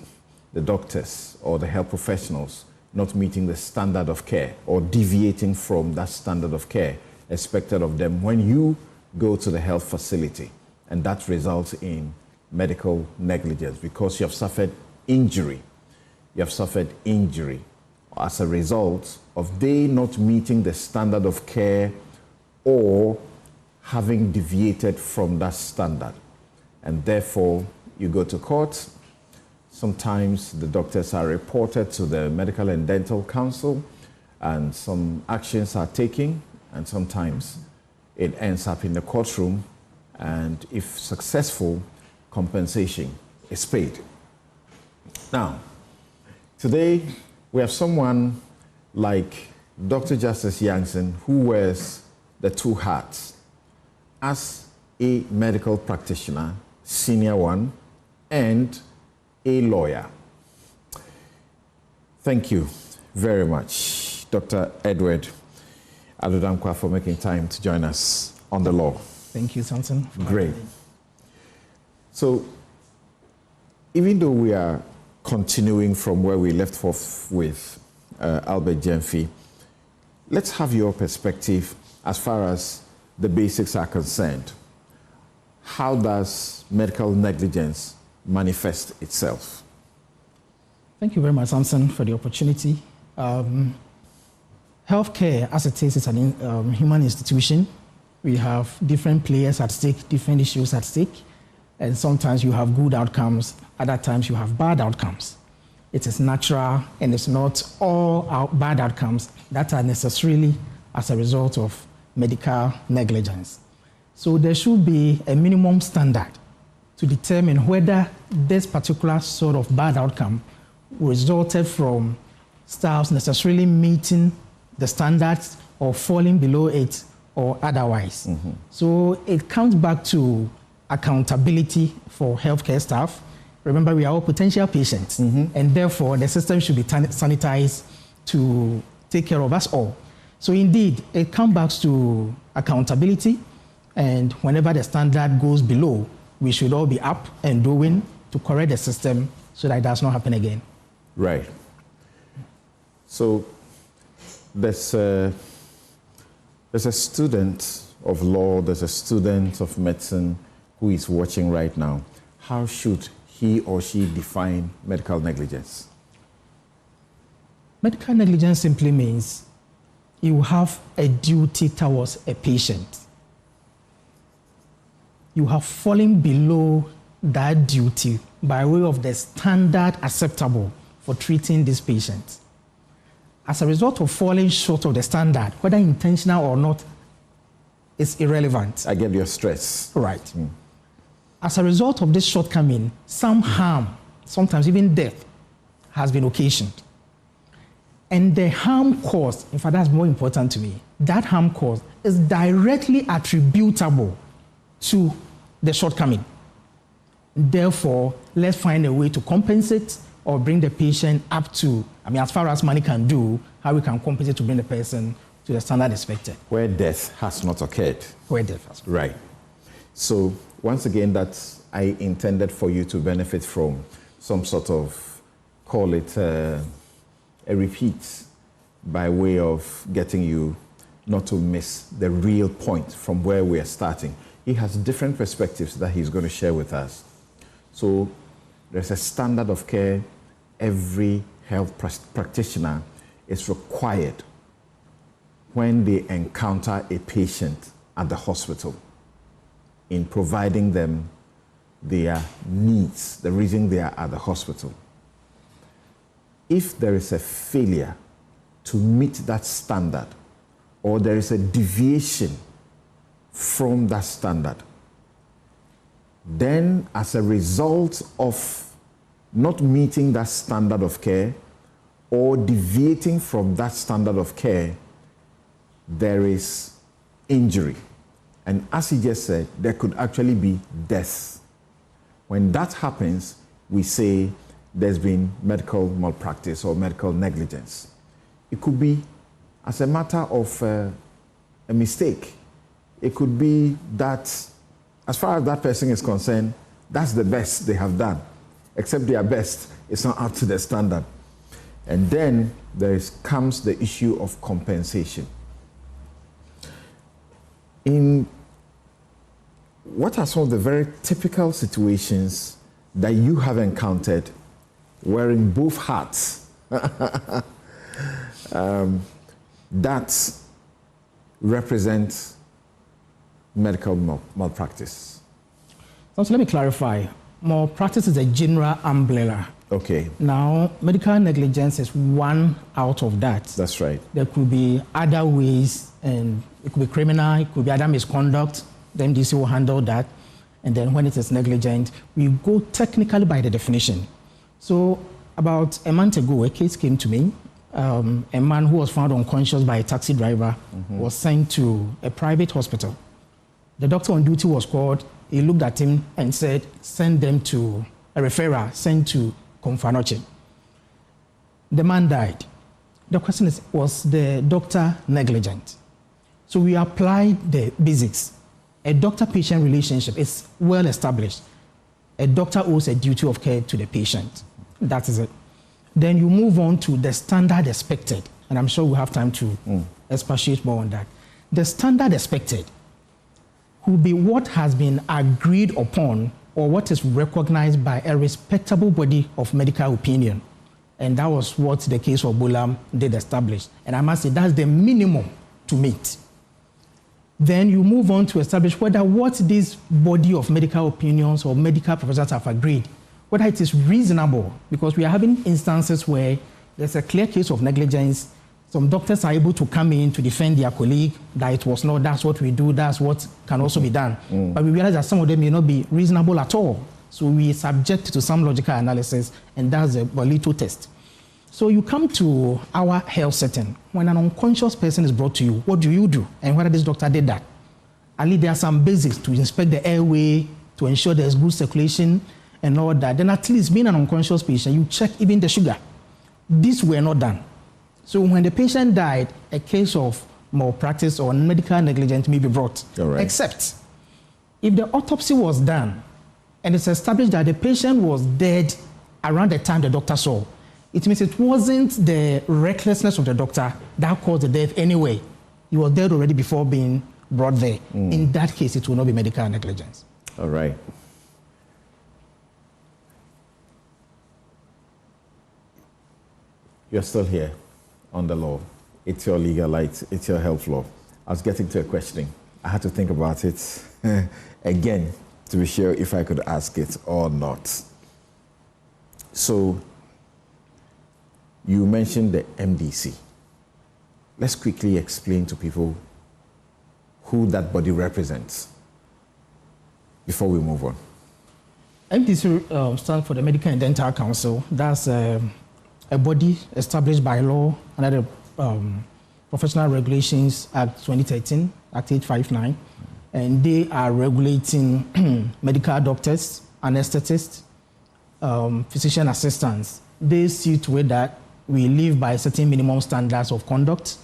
the doctors or the health professionals not meeting the standard of care or deviating from that standard of care expected of them when you go to the health facility. And that results in medical negligence because you have suffered injury. You have suffered injury as a result of they not meeting the standard of care or having deviated from that standard. And therefore, you go to court. Sometimes the doctors are reported to the Medical and Dental Council, and some actions are taken, and sometimes it ends up in the courtroom, and if successful, compensation is paid. Now, today we have someone like Dr. Justice Jansen, who wears the 2 hats as a medical practitioner, senior one, and a lawyer. Thank you very much, Dr. Edward Adodankwa, for making time to join us on the law. Thank you, Samson. Great. So, even though we are continuing from where we left off with Albert Jemfi, let's have your perspective as far as the basics are concerned. How does medical negligence manifest itself? Thank you very much, Samson, for the opportunity. Healthcare, as it is an human institution. We have different players at stake, different issues at stake, and sometimes you have good outcomes, other times you have bad outcomes. it is natural, and it's not all bad outcomes that are necessarily as a result of medical negligence. So there should be a minimum standard to determine whether this particular sort of bad outcome resulted from staff necessarily meeting the standards or falling below it or otherwise. So it comes back to accountability for healthcare staff. Remember, we are all potential patients, and therefore the system should be sanitized to take care of us all. So indeed, it comes back to accountability, and whenever the standard goes below, we should all be up and doing to correct the system so that it does not happen again. Right. So there's a student of law, there's a student of medicine who is watching right now. How should he or she define medical negligence? Medical negligence simply means you have a duty towards a patient. You have fallen below that duty by way of the standard acceptable for treating this patient. As a result of falling short of the standard, whether intentional or not, is irrelevant. I get your stress. Right. As a result of this shortcoming, some harm, sometimes even death, has been occasioned. And the harm caused, in fact, that's more important to me, that harm caused is directly attributable to the shortcoming. Therefore, let's find a way to compensate or bring the patient up to, as far as money can do, how we can compensate to bring the person to the standard expected. Where death has not occurred. Where death has not. Right. So, once again, that's I intended for you to benefit from some sort of, call it a repeat, by way of getting you not to miss the real point from where we are starting. He has different perspectives that he's going to share with us. So there's a standard of care every health practitioner is required when they encounter a patient at the hospital in providing them their needs, the reason they are at the hospital. If there is a failure to meet that standard, or there is a deviation from that standard, then as a result of not meeting that standard of care or deviating from that standard of care, there is injury. And as he just said, there could actually be death. When that happens, we say there's been medical malpractice or medical negligence. It could be as a matter of a mistake. It could be that, as far as that person is concerned, that's the best they have done, except their best is not up to the standard. And then comes the issue of compensation. What are some of the very typical situations that you have encountered wearing both hats that represent medical malpractice? So let me clarify. Malpractice is a general umbrella. Okay. Now, medical negligence is one out of that. That's right. There could be other ways, and it could be criminal, it could be other misconduct. The MDC will handle that. And then when it is negligent, we go technically by the definition. So about a month ago, a case came to me. A man who was found unconscious by a taxi driver was sent to a private hospital. The doctor on duty was called. He looked at him and said, send them to a referral, sent to Confanoche. The man died. The question is, was the doctor negligent? So we applied the basics. A doctor-patient relationship is well established. A doctor owes a duty of care to the patient. That is it. Then you move on to the standard expected, and I'm sure we'll have time to expatiate more on that. The standard expected will be what has been agreed upon or what is recognized by a respectable body of medical opinion. And that was what the case of Bolam did establish. And I must say that's the minimum to meet. Then you move on to establish whether what this body of medical opinions or medical professionals have agreed whether it is reasonable, because we are having instances where there's a clear case of negligence. Some doctors are able to come in to defend their colleague that it was not, that's what we do, that's what can also be done. But we realize that some of them may not be reasonable at all. So we subject to some logical analysis, and that's a little test. So you come to our health setting. When an unconscious person is brought to you, what do? And whether this doctor did that. At least there are some basics to inspect the airway, to ensure there's good circulation and all that. Then at least being an unconscious patient, you check even the sugar. These were not done. So when the patient died, a case of malpractice or medical negligence may be brought. Except if the autopsy was done and it's established that the patient was dead around the time the doctor saw, it means it wasn't the recklessness of the doctor that caused the death anyway. He was dead already before being brought there. In that case, it will not be medical negligence. All right. You're still here on the law. It's your legal light. It's your health law. I was getting to a questioning. I had to think about it again to be sure if I could ask it or not. So you mentioned the MDC. Let's quickly explain to people who that body represents before we move on. MDC stands for the Medical and Dental Council. That's a body established by law under the Professional Regulations Act 2013, Act 859, and they are regulating medical doctors, anesthetists, physician assistants. They see to it that we live by certain minimum standards of conduct.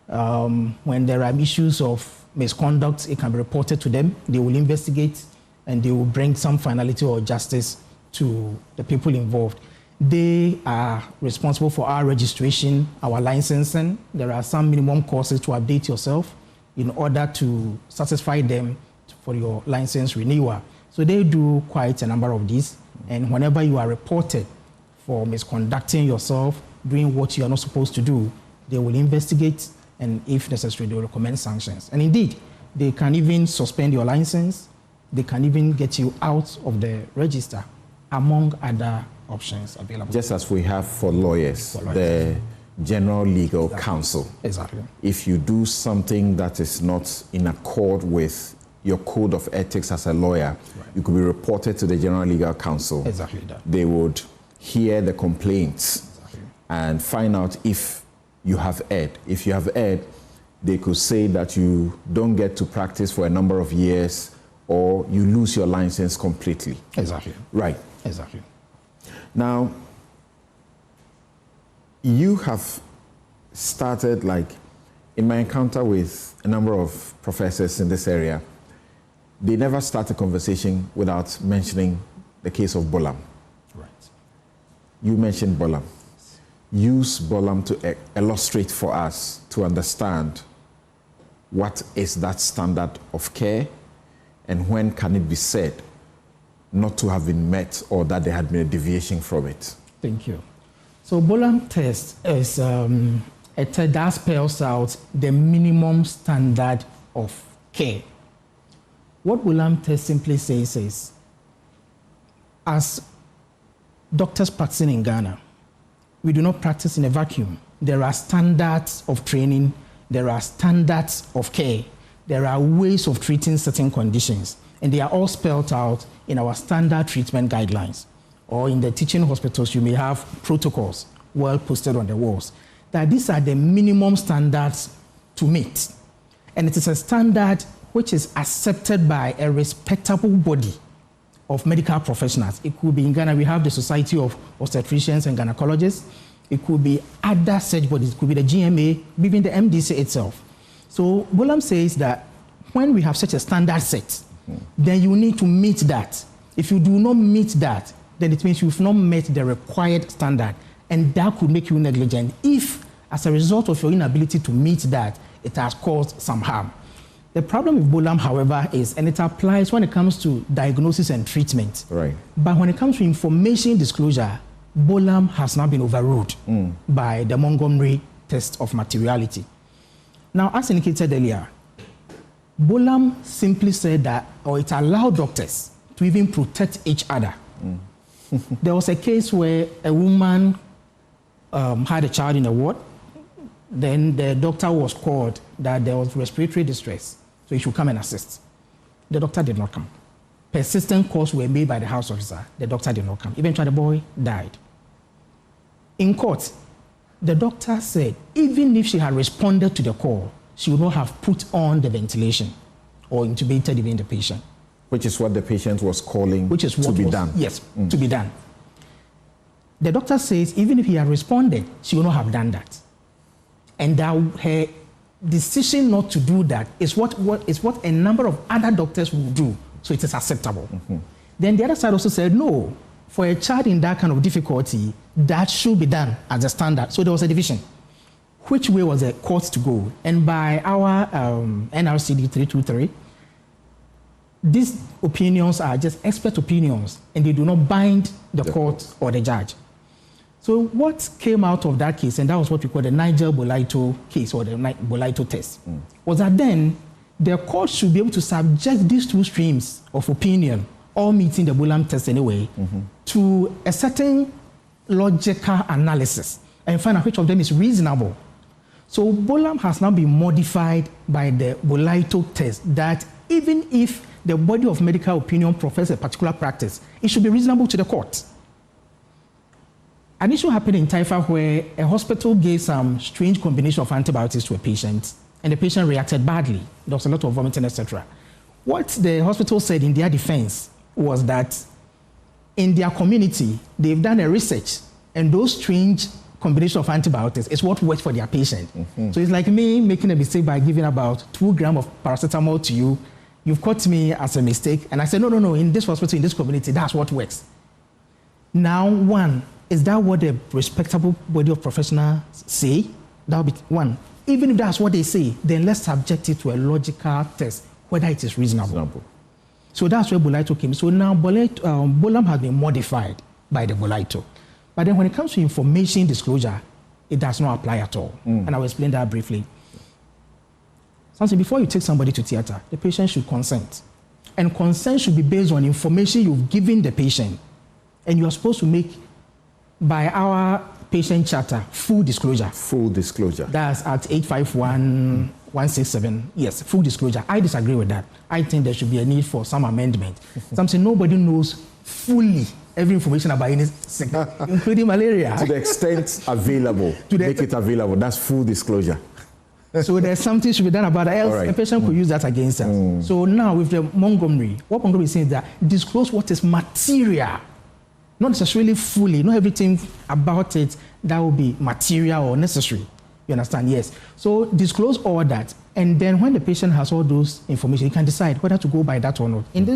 When there are issues of misconduct, it can be reported to them. They will investigate and they will bring some finality or justice to the people involved. They are responsible for our registration, our licensing. There are some minimum courses to update yourself in order to satisfy them for your license renewal. So they do quite a number of these. And whenever you are reported for misconducting yourself, doing what you are not supposed to do, they will investigate, and if necessary, they will recommend sanctions. And indeed, they can even suspend your license. They can even get you out of the register, among other options available. Just as we have for lawyers, the General Legal Counsel. Exactly. If you do something that is not in accord with your code of ethics as a lawyer, you could be reported to the General Legal Counsel. Exactly that. They would hear the complaints and find out if you have erred. If you have erred, they could say that you don't get to practice for a number of years or you lose your license completely. Exactly. Right. Exactly. Now, you have started, like, in my encounter with a number of professors in this area, they never start a conversation without mentioning the case of Bolam. Right. You mentioned Bolam. Use Bolam to illustrate for us to understand what is that standard of care and when can it be said not to have been met or that there had been a deviation from it. Thank you. So Bolam test is a test that spells out the minimum standard of care. What Bolam test simply says is, as doctors practicing in Ghana, we do not practice in a vacuum. There are standards of training, there are standards of care, there are ways of treating certain conditions, and they are all spelled out in our standard treatment guidelines. Or in the teaching hospitals, you may have protocols well posted on the walls. That these are the minimum standards to meet. And it is a standard which is accepted by a respectable body of medical professionals. It could be in Ghana, we have the Society of Obstetricians and Gynecologists. It could be other such bodies. It could be the GMA, even the MDC itself. So Bolam says that when we have such a standard set, then you need to meet that. If you do not meet that, then it means you've not met the required standard, and that could make you negligent if, as a result of your inability to meet that, it has caused some harm. The problem with Bolam, however, is, and it applies when it comes to diagnosis and treatment. Right. But when it comes to information disclosure, Bolam has now been overruled by the Montgomery test of materiality. Now, as indicated earlier, Bolam simply said that, or it allowed doctors to even protect each other There was a case where a woman had a child in a ward. Then the doctor was called that there was respiratory distress, so he should come and assist. The doctor did not come. Persistent calls were made by the house officer. The doctor did not come. Eventually, the boy died. In court, the doctor said even if she had responded to the call, she would not have put on the ventilation or intubated even the patient. Which is what the patient was calling to be done. Yes, to be done. The doctor says even if he had responded, she would not have done that. And that her decision not to do that is what a number of other doctors will do, so it is acceptable. Then the other side also said, no, for a child in that kind of difficulty, that should be done as a standard. So there was a division. Which way was the court to go? And by our NRCD 323, these opinions are just expert opinions, and they do not bind the court or the judge. So what came out of that case, and that was what we call the Nigel Bolaito case or the Bolaito test, was that then the court should be able to subject these two streams of opinion, all meeting the Bolam test anyway, to a certain logical analysis and find out which of them is reasonable. So Bolam has now been modified by the Bolaito test that even if the body of medical opinion professes a particular practice, it should be reasonable to the court. An issue happened in Taifa where a hospital gave some strange combination of antibiotics to a patient, and the patient reacted badly. There was a lot of vomiting, etc. What the hospital said in their defense was that in their community, they've done a research, and those strange combination of antibiotics is what works for their patient. So it's like me making a mistake by giving about 2 grams of paracetamol to you. You've caught me as a mistake, and I said, no, in this hospital, in this community, that's what works. Now, one, is that what the respectable body of professionals say? That would be one. Even if that's what they say, then let's subject it to a logical test, whether it is reasonable. So that's where Bolaito came. So now Bolam has been modified by the Bolaito. But then when it comes to information disclosure, it does not apply at all. And I will explain that briefly. Something before you take somebody to theater, the patient should consent. And consent should be based on information you've given the patient. And you are supposed to make, by our patient charter, full disclosure. Full disclosure. That's at 851-167. Yes, full disclosure. I disagree with that. I think there should be a need for some amendment. Something nobody knows fully every information about any sickness, including malaria. To the extent available, make it available. That's full disclosure. So there's something should be done about it, else a patient could use that against us. So now with the Montgomery, what Montgomery is saying is that disclose what is material. Not necessarily fully, not everything about it that will be material or necessary. You understand? Yes. So disclose all that. And then when the patient has all those information, he can decide whether to go by that or not. In this